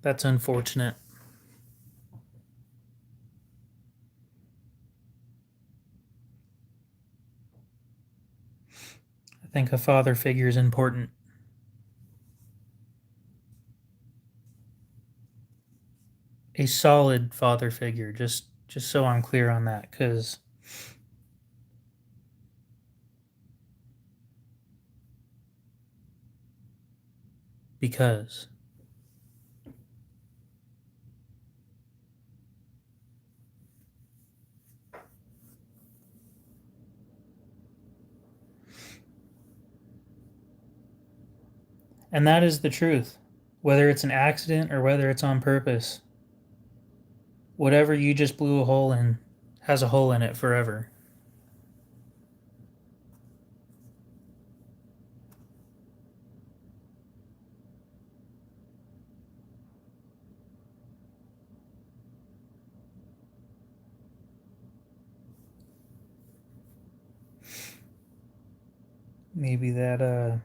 That's unfortunate. I think a father figure is important. A solid father figure, just so I'm clear on that, because and that is the truth. Whether it's an accident or whether it's on purpose, whatever you just blew a hole in has a hole in it forever. Maybe that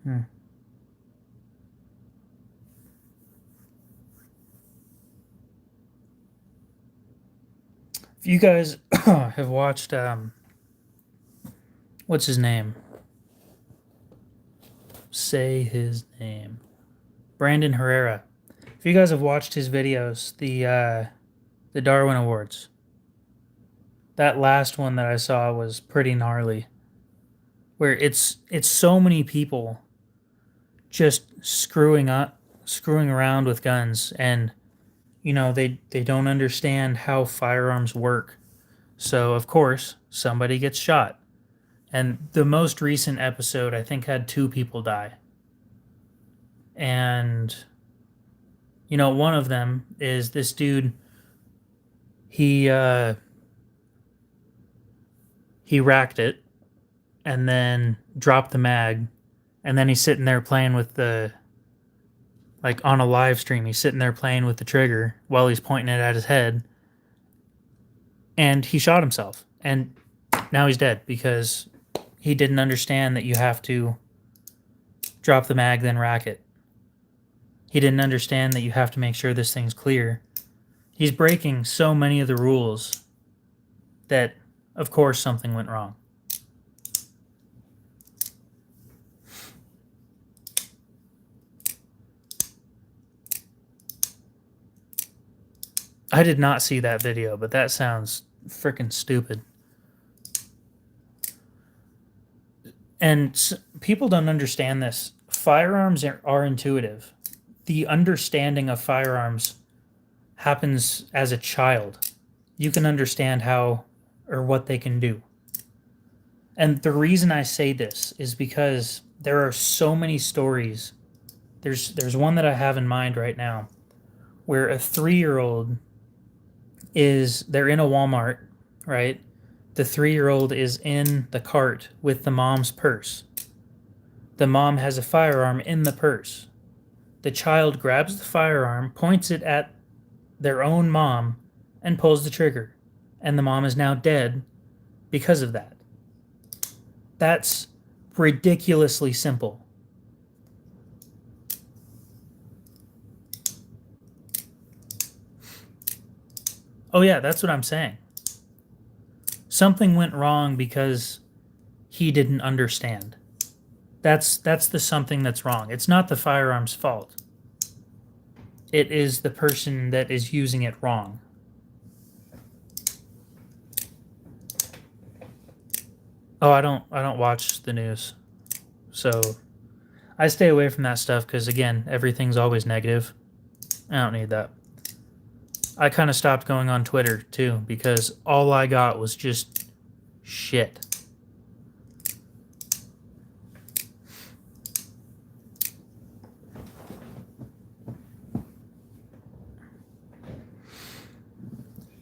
hmm. If you guys have watched What's his name? Say his name. Brandon Herrera. If you guys have watched his videos, the Darwin Awards, that last one that I saw was pretty gnarly. Where it's so many people just screwing around with guns, and they don't understand how firearms work. So of course somebody gets shot. And the most recent episode, I think, had 2 people die. And one of them is this dude. He racked it and then dropped the mag, and then he's sitting there playing with on a live stream, he's sitting there playing with the trigger while he's pointing it at his head, and he shot himself, and now he's dead because he didn't understand that you have to drop the mag, then rack it. He didn't understand that you have to make sure this thing's clear. He's breaking so many of the rules that, of course, something went wrong. I did not see that video, but that sounds freaking stupid. And people don't understand this. Firearms are intuitive. The understanding of firearms happens as a child. You can understand how or what they can do. And the reason I say this is because there are so many stories. There's one that I have in mind right now where a 3-year-old they're in a Walmart, right? The 3-year-old is in the cart with the mom's purse. The mom has a firearm in the purse. The child grabs the firearm, points it at their own mom, and pulls the trigger. And the mom is now dead because of that. That's ridiculously simple. Oh yeah, that's what I'm saying. Something went wrong because he didn't understand. That's the something that's wrong. It's not the firearm's fault. It is the person that is using it wrong. Oh, I don't watch the news. So I stay away from that stuff because, again, everything's always negative. I don't need that. I kind of stopped going on Twitter too because all I got was just shit.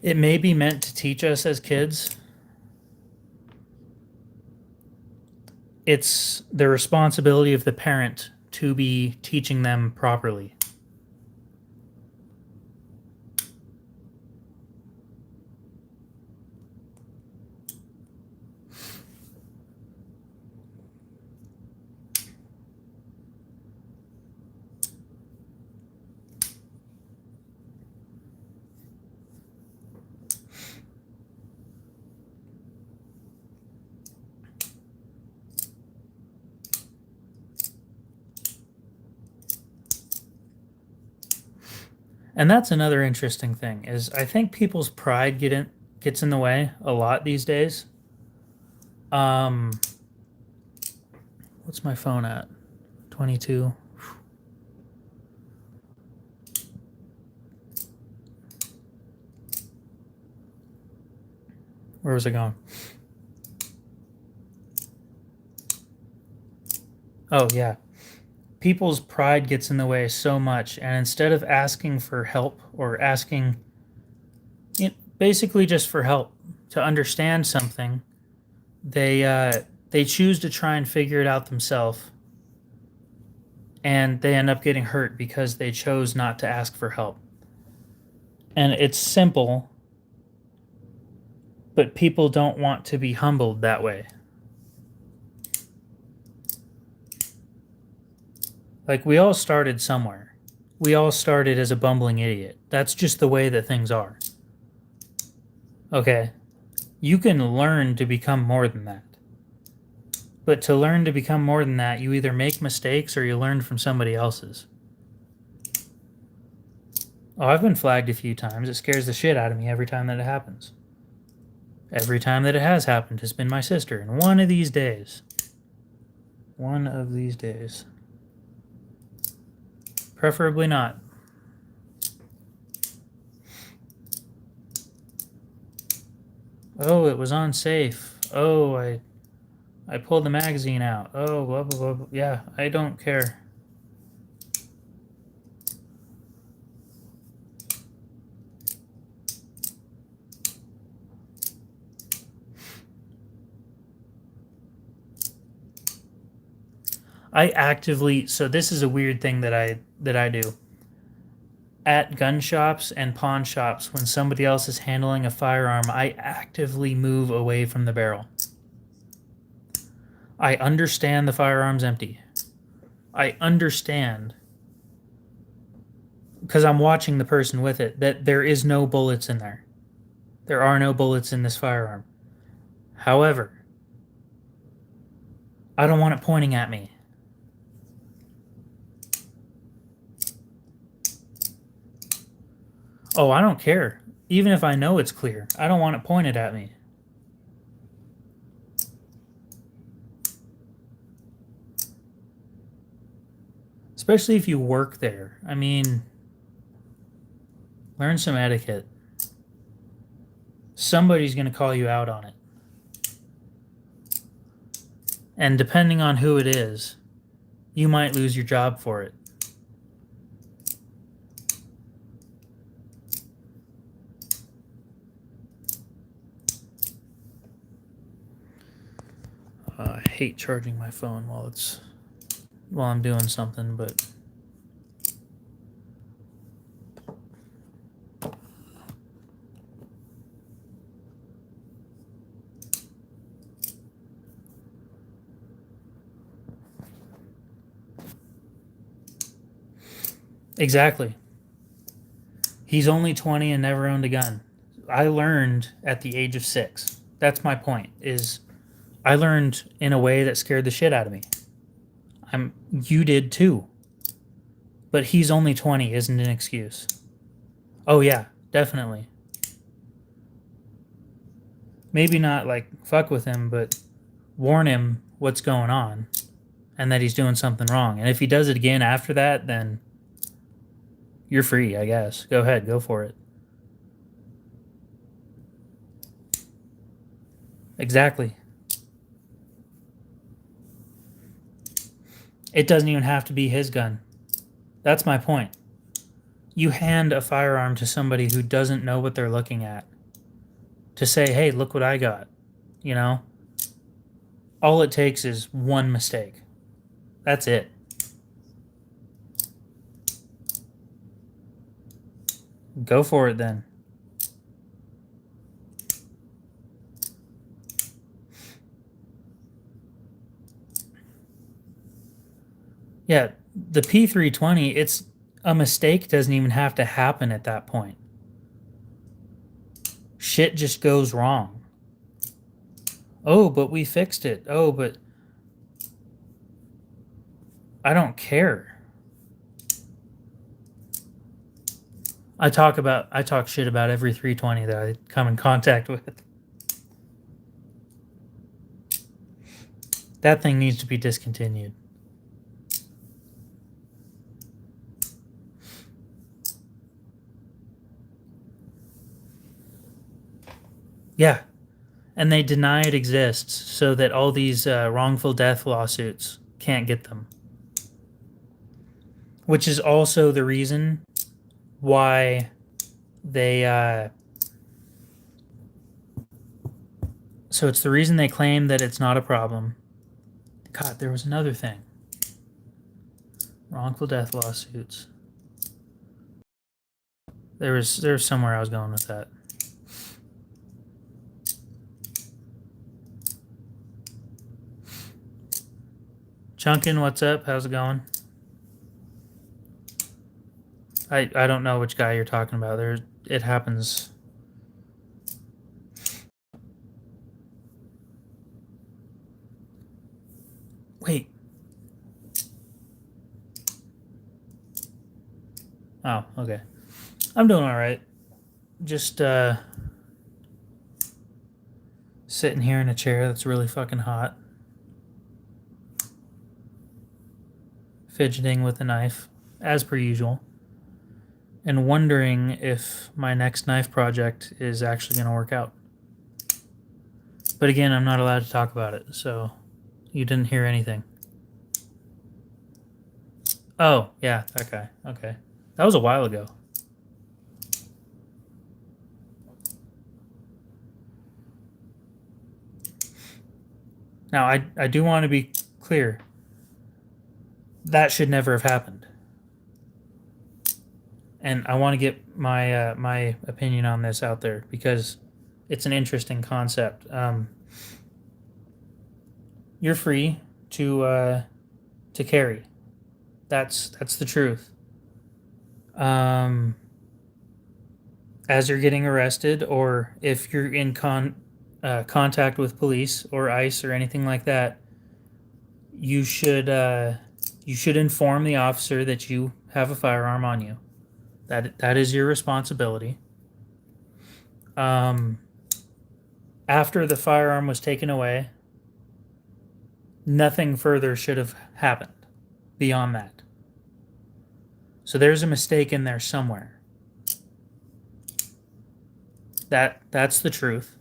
It may be meant to teach us as kids. It's the responsibility of the parent to be teaching them properly. And that's another interesting thing is I think people's pride gets in the way a lot these days. What's my phone at? 22. Where was it going? Oh yeah. People's pride gets in the way so much, and instead of asking for help or asking basically just for help to understand something, they choose to try and figure it out themselves, and they end up getting hurt because they chose not to ask for help. And it's simple, but people don't want to be humbled that way. Like, we all started somewhere. We all started as a bumbling idiot. That's just the way that things are. Okay? You can learn to become more than that. But to learn to become more than that, you either make mistakes or you learn from somebody else's. Oh, I've been flagged a few times. It scares the shit out of me every time that it happens. Every time that it has happened has been my sister. And one of these days, preferably not. Oh, it was unsafe. Oh, I pulled the magazine out. Oh, blah, blah, blah, blah. Yeah, I don't care. I actively, so this is a weird thing that I do. At gun shops and pawn shops, when somebody else is handling a firearm, I actively move away from the barrel. I understand the firearm's empty. I understand, because I'm watching the person with it, that there is no bullets in there. There are no bullets in this firearm. However, I don't want it pointing at me. Oh, I don't care. Even if I know it's clear, I don't want it pointed at me. Especially if you work there. I mean, learn some etiquette. Somebody's going to call you out on it. And depending on who it is, you might lose your job for it. I hate charging my phone while I'm doing something, but exactly. He's only 20 and never owned a gun. I learned at the age of 6. That's my point, is I learned in a way that scared the shit out of me. You did too. But he's only 20 isn't an excuse. Oh yeah, definitely. Maybe not like fuck with him, but warn him what's going on and that he's doing something wrong. And if he does it again after that, then you're free, I guess. Go ahead, go for it. Exactly. It doesn't even have to be his gun. That's my point. You hand a firearm to somebody who doesn't know what they're looking at to say, hey, look what I got. You know? All it takes is one mistake. That's it. Go for it then. Yeah, the P320, it's a mistake doesn't even have to happen at that point. Shit just goes wrong. Oh, but we fixed it. Oh, but I don't care. I talk shit about every 320 that I come in contact with. That thing needs to be discontinued. Yeah. And they deny it exists so that all these wrongful death lawsuits can't get them. Which is also the reason why they so it's the reason they claim that it's not a problem. God, there was another thing. Wrongful death lawsuits. There's somewhere I was going with that. Chunkin, what's up? How's it going? I don't know which guy you're talking about. It happens. Wait. Oh, okay. I'm doing all right. Just sitting here in a chair that's really fucking hot, fidgeting with a knife, as per usual, and wondering if my next knife project is actually going to work out. But again, I'm not allowed to talk about it, so you didn't hear anything. Oh, yeah, that guy. Okay. That was a while ago. Now, I do want to be clear. That should never have happened. And I want to get my opinion on this out there because it's an interesting concept. You're free to carry. That's the truth. As you're getting arrested, or if you're in contact with police or ICE or anything like that, you should inform the officer that you have a firearm on you. That is your responsibility. After the firearm was taken away, nothing further should have happened beyond that. So there's a mistake in there somewhere. That's the truth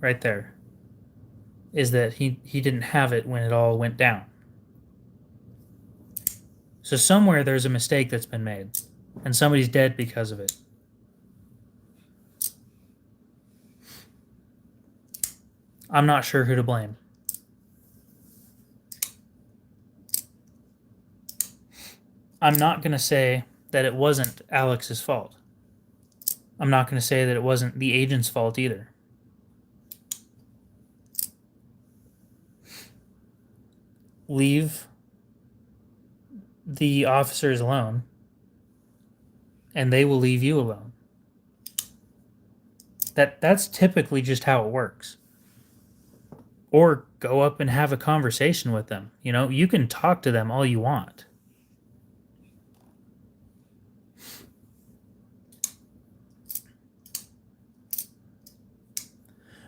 right there. Is that he didn't have it when it all went down. So somewhere there's a mistake that's been made and somebody's dead because of it. I'm not sure who to blame. I'm not going to say that it wasn't Alex's fault. I'm not going to say that it wasn't the agent's fault either. Leave the officers alone, and they will leave you alone. That's typically just how it works. Or go up and have a conversation with them. You know, you can talk to them all you want.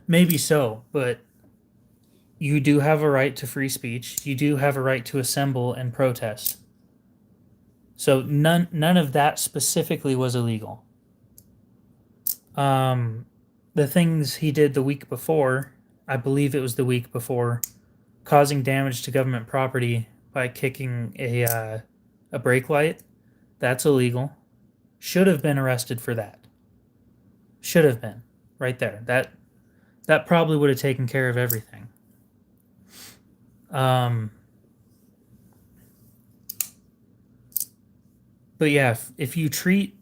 Maybe so, but you do have a right to free speech. You do have a right to assemble and protest. So none of that specifically was illegal. The things he did the week before, I believe it was the week before, causing damage to government property by kicking a brake light, that's illegal. Should have been arrested for that. Should have been right there. That probably would have taken care of everything. But yeah, if you treat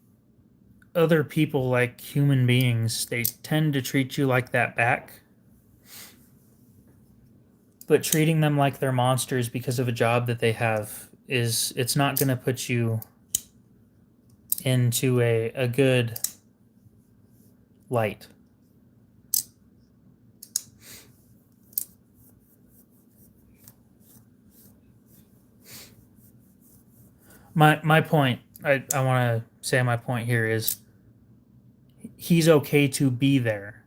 other people like human beings, they tend to treat you like that back. But treating them like they're monsters because of a job that they have it's not going to put you into a good light. My point, I want to say my point here is he's okay to be there.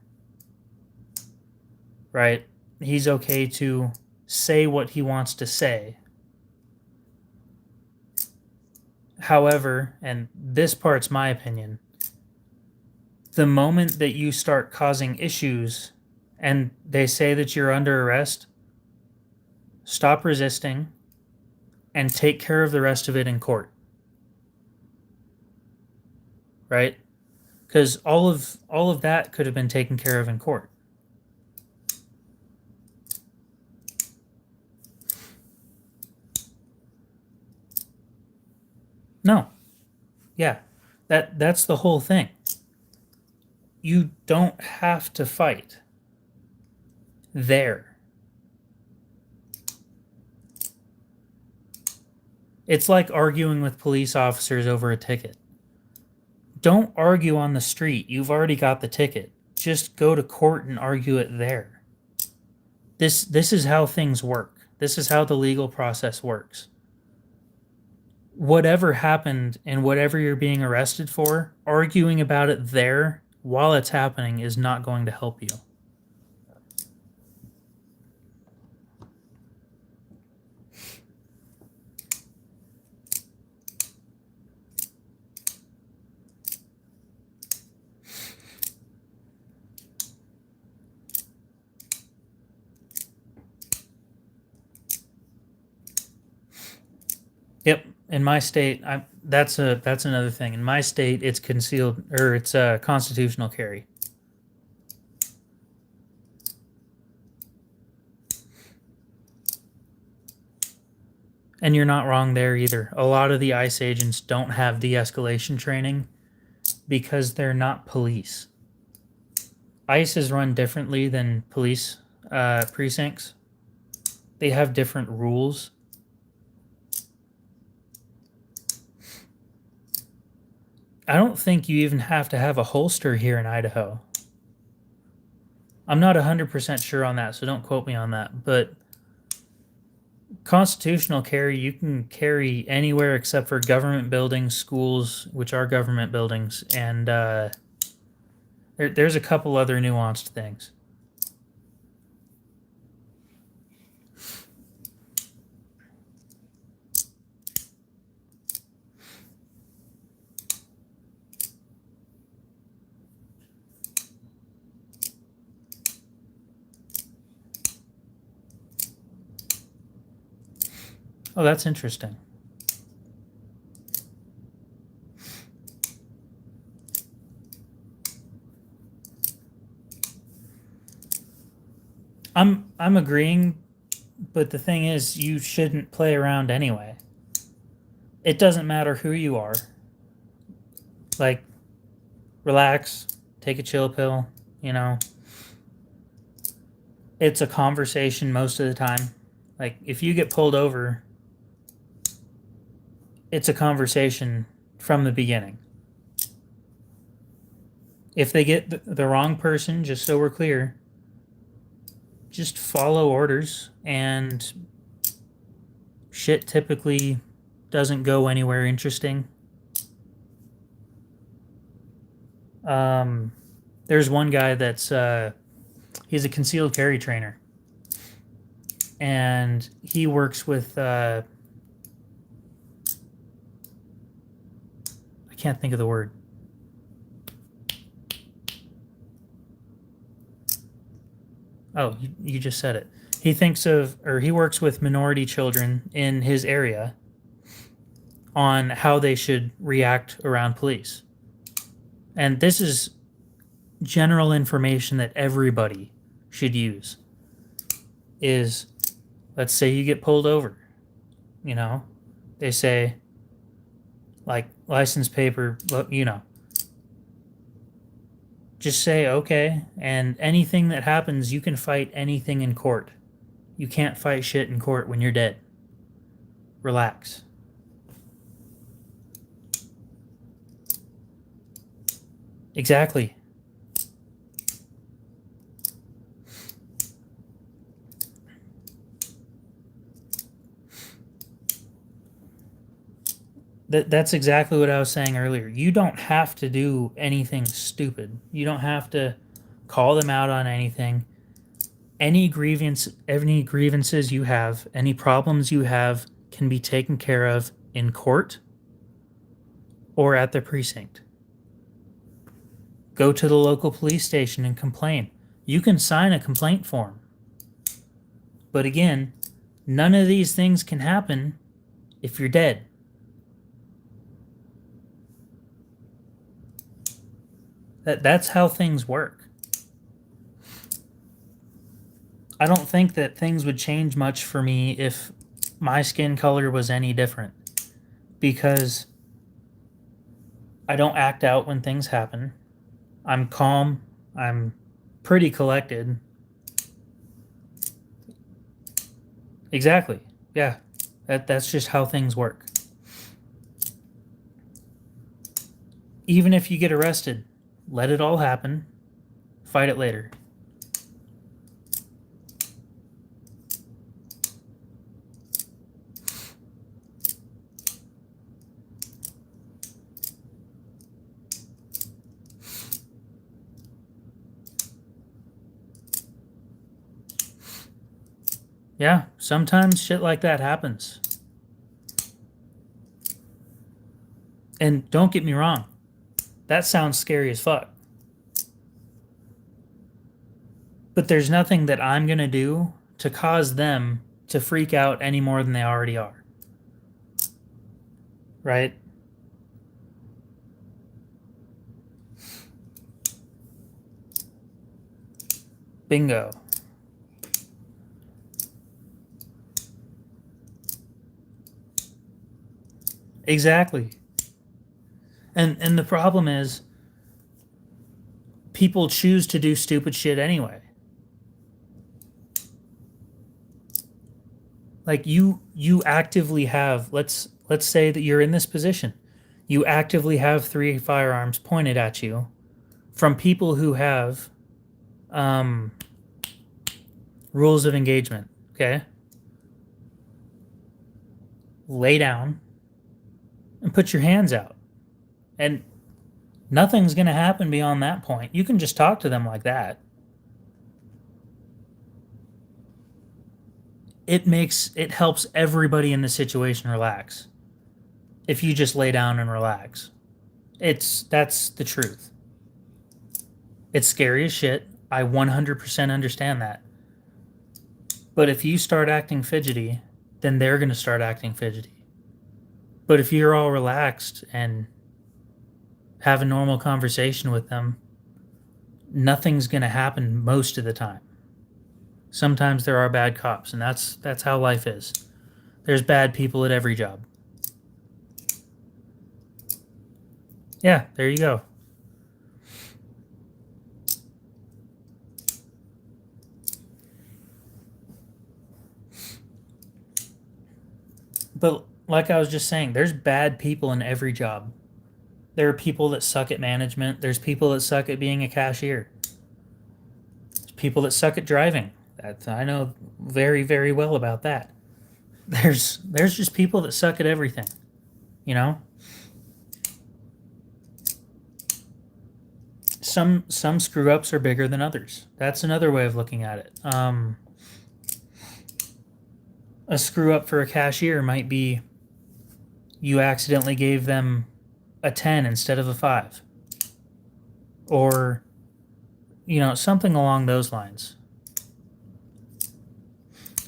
Right? He's okay to say what he wants to say. However, and this part's my opinion, the moment that you start causing issues and they say that you're under arrest, stop resisting and take care of the rest of it in court. Right? Because all of that could have been taken care of in court. No. Yeah. That's the whole thing. You don't have to fight there. It's like arguing with police officers over a ticket. Don't argue on the street. You've already got the ticket. Just go to court and argue it there. This is how things work. This is how the legal process works. Whatever happened and whatever you're being arrested for, arguing about it there while it's happening is not going to help you. Yep, in my state, that's another thing. In my state, it's concealed, or it's a constitutional carry. And you're not wrong there either. A lot of the ICE agents don't have de-escalation training because they're not police. ICE is run differently than police precincts. They have different rules. I don't think you even have to have a holster here in Idaho. I'm not 100% sure on that, so don't quote me on that. But constitutional carry, you can carry anywhere except for government buildings, schools, which are government buildings, and there's a couple other nuanced things. Oh, that's interesting. I'm agreeing, but the thing is, you shouldn't play around anyway. It doesn't matter who you are. Like, relax, take a chill pill, you know. It's a conversation most of the time. Like, if you get pulled over, it's a conversation from the beginning. If they get the wrong person, just so we're clear, just follow orders, and shit typically doesn't go anywhere interesting. There's one guy that's he's a concealed carry trainer, and he works with I can't think of the word. Oh, you just said it. He works with minority children in his area on how they should react around police. And this is general information that everybody should use. Is, let's say you get pulled over, you know, they say, like, license paper, you know, just say okay, and anything that happens, you can fight anything in court. You can't fight shit in court when you're dead. Relax. Exactly. That's exactly what I was saying earlier. You don't have to do anything stupid. You don't have to call them out on anything. Any grievances you have, any problems you have, can be taken care of in court or at the precinct. Go to the local police station and complain. You can sign a complaint form. But again, none of these things can happen if you're dead. That's how things work. I don't think that things would change much for me if my skin color was any different, because I don't act out when things happen. I'm calm. I'm pretty collected. Exactly. Yeah. That's just how things work. Even if you get arrested, let it all happen. Fight it later. Yeah, sometimes shit like that happens. And don't get me wrong, that sounds scary as fuck. But there's nothing that I'm going to do to cause them to freak out any more than they already are. Right? Bingo. Exactly. And the problem is people choose to do stupid shit anyway. Like you actively have, let's say that you're in this position. You actively have 3 firearms pointed at you from people who have um, rules of engagement, okay? Lay down and put your hands out. And nothing's going to happen beyond that point. You can just talk to them like that. It helps everybody in the situation relax. If you just lay down and relax. That's the truth. It's scary as shit. I 100% understand that. But if you start acting fidgety, then they're going to start acting fidgety. But if you're all relaxed and have a normal conversation with them, nothing's going to happen most of the time. Sometimes there are bad cops, and that's how life is. There's bad people at every job. Yeah, there you go. But like I was just saying, there's bad people in every job. There are people that suck at management. There's people that suck at being a cashier. There's people that suck at driving. That I know very, very well about that. There's just people that suck at everything, you know? Some screw ups are bigger than others. That's another way of looking at it. A screw up for a cashier might be you accidentally gave them a 10 instead of a 5. Or, something along those lines.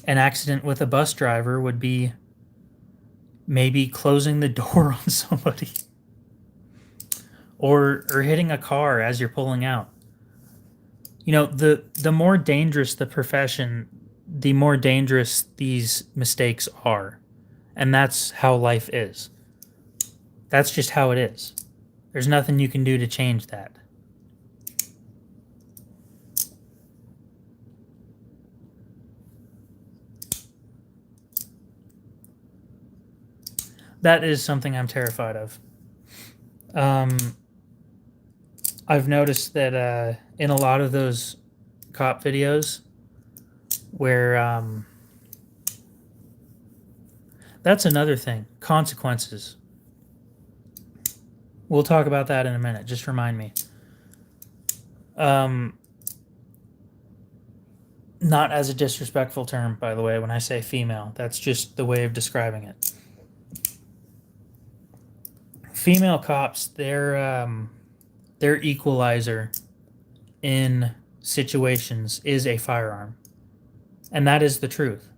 An accident with a bus driver would be maybe closing the door on somebody. Or hitting a car as you're pulling out. The more dangerous the profession, the more dangerous these mistakes are. And that's how life is. That's just how it is. There's nothing you can do to change that. That is something I'm terrified of. I've noticed that in a lot of those cop videos where that's another thing. Consequences. We'll talk about that in a minute. Just remind me. Not as a disrespectful term, by the way, when I say female. That's just the way of describing it. Female cops, their equalizer in situations is a firearm. And that is the truth.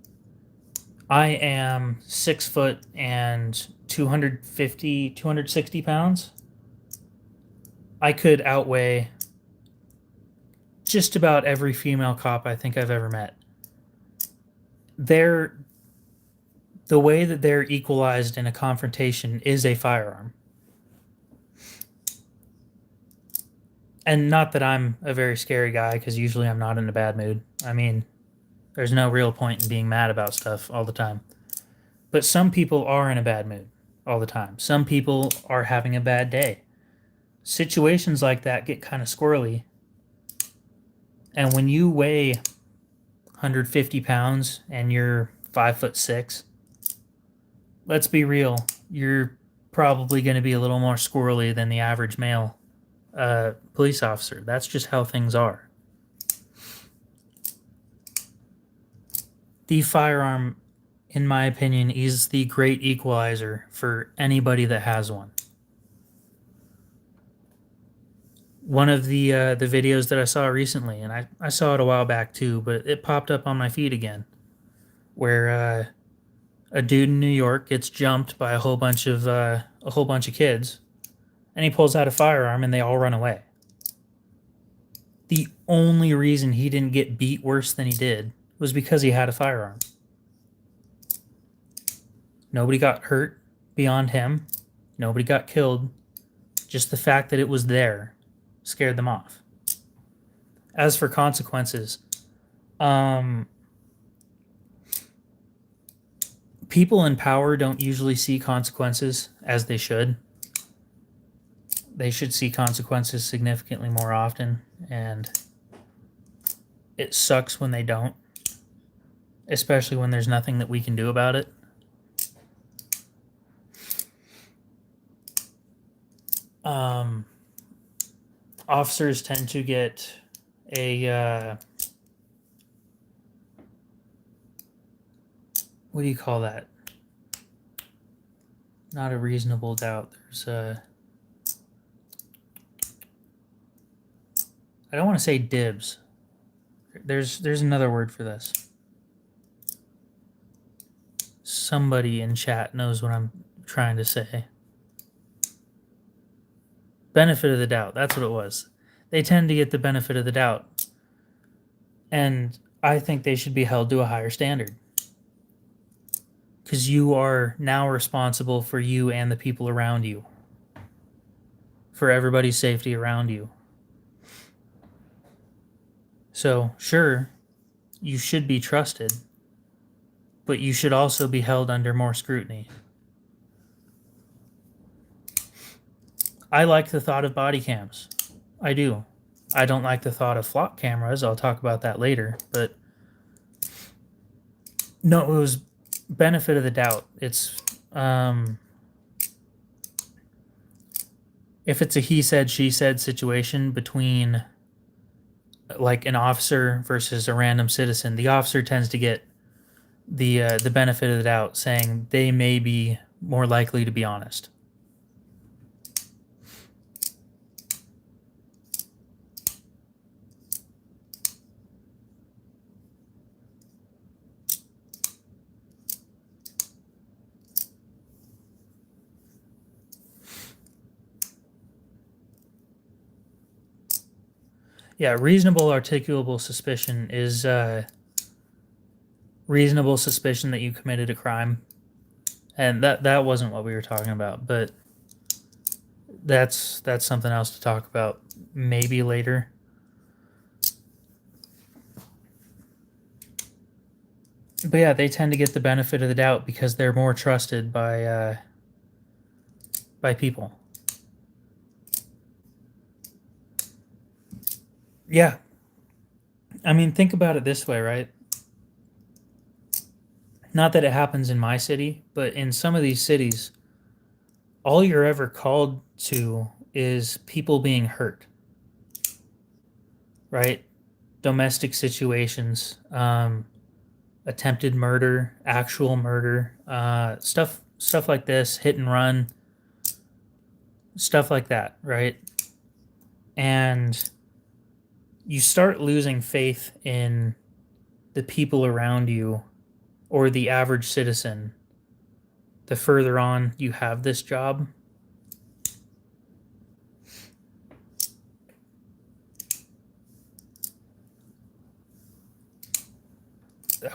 I am 6 foot and 250, 260 pounds. I could outweigh just about every female cop I think I've ever met. The way that they're equalized in a confrontation is a firearm. And not that I'm a very scary guy, because usually I'm not in a bad mood. I mean, there's no real point in being mad about stuff all the time. But some people are in a bad mood all the time. Some people are having a bad day. Situations like that get kind of squirrely. And when you weigh 150 pounds and you're 5'6", let's be real, you're probably going to be a little more squirrely than the average male police officer. That's just how things are. the firearm, in my opinion, is the great equalizer for anybody that has one. One of the videos that I saw recently, and I saw it a while back too, but it popped up on my feed again, where a dude in New York gets jumped by a whole bunch of kids, and he pulls out a firearm, and they all run away. The only reason he didn't get beat worse than he did was because he had a firearm. Nobody got hurt beyond him. Nobody got killed. Just the fact that it was there scared them off. As for consequences, people in power don't usually see consequences as they should. They should see consequences significantly more often, and it sucks when they don't, especially when there's nothing that we can do about it. Officers tend to get a what do you call that? Not a reasonable doubt. There's a, I don't want to say dibs. There's another word for this. Somebody in chat knows what I'm trying to say. Benefit of the doubt. That's what it was. They tend to get the benefit of the doubt. And I think they should be held to a higher standard. Because you are now responsible for you and the people around you. For everybody's safety around you. So, sure, you should be trusted. But you should also be held under more scrutiny. I like the thought of body cams. I do. I don't like the thought of flock cameras. I'll talk about that later. But no, it was benefit of the doubt. It's if it's a he said, she said situation between like an officer versus a random citizen, the officer tends to get the benefit of the doubt, saying they may be more likely to be honest. Yeah, reasonable articulable suspicion is reasonable suspicion that you committed a crime. And that wasn't what we were talking about, but that's something else to talk about maybe later. But yeah, they tend to get the benefit of the doubt because they're more trusted by people. Yeah. I mean, think about it this way, right? Not that it happens in my city, but in some of these cities, all you're ever called to is people being hurt, right? Domestic situations, attempted murder, actual murder, stuff like this, hit and run, stuff like that, right? And you start losing faith in the people around you or the average citizen the further on you have this job.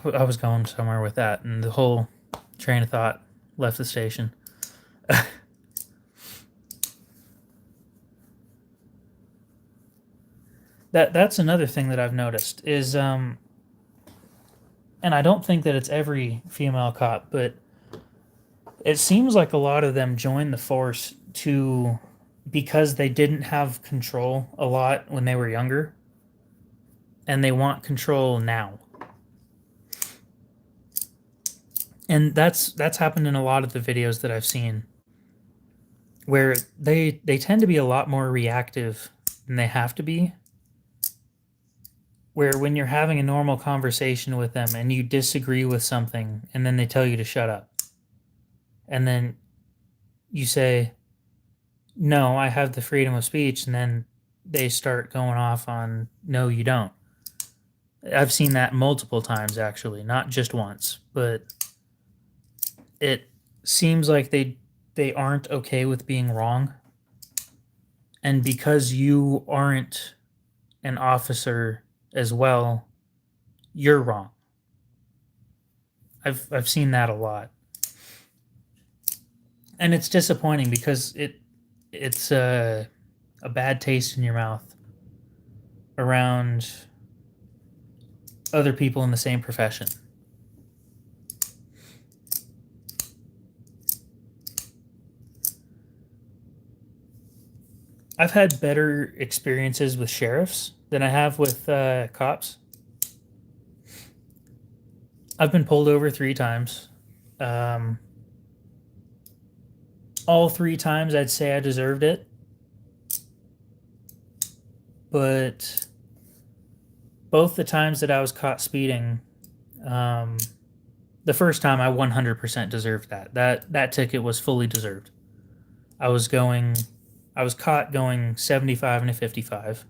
I was going somewhere with that, and the whole train of thought left the station. That's another thing that I've noticed is, and I don't think that it's every female cop, but it seems like a lot of them join the force because they didn't have control a lot when they were younger, and they want control now. And that's happened in a lot of the videos that I've seen, where they tend to be a lot more reactive than they have to be. where when you're having a normal conversation with them and you disagree with something and then they tell you to shut up. And then you say, no, I have the freedom of speech. And then they start going off on, no, you don't. I've seen that multiple times, actually, not just once, but it seems like they aren't okay with being wrong. And because you aren't an officer as well, you're wrong. I've seen that a lot. And it's disappointing because it's a bad taste in your mouth around other people in the same profession. I've had better experiences with sheriffs than I have with cops. I've been pulled over 3 times. All 3 times I'd say I deserved it. But both the times that I was caught speeding, the first time I 100% deserved that. That ticket was fully deserved. I was caught going 75 and a 55.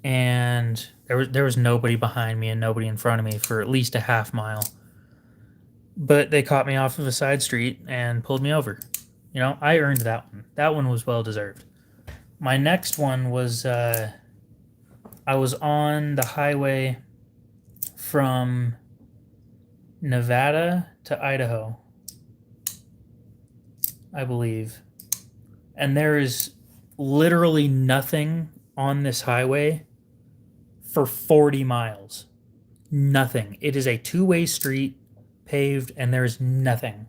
And there was nobody behind me and nobody in front of me for at least a half mile. But they caught me off of a side street and pulled me over. You know, I earned that one. That one was well deserved. My next one was I was on the highway from Nevada to Idaho, I believe. And there is literally nothing on this highway for 40 miles. Nothing. It is a 2-way street, paved, and there's nothing.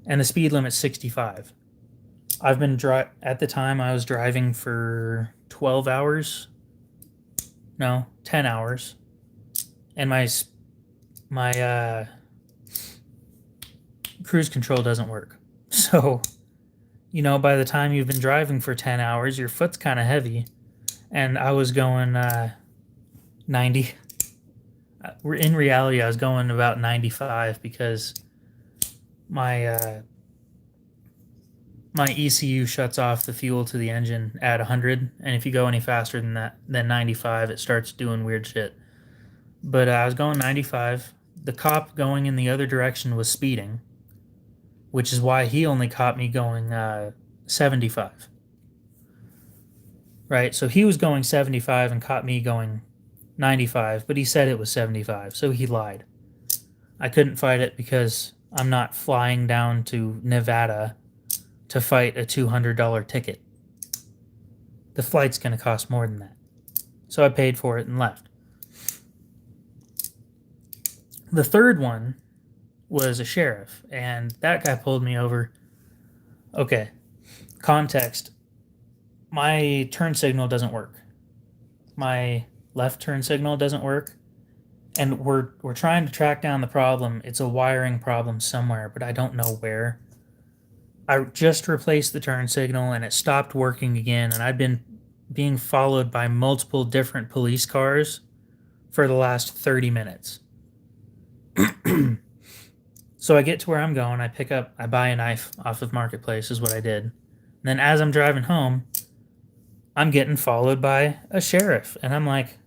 And the speed limit's 65. I've been at the time I was driving for 12 hours. No, 10 hours. And my cruise control doesn't work. So, you know, by the time you've been driving for 10 hours, your foot's kind of heavy. And I was going 90. In reality, I was going about 95 because my ECU shuts off the fuel to the engine at 100, and if you go any faster than 95, it starts doing weird shit. But I was going 95. The cop going in the other direction was speeding, which is why he only caught me going 75. Right? So he was going 75 and caught me going 95, but he said it was 75, so he lied. I couldn't fight it because I'm not flying down to Nevada to fight a $200 ticket. The flight's going to cost more than that. So I paid for it and left. The third one was a sheriff, and that guy pulled me over. Okay, context. My turn signal doesn't work. My left turn signal doesn't work. And we're trying to track down the problem. It's a wiring problem somewhere, but I don't know where. I just replaced the turn signal and it stopped working again, and I've been being followed by multiple different police cars for the last 30 minutes. So I get to where I'm going, I buy a knife off of Marketplace is what I did. And then as I'm driving home, I'm getting followed by a sheriff, and I'm like,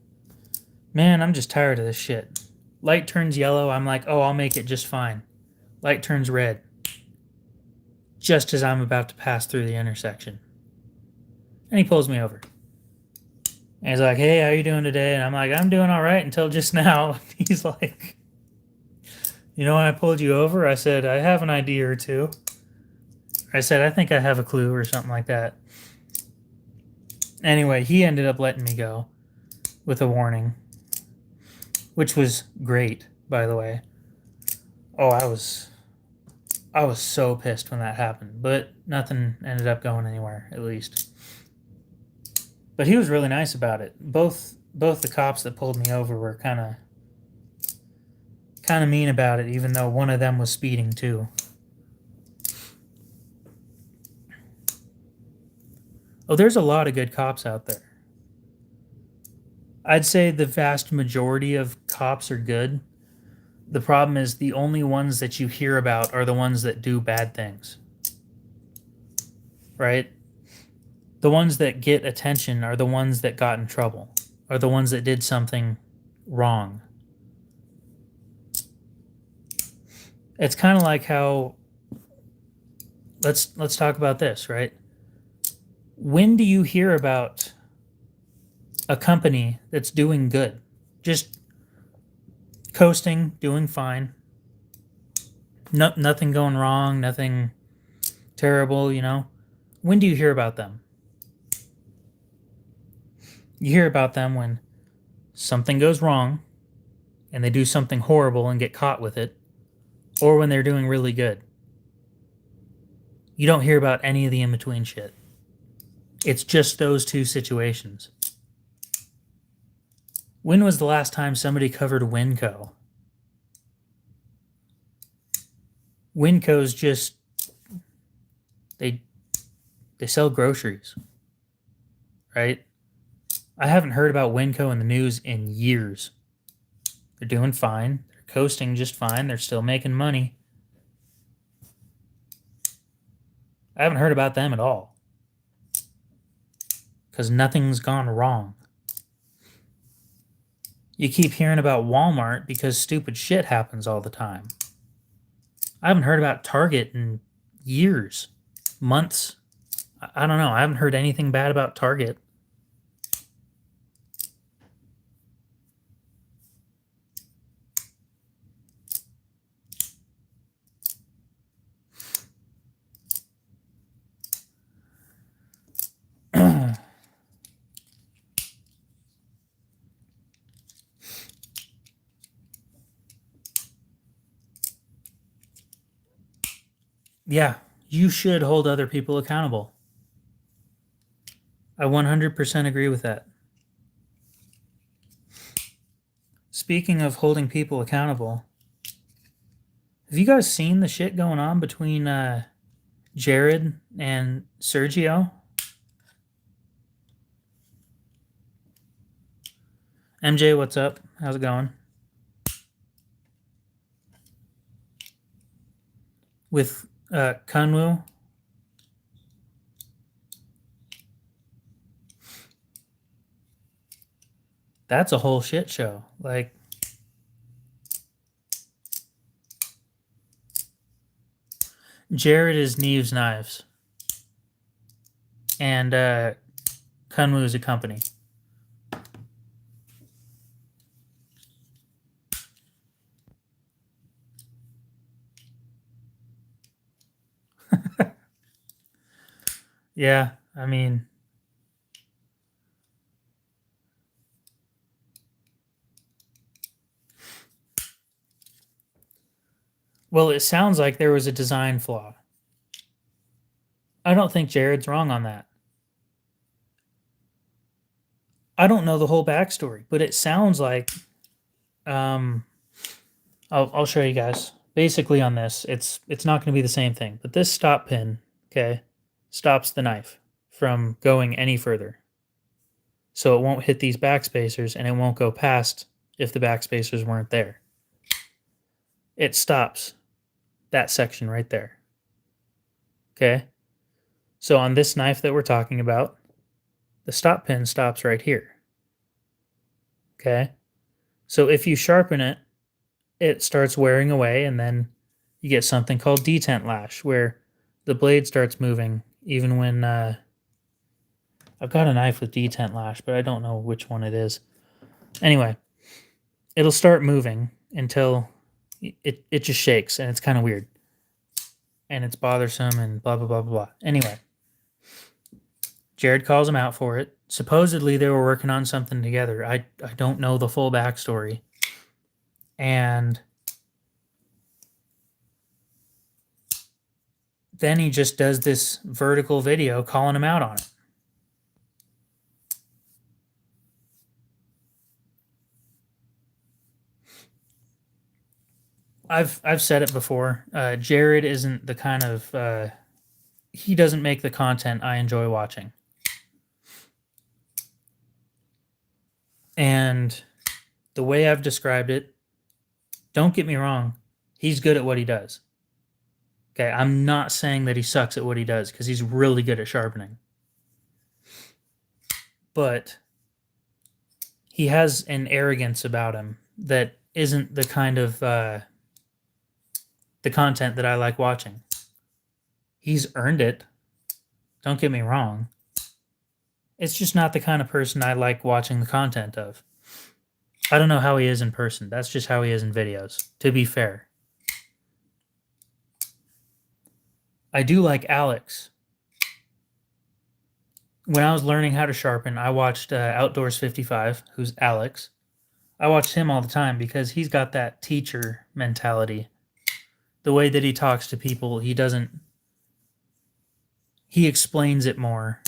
man, I'm just tired of this shit. Light turns yellow, I'm like, oh, I'll make it just fine. Light turns red. Just as I'm about to pass through the intersection. And he pulls me over. And he's like, hey, how you doing today? And I'm like, I'm doing all right until just now. He's like, you know when I pulled you over? I said, I have an idea or two. I said, I think I have a clue or something like that. Anyway, he ended up letting me go with a warning, which was great, by the way. Oh, I was so pissed when that happened, but nothing ended up going anywhere, at least. But he was really nice about it. Both the cops that pulled me over were kind of mean about it, even though one of them was speeding too. Oh, there's a lot of good cops out there. I'd say the vast majority of cops are good. The problem is the only ones that you hear about are the ones that do bad things, right? The ones that get attention are the ones that got in trouble, are the ones that did something wrong. It's kind of like how let's talk about this, right? When do you hear about a company that's doing good? Just coasting, doing fine. Nothing going wrong, nothing terrible, you know? When do you hear about them? You hear about them when something goes wrong and they do something horrible and get caught with it, or when they're doing really good. You don't hear about any of the in between shit. It's just those two situations. When was the last time somebody covered Winco? Winco's just they sell groceries, right? I haven't heard about Winco in the news in years. They're doing fine. They're coasting just fine. They're still making money. I haven't heard about them at all because nothing's gone wrong. You keep hearing about Walmart because stupid shit happens all the time. I haven't heard about Target in years, months. I don't know. I haven't heard anything bad about Target. Yeah, you should hold other people accountable. I 100% agree with that. Speaking of holding people accountable, have you guys seen the shit going on between Jared and Sergio? MJ, what's up? How's it going? With Kunwu? That's a whole shit show. Like, Jared is Neve's Knives. And Kunwu is a company. Yeah, I mean, well, it sounds like there was a design flaw. I don't think Jared's wrong on that. I don't know the whole backstory, but it sounds like um, I'll show you guys. Basically, on this, it's not going to be the same thing, but this stop pin, okay, stops the knife from going any further. So it won't hit these backspacers and it won't go past if the backspacers weren't there. It stops that section right there. Okay? So on this knife that we're talking about, the stop pin stops right here. Okay? So if you sharpen it, it starts wearing away, and then you get something called detent lash, where the blade starts moving even when I've got a knife with detent lash, but I don't know which one it is. Anyway, it'll start moving until it just shakes, and it's kind of weird. And it's bothersome and blah, blah, blah, blah, blah. Anyway, Jared calls him out for it. Supposedly they were working on something together. I don't know the full backstory. And then he just does this vertical video calling him out on it. I've said it before. Jared isn't the kind of he doesn't make the content I enjoy watching. And the way I've described it, don't get me wrong, he's good at what he does. Okay, I'm not saying that he sucks at what he does, because he's really good at sharpening. But he has an arrogance about him that isn't the kind of the content that I like watching. He's earned it. Don't get me wrong. It's just not the kind of person I like watching the content of. I don't know how he is in person. That's just how he is in videos, to be fair. I do like Alex. When I was learning how to sharpen, I watched Outdoors 55, who's Alex. I watched him all the time because he's got that teacher mentality. The way that he talks to people, he explains it more,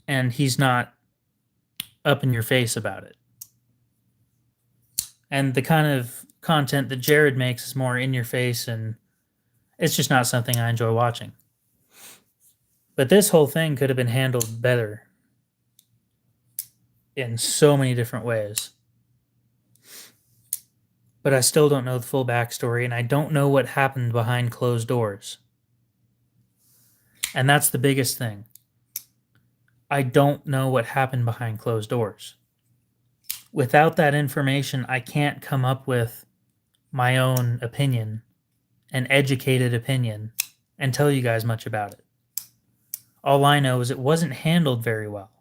and he's not up in your face about it. And the kind of content that Jared makes is more in your face, and it's just not something I enjoy watching. But this whole thing could have been handled better in so many different ways. But I still don't know the full backstory, and I don't know what happened behind closed doors. And that's the biggest thing. I don't know what happened behind closed doors. Without that information, I can't come up with my own opinion, an educated opinion, and tell you guys much about it. All I know is it wasn't handled very well.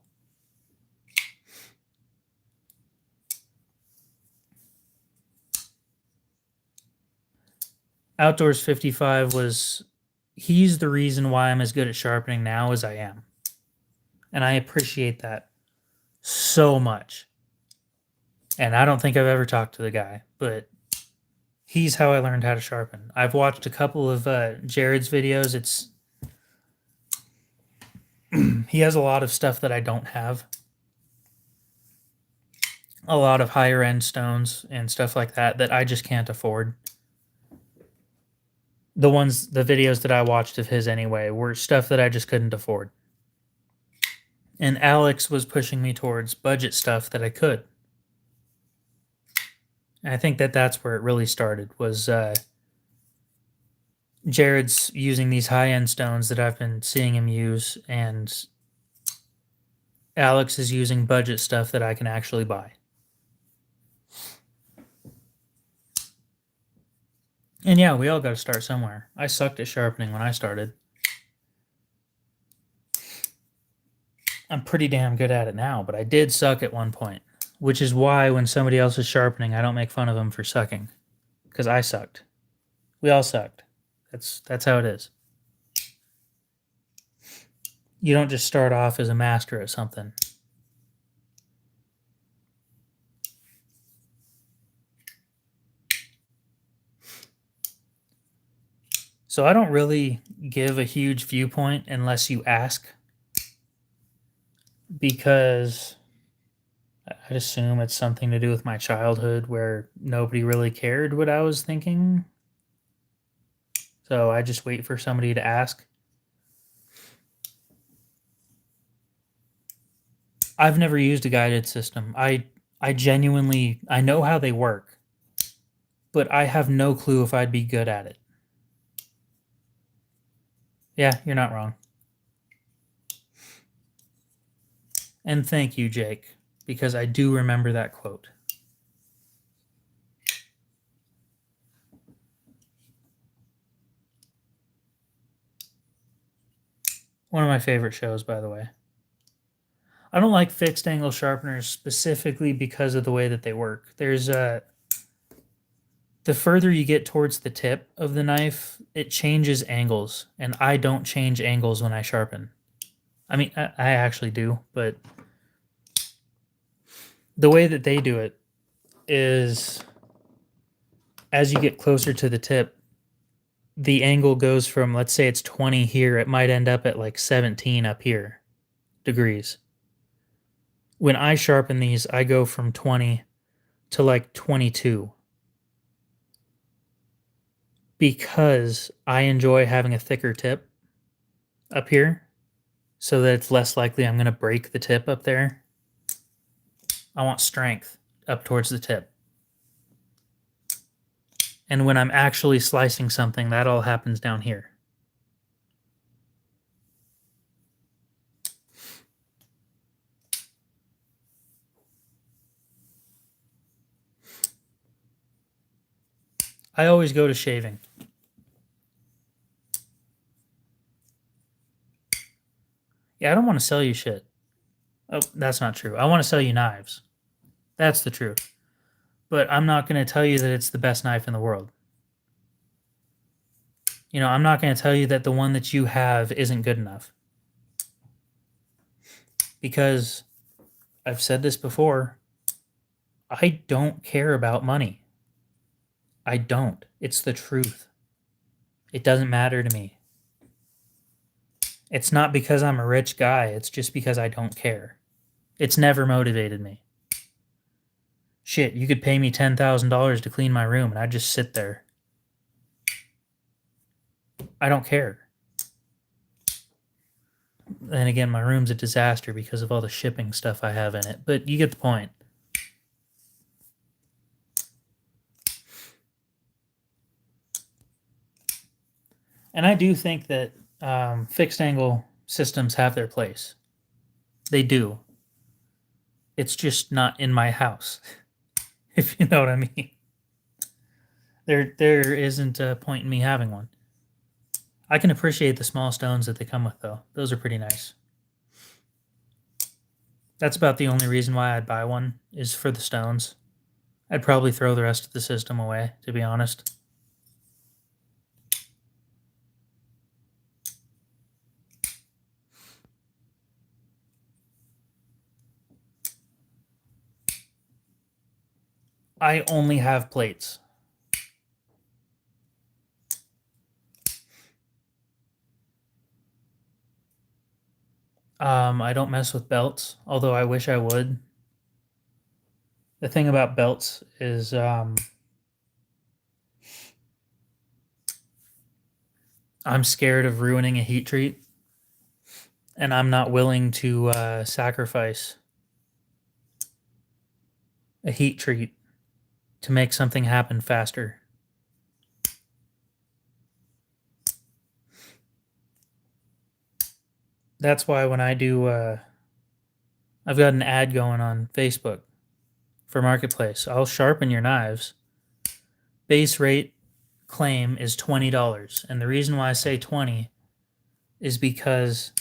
Outdoors 55 he's the reason why I'm as good at sharpening now as I am. And I appreciate that so much. And I don't think I've ever talked to the guy, but he's how I learned how to sharpen. I've watched a couple of Jared's videos. He has a lot of stuff that I don't have. A lot of higher end stones and stuff like that I just can't afford. The videos that I watched of his anyway were stuff that I just couldn't afford. And Alex was pushing me towards budget stuff that I could. And I think that's where it really started, was Jared's using these high-end stones that I've been seeing him use, and Alex is using budget stuff that I can actually buy. And yeah, we all got to start somewhere. I sucked at sharpening when I started. I'm pretty damn good at it now, but I did suck at one point, which is why when somebody else is sharpening, I don't make fun of them for sucking, because I sucked. We all sucked. That's how it is. You don't just start off as a master at something. So I don't really give a huge viewpoint unless you ask, because I'd assume it's something to do with my childhood where nobody really cared what I was thinking. So I just wait for somebody to ask. I've never used a guided system. I genuinely, I know how they work, but I have no clue if I'd be good at it. Yeah, you're not wrong. And thank you, Jake, because I do remember that quote. One of my favorite shows, by the way. I don't like fixed angle sharpeners specifically because of the way that they work. There's the further you get towards the tip of the knife, it changes angles, and I don't change angles when I sharpen. I mean, I actually do, but the way that they do it is as you get closer to the tip, the angle goes from, let's say it's 20 here, it might end up at like 17 up here degrees. When I sharpen these, I go from 20 to like 22. Because I enjoy having a thicker tip up here so that it's less likely I'm going to break the tip up there. I want strength up towards the tip. And when I'm actually slicing something, that all happens down here. I always go to shaving. Yeah, I don't want to sell you shit. Oh, that's not true. I want to sell you knives. That's the truth. But I'm not going to tell you that it's the best knife in the world. You know, I'm not going to tell you that the one that you have isn't good enough. Because I've said this before, I don't care about money. I don't. It's the truth. It doesn't matter to me. It's not because I'm a rich guy. It's just because I don't care. It's never motivated me. Shit, you could pay me $10,000 to clean my room and I'd just sit there. I don't care. Then again, my room's a disaster because of all the shipping stuff I have in it. But you get the point. And I do think that fixed angle systems have their place. They do. It's just not in my house, if you know what I mean. There isn't a point in me having one. I can appreciate the small stones that they come with, though. Those are pretty nice. That's about the only reason why I'd buy one, is for the stones. I'd probably throw the rest of the system away, to be honest. I only have plates. I don't mess with belts, although I wish I would. The thing about belts is I'm scared of ruining a heat treat, and I'm not willing to sacrifice a heat treat to make something happen faster. That's why when I do, I've got an ad going on Facebook for Marketplace. I'll sharpen your knives. Base rate claim is $20. And the reason why I say 20 is because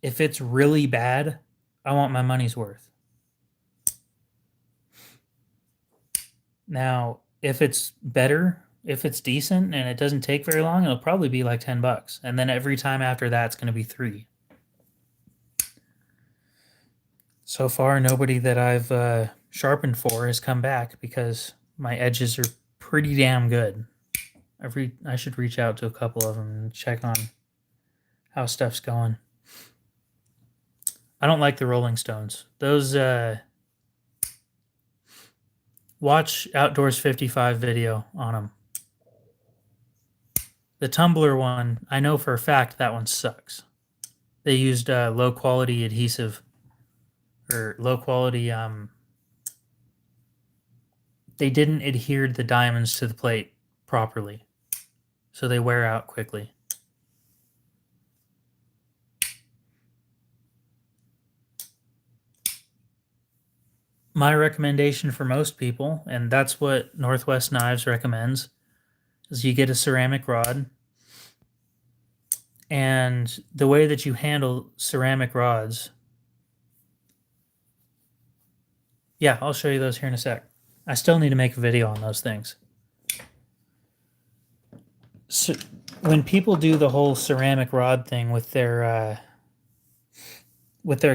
if it's really bad, I want my money's worth. Now, if it's better, if it's decent and it doesn't take very long, it'll probably be like $10. And then every time after that, it's going to be $3. So far, nobody that I've sharpened for has come back because my edges are pretty damn good. I should reach out to a couple of them and check on how stuff's going. I don't like the Rolling Stones. Those, watch Outdoors 55 video on them. The Tumbler one, I know for a fact that one sucks. They used low quality adhesive or low quality. They didn't adhere the diamonds to the plate properly, so they wear out quickly. My recommendation for most people, and that's what Northwest Knives recommends, is you get a ceramic rod. And the way that you handle ceramic rods, yeah, I'll show you those here in a sec. I still need to make a video on those things. So when people do the whole ceramic rod thing with their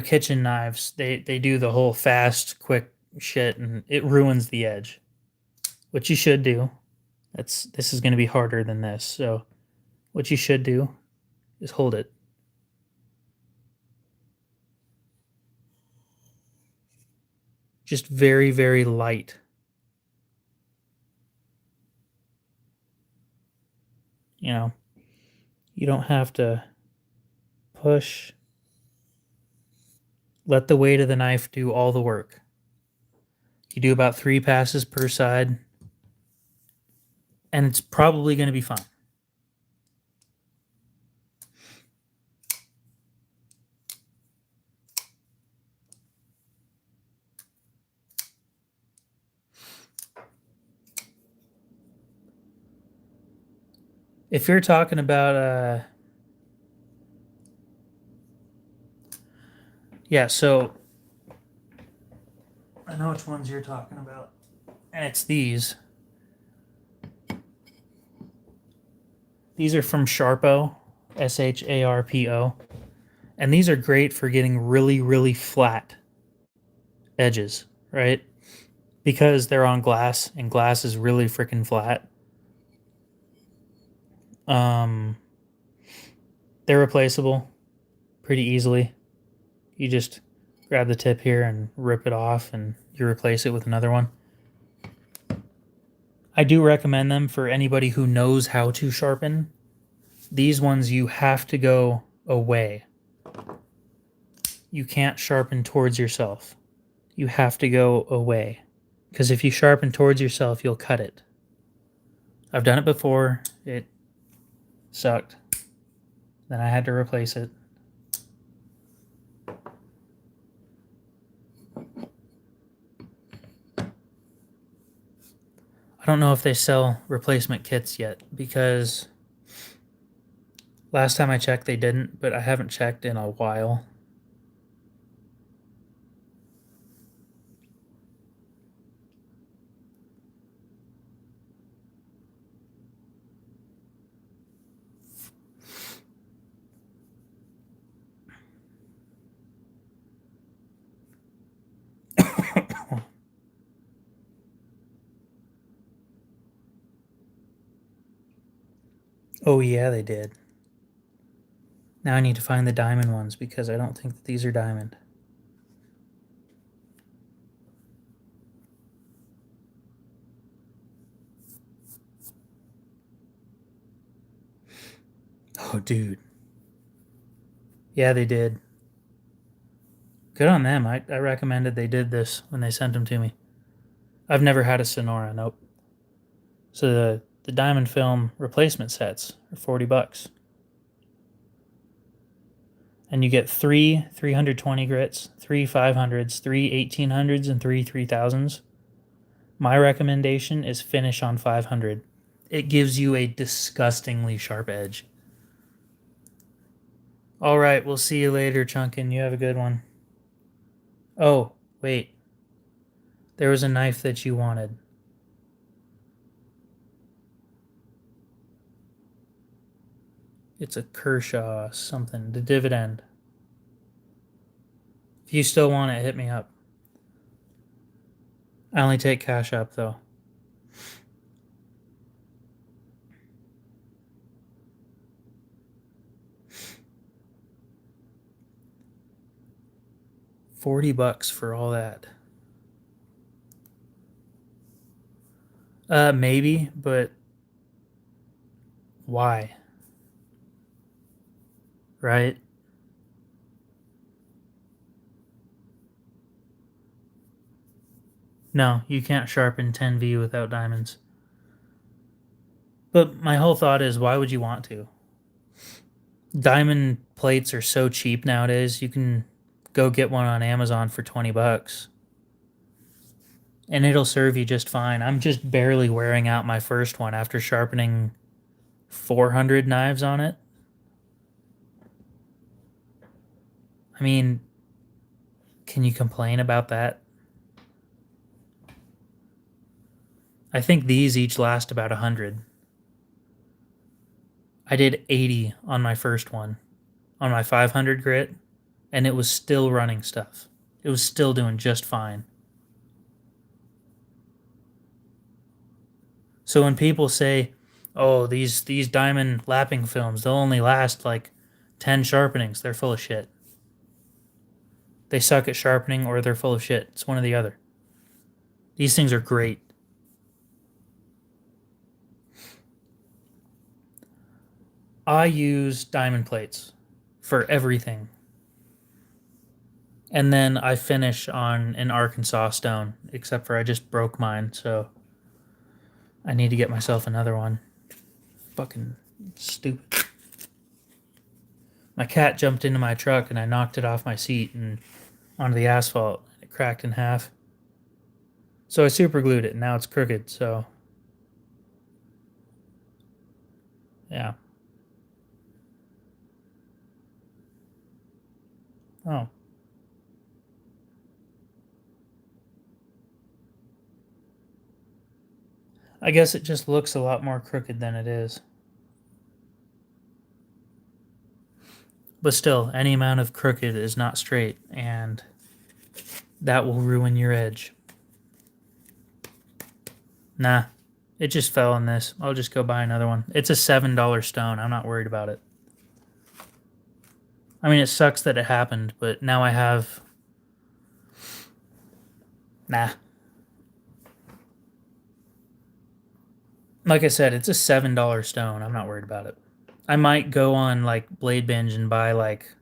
kitchen knives, they do the whole fast, quick shit, and it ruins the edge. What you should do, this is going to be harder than this. So what you should do is hold it. Just very, very light. You know, you don't have to push. Let the weight of the knife do all the work. You do about 3 passes per side, and it's probably going to be fine. If you're talking about, yeah, so I know which ones you're talking about, and it's these. These are from Sharpo, Sharpo, and these are great for getting really, really flat edges, right? Because they're on glass, and glass is really freaking flat. Um, they're replaceable pretty easily. You just grab the tip here and rip it off, and you replace it with another one. I do recommend them for anybody who knows how to sharpen. These ones you have to go away. You can't sharpen towards yourself. You have to go away. Because if you sharpen towards yourself, you'll cut it. I've done it before. It sucked. Then I had to replace it. I don't know if they sell replacement kits yet, because last time I checked they didn't, but I haven't checked in a while. Oh yeah, they did. Now I need to find the diamond ones, because I don't think that these are diamond. Oh, dude. Yeah, they did. Good on them. I recommended they did this when they sent them to me. I've never had a Sonora, nope. So the diamond film replacement sets are $40. And you get 3 320 grits, 3 500s, 3 1800s, and 3 3000s. My recommendation is finish on 500. It gives you a disgustingly sharp edge. All right, we'll see you later, Chunkin. You have a good one. Oh, wait. There was a knife that you wanted. It's a Kershaw something. The Dividend. If you still want it, hit me up. I only take Cash App, though. $40 for all that. Maybe, but why? Right? No, you can't sharpen 10V without diamonds. But my whole thought is, why would you want to? Diamond plates are so cheap nowadays. You can go get one on Amazon for $20. And it'll serve you just fine. I'm just barely wearing out my first one after sharpening 400 knives on it. I mean, can you complain about that? I think these each last about 100. I did 80 on my first one, on my 500 grit, and it was still running stuff. It was still doing just fine. So when people say, "Oh, these diamond lapping films, they'll only last like 10 sharpenings," they're full of shit. They suck at sharpening, or they're full of shit. It's one or the other. These things are great. I use diamond plates for everything. And then I finish on an Arkansas stone, except for I just broke mine, so I need to get myself another one. Fucking stupid. My cat jumped into my truck and I knocked it off my seat and onto the asphalt. It cracked in half. So I super glued it and now it's crooked, so yeah. Oh. I guess it just looks a lot more crooked than it is. But still, any amount of crooked is not straight, and that will ruin your edge. Nah, it just fell in this. I'll just go buy another one. It's a $7 stone. I'm not worried about it. I mean, it sucks that it happened, but now I have... Nah. Like I said, it's a $7 stone. I'm not worried about it. I might go on, like, Blade Binge and buy, like...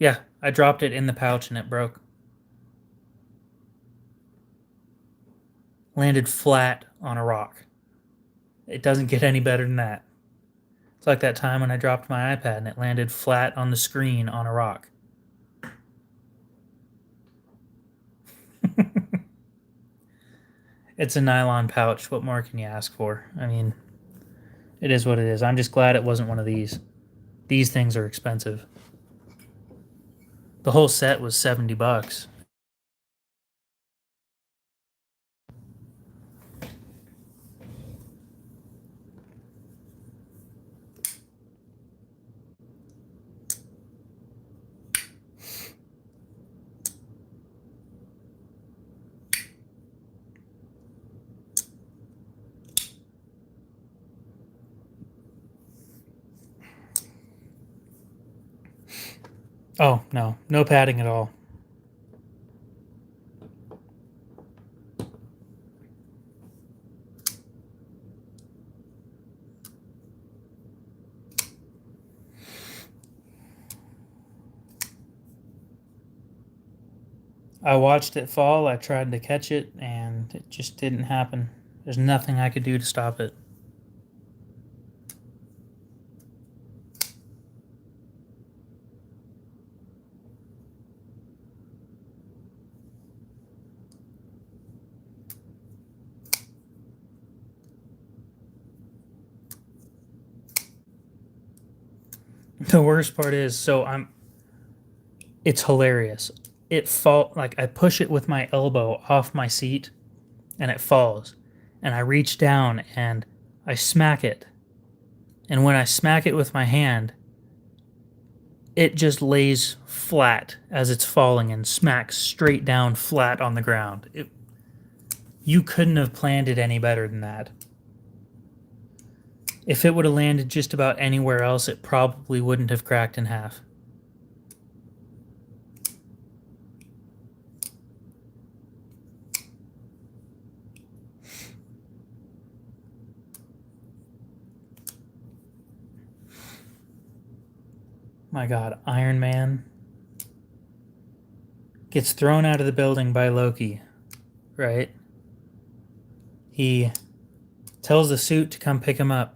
Yeah, I dropped it in the pouch and it broke. Landed flat on a rock. It doesn't get any better than that. It's like that time when I dropped my iPad and it landed flat on the screen on a rock. It's a nylon pouch. What more can you ask for? I mean, it is what it is. I'm just glad it wasn't one of these. These things are expensive. The whole set was $70. Oh, no. No padding at all. I watched it fall. I tried to catch it, and it just didn't happen. There's nothing I could do to stop it. The worst part is, it's hilarious. Like I push it with my elbow off my seat and it falls. And I reach down and I smack it. And when I smack it with my hand, it just lays flat as it's falling and smacks straight down flat on the ground. You couldn't have planned it any better than that. If it would have landed just about anywhere else, it probably wouldn't have cracked in half. My God, Iron Man gets thrown out of the building by Loki, right? He tells the suit to come pick him up.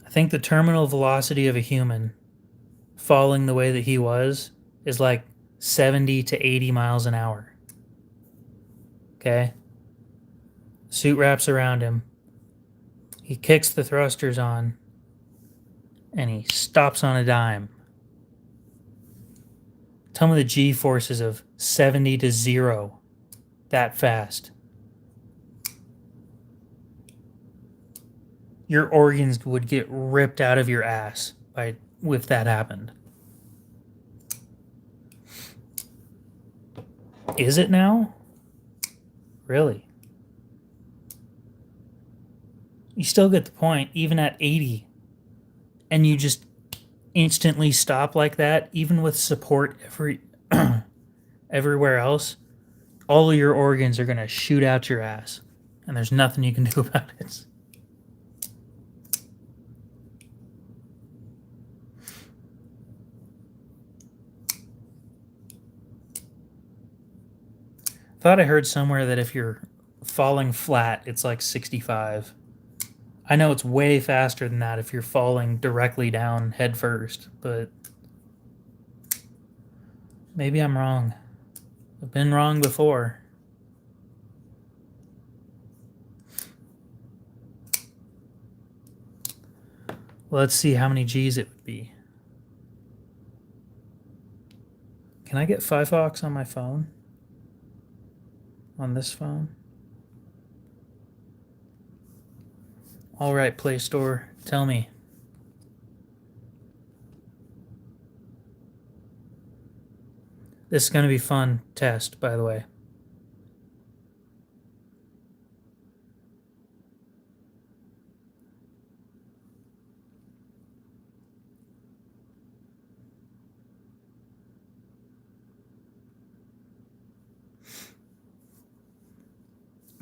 I think the terminal velocity of a human falling the way that he was is like 70 to 80 miles an hour. Okay? Suit wraps around him. He kicks the thrusters on and he stops on a dime. Tell me the G forces of 70 to 0 that fast. Your organs would get ripped out of your ass if that happened. Is it now? Really? You still get the point, even at 80. And you just instantly stop like that, even with support everywhere else. All of your organs are going to shoot out your ass. And there's nothing you can do about it. Thought I heard somewhere that if you're falling flat, it's like 65. I know it's way faster than that if you're falling directly down head first, but maybe I'm wrong. I've been wrong before. Well, let's see how many G's it would be. Can I get Firefox on my phone? On this phone? All right, Play Store, tell me. This is going to be fun test, by the way.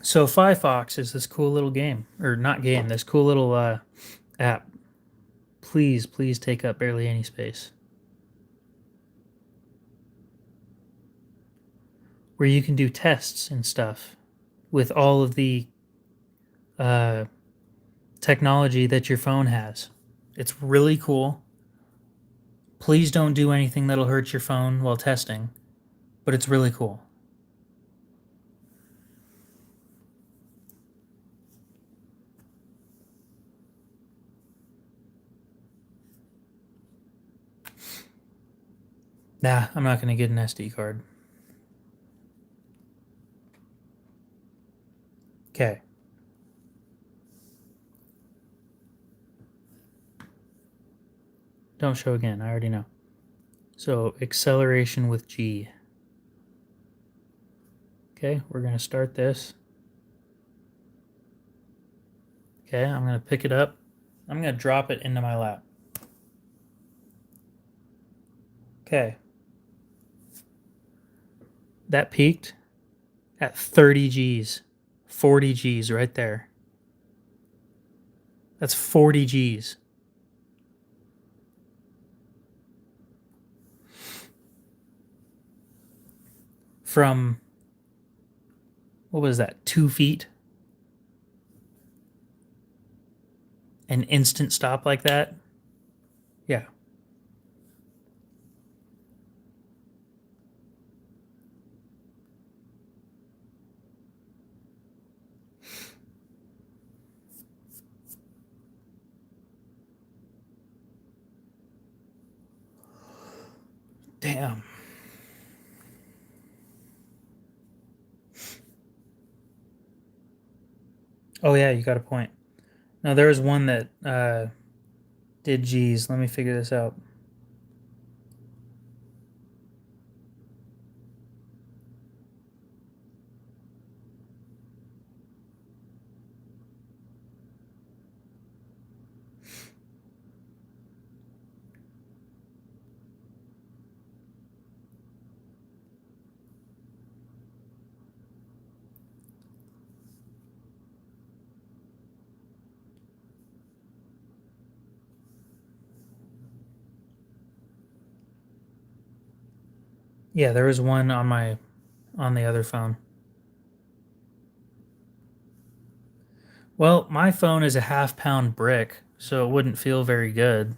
So Firefox is this cool little game, or not game, this cool little app. Please, please take up barely any space. Where you can do tests and stuff with all of the technology that your phone has. It's really cool. Please don't do anything that'll hurt your phone while testing, but it's really cool. Nah, I'm not going to get an SD card. Okay. Don't show again, I already know. So, acceleration with G. Okay, we're going to start this. Okay, I'm going to pick it up. I'm going to drop it into my lap. Okay. That peaked at 30 Gs. 40 Gs right there. That's 40 Gs. From, what was that, 2 feet? An instant stop like that? Yeah. Damn. Oh yeah, you got a point. Now there was one that did G's. Let me figure this out. Yeah, there was one on the other phone. Well, my phone is a half-pound brick, so it wouldn't feel very good.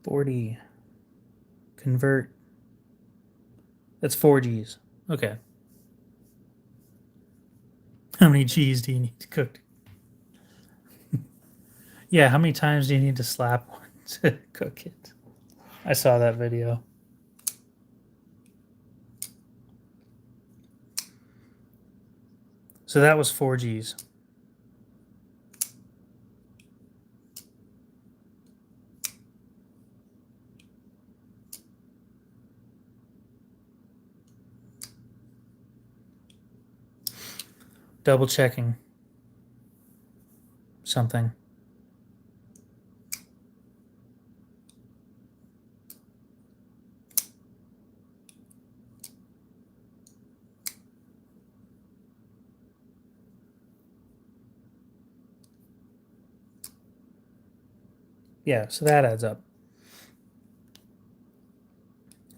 $40. Convert. That's 4 Gs. Okay. How many G's do you need to cook? Yeah, how many times do you need to slap one to cook it? I saw that video. So that was 4 Gs. Double checking something. Yeah, so that adds up.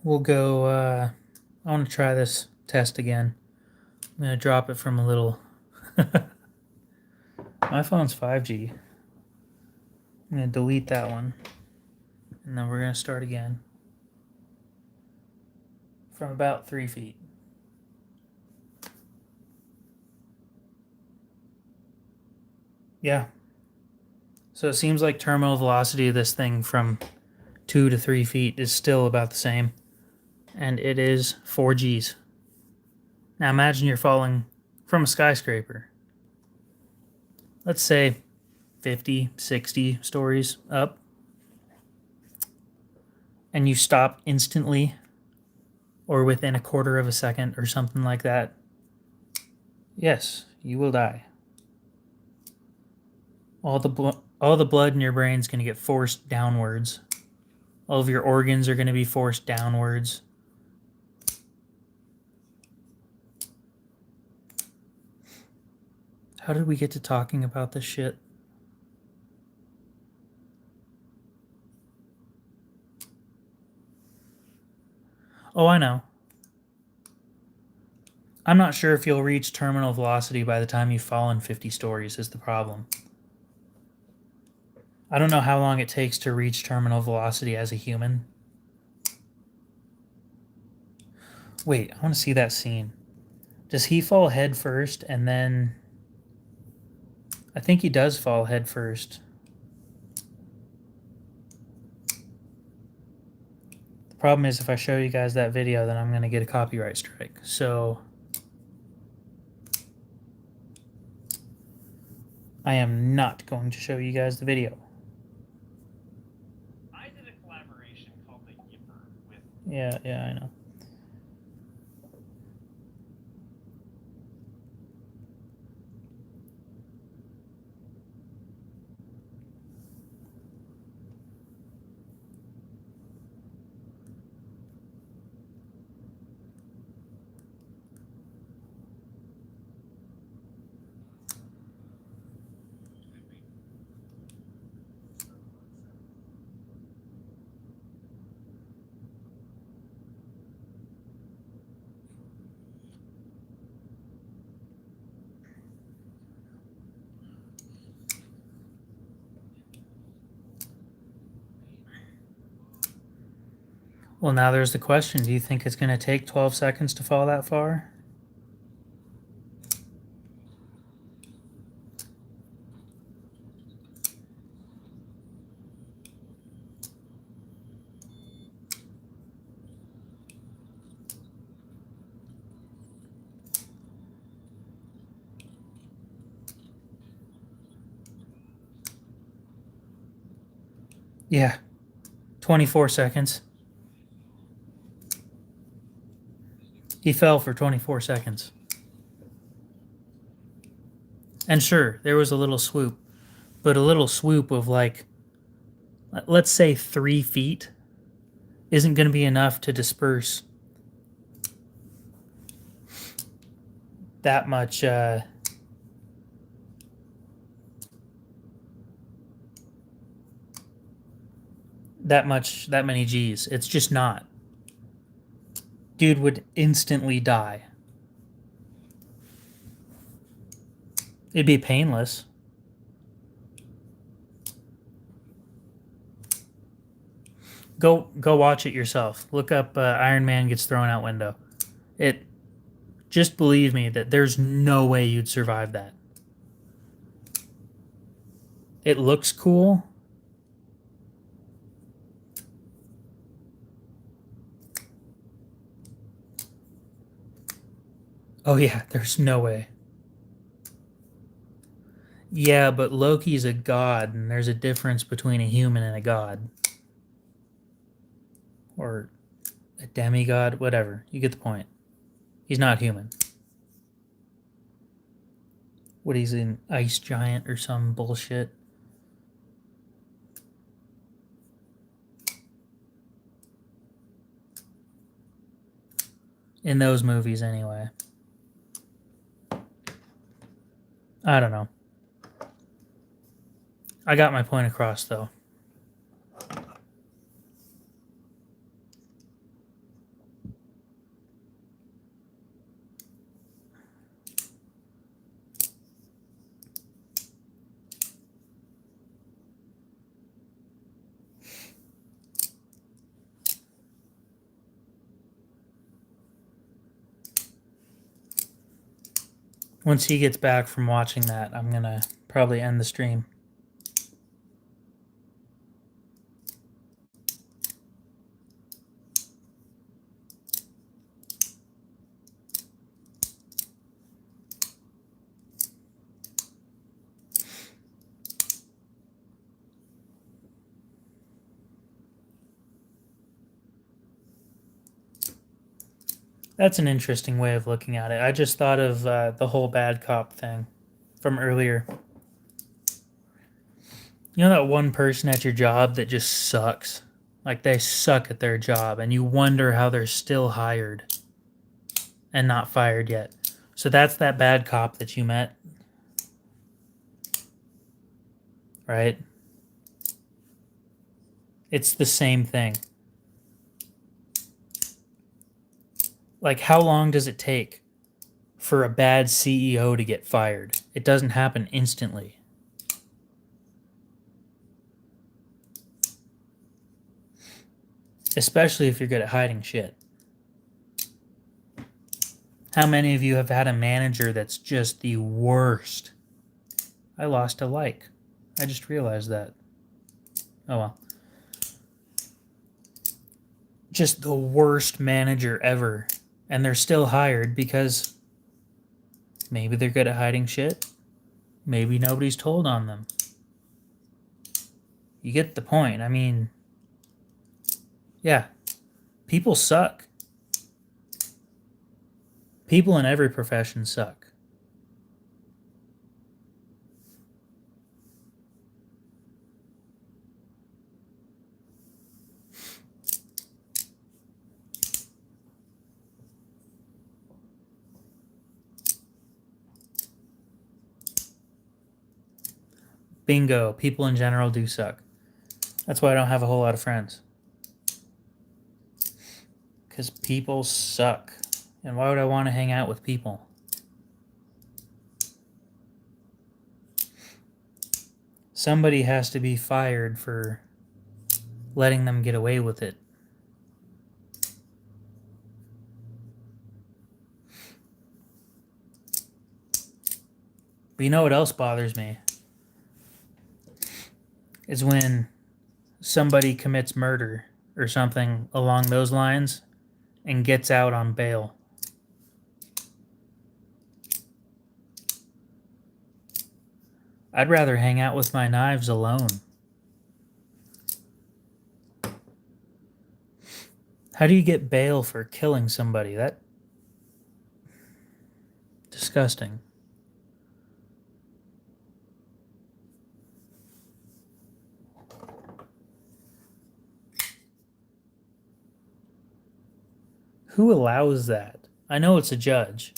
We'll go, I want to try this test again. I'm going to drop it from a little... My phone's 5G. I'm going to delete that one. And then we're going to start again. From about 3 feet. Yeah. So it seems like terminal velocity of this thing from 2 to 3 feet is still about the same. And it is 4 Gs. Now imagine you're falling from a skyscraper. Let's say 50, 60 stories up. And you stop instantly or within a quarter of a second or something like that. Yes, you will die. All the blood in your brain is going to get forced downwards. All of your organs are going to be forced downwards. How did we get to talking about this shit? Oh, I know. I'm not sure if you'll reach terminal velocity by the time you've fallen 50 stories is the problem. I don't know how long it takes to reach terminal velocity as a human. Wait, I want to see that scene. Does he fall head first and then... I think he does fall head first. The problem is if I show you guys that video, then I'm going to get a copyright strike. So I am not going to show you guys the video. I did a collaboration called The Yipper with... Yeah, I know. Well, now there's the question. Do you think it's going to take 12 seconds to fall that far? Yeah. 24 seconds. He fell for 24 seconds. And sure, there was a little swoop, but a little swoop of like, let's say 3 feet isn't going to be enough to disperse that much, that many G's. It's just not. Dude would instantly die. It'd be painless. Go watch it yourself. Look up Iron Man gets thrown out window. Just believe me that there's no way you'd survive that. It looks cool. Oh yeah, there's no way. Yeah, but Loki's a god, and there's a difference between a human and a god. Or a demigod, whatever. You get the point. He's not human. What, he's an ice giant or some bullshit? In those movies, anyway. I don't know. I got my point across, though. Once he gets back from watching that, I'm going to probably end the stream. That's an interesting way of looking at it. I just thought of the whole bad cop thing from earlier. You know that one person at your job that just sucks? Like, they suck at their job, and you wonder how they're still hired and not fired yet. So that's that bad cop that you met, right? It's the same thing. Like, how long does it take for a bad CEO to get fired? It doesn't happen instantly. Especially if you're good at hiding shit. How many of you have had a manager that's just the worst? I lost a like. I just realized that. Oh well. Just the worst manager ever. And they're still hired because maybe they're good at hiding shit. Maybe nobody's told on them. You get the point. I mean, yeah. People suck. People in every profession suck. Bingo. People in general do suck. That's why I don't have a whole lot of friends. Because people suck. And why would I want to hang out with people? Somebody has to be fired for letting them get away with it. But you know what else bothers me? Is when somebody commits murder or something along those lines and gets out on bail. I'd rather hang out with my knives alone. How do you get bail for killing somebody? That disgusting. Who allows that? I know it's a judge.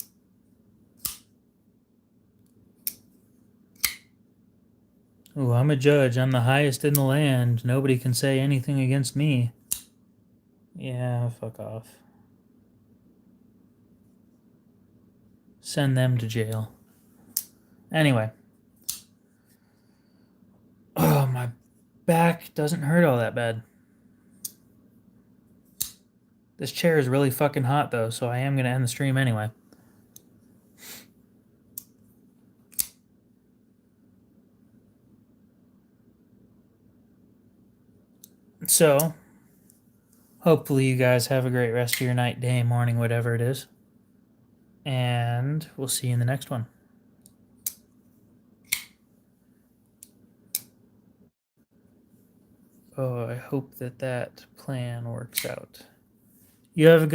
Oh, I'm a judge. I'm the highest in the land. Nobody can say anything against me. Yeah, fuck off. Send them to jail. Anyway. Oh, my back doesn't hurt all that bad. This chair is really fucking hot, though, so I am going to end the stream anyway. So, hopefully you guys have a great rest of your night, day, morning, whatever it is. And we'll see you in the next one. Oh, I hope that plan works out. You have a good